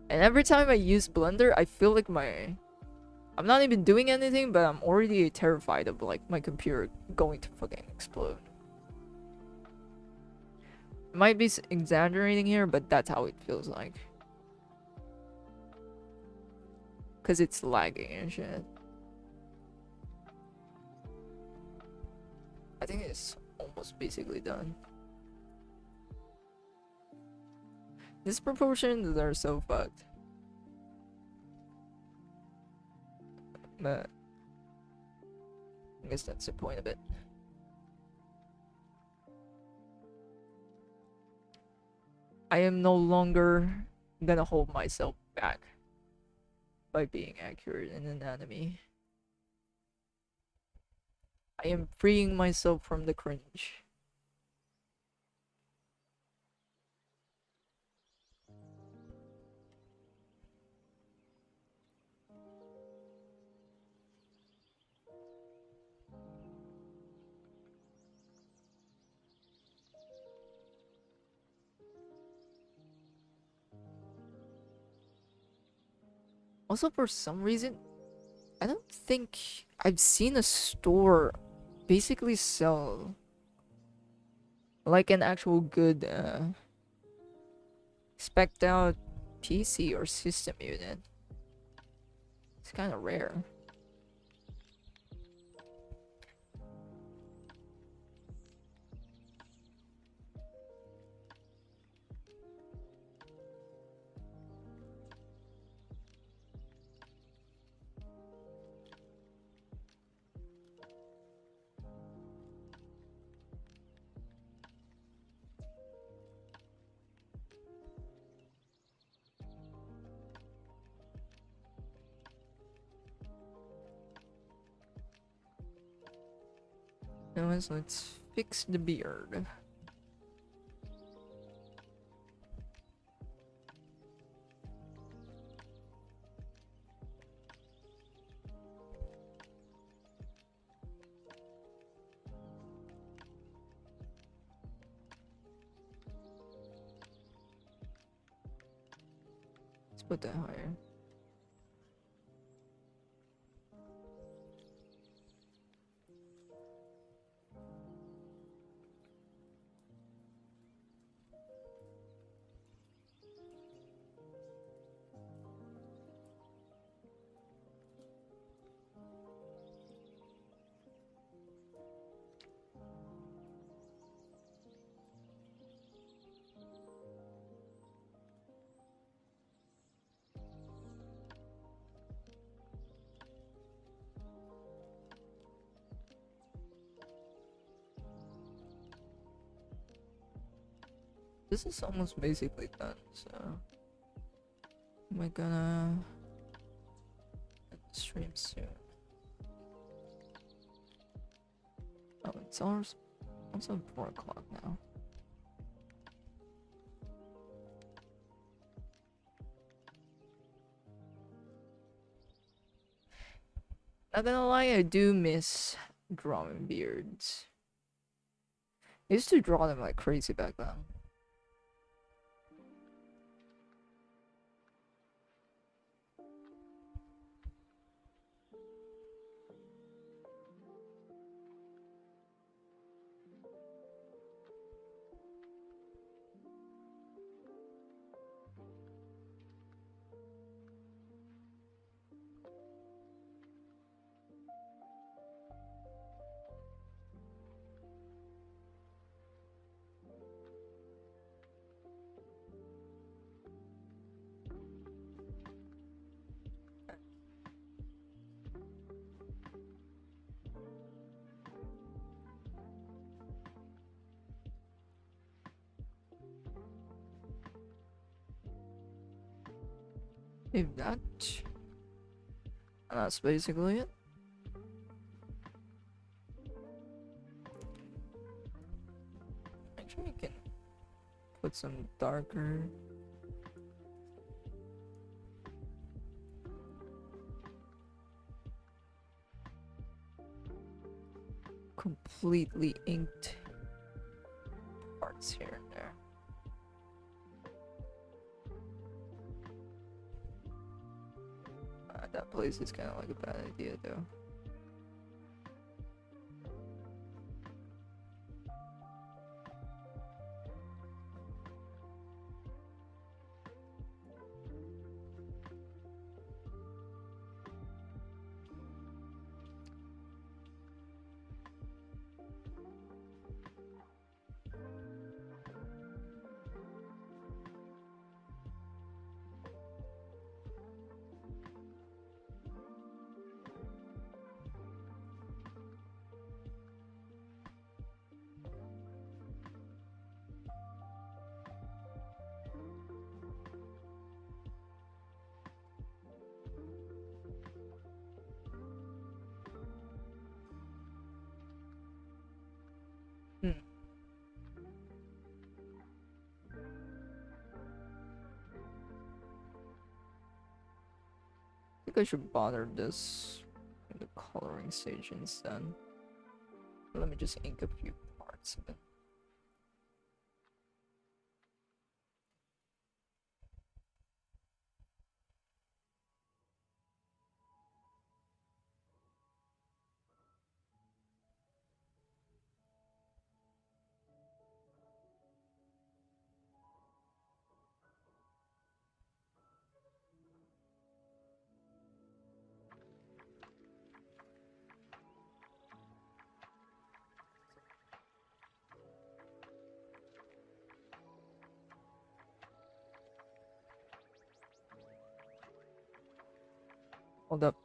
Speaker 1: And every time I use Blender, I feel like I'm not even doing anything, but I'm already terrified of like my computer going to fucking explode. Might be exaggerating here, but that's how it feels like. Cause it's lagging and shit. I think it's almost basically done. These proportions are so fucked. But I guess that's the point of it. I am no longer gonna hold myself back by being accurate in anatomy. I am freeing myself from the cringe. Also, for some reason, I don't think I've seen a store basically sell like an actual good spec'd out PC or system unit. It's kind of rare. Anyways, let's fix the beard. Let's put that higher. this is almost basically done, so am I gonna end the stream soon? Oh, it's also 4 o'clock now. Not gonna lie, I do miss drawing beards. I used to draw them like crazy back then. If that, and that's basically it. Actually, I can put some darker. Completely inked parts here and there. That place is kind of like a bad idea though. I think I should bother this in the coloring stage instead. Let me just ink a few parts of it. Hold up.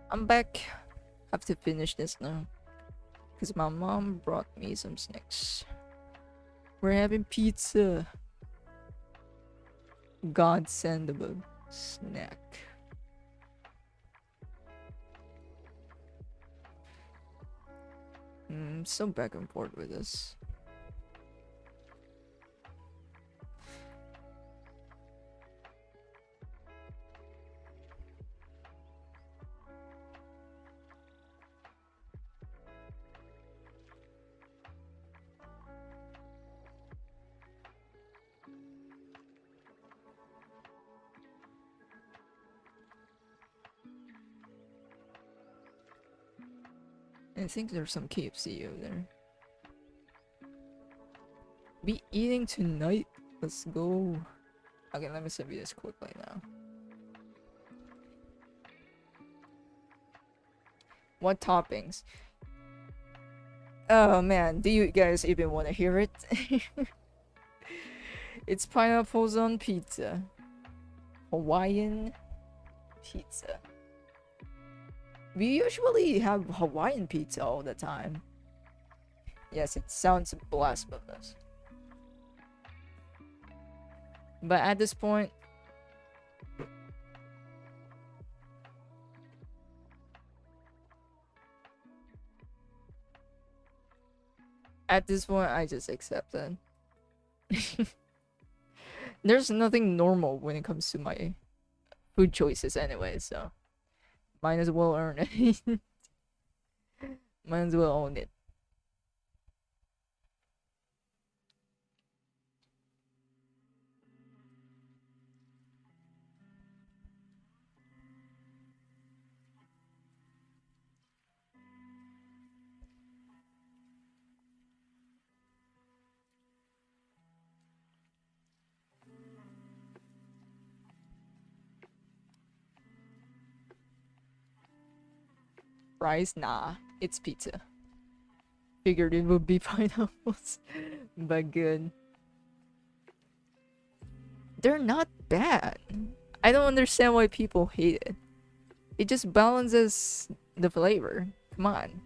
Speaker 1: I'm back. Have to finish this now. Because my mom brought me some snacks. We're having pizza. God send a snack. So back and forth with this. I think there's some KFC over there. Be eating tonight. Let's go. Okay, let me send you this quickly now. What toppings? Oh man, do you guys even want to hear it? It's pineapples on pizza. Hawaiian pizza. We usually have Hawaiian pizza all the time. Yes, it sounds blasphemous. But at this point, I just accept it. There's nothing normal when it comes to my food choices anyway, so might as well earn it. Might as well own it. Fries? Nah, it's pizza. Figured it would be pineapples, but good. They're not bad. I don't understand why people hate it. It just balances the flavor. Come on.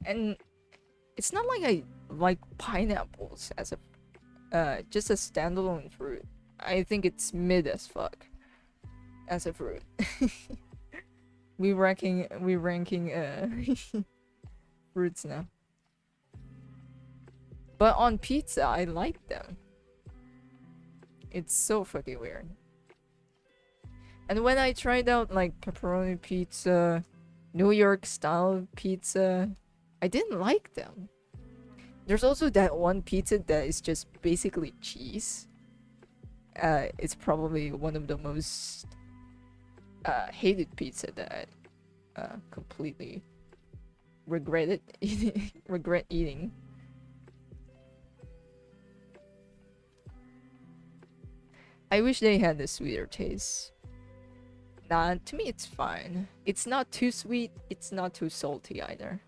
Speaker 1: And it's not like I like pineapples as a just a standalone fruit. I think it's mid as fuck as a fruit. we ranking fruits now. But on pizza, I like them. It's so fucking weird. And when I tried out like pepperoni pizza, New York style pizza, I didn't like them. There's also that one pizza that is just basically cheese. It's probably one of the most hated pizza that I completely regret eating. I wish they had a sweeter taste. Nah, to me it's fine. It's not too sweet, it's not too salty either.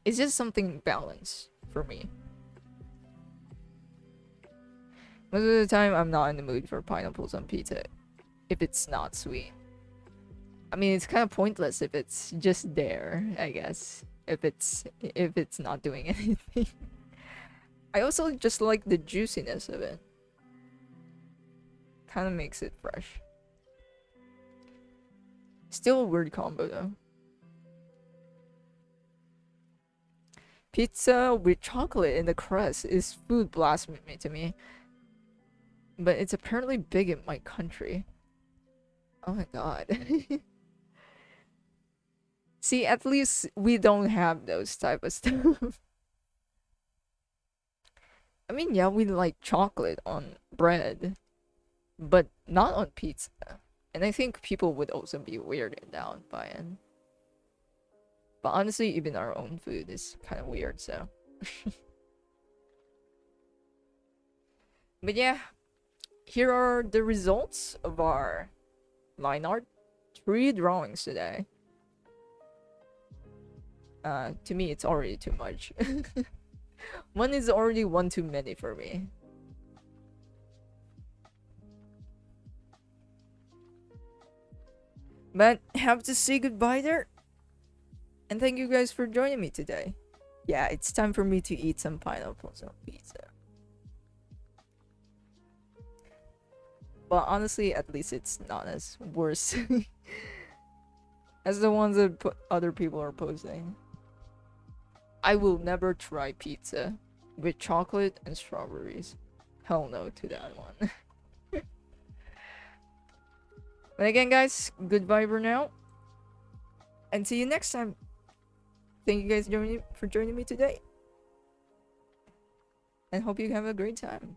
Speaker 1: It's just something balanced for me. Most of the time, I'm not in the mood for pineapples on pizza if it's not sweet. I mean, it's kind of pointless if it's just there, I guess. If it's not doing anything. I also just like the juiciness of it. Kind of makes it fresh. Still a weird combo though. Pizza with chocolate in the crust is food blasphemy to me. But it's apparently big in my country. Oh my god. See, at least we don't have those type of stuff. I mean, yeah, we like chocolate on bread, but not on pizza. And I think people would also be weirded out by it. But honestly, even our own food is kind of weird, so. But yeah, here are the results of our line art. 3 drawings today. To me, it's already too much. One is already one too many for me. But have to say goodbye there. And thank you guys for joining me today. Yeah, it's time for me to eat some pineapples on pizza. But honestly, at least it's not as worse as the ones that other people are posting. I will never try pizza with chocolate and strawberries. Hell no to that one. But again, guys, goodbye for now. And see you next time. Thank you guys for joining me today. And hope you have a great time.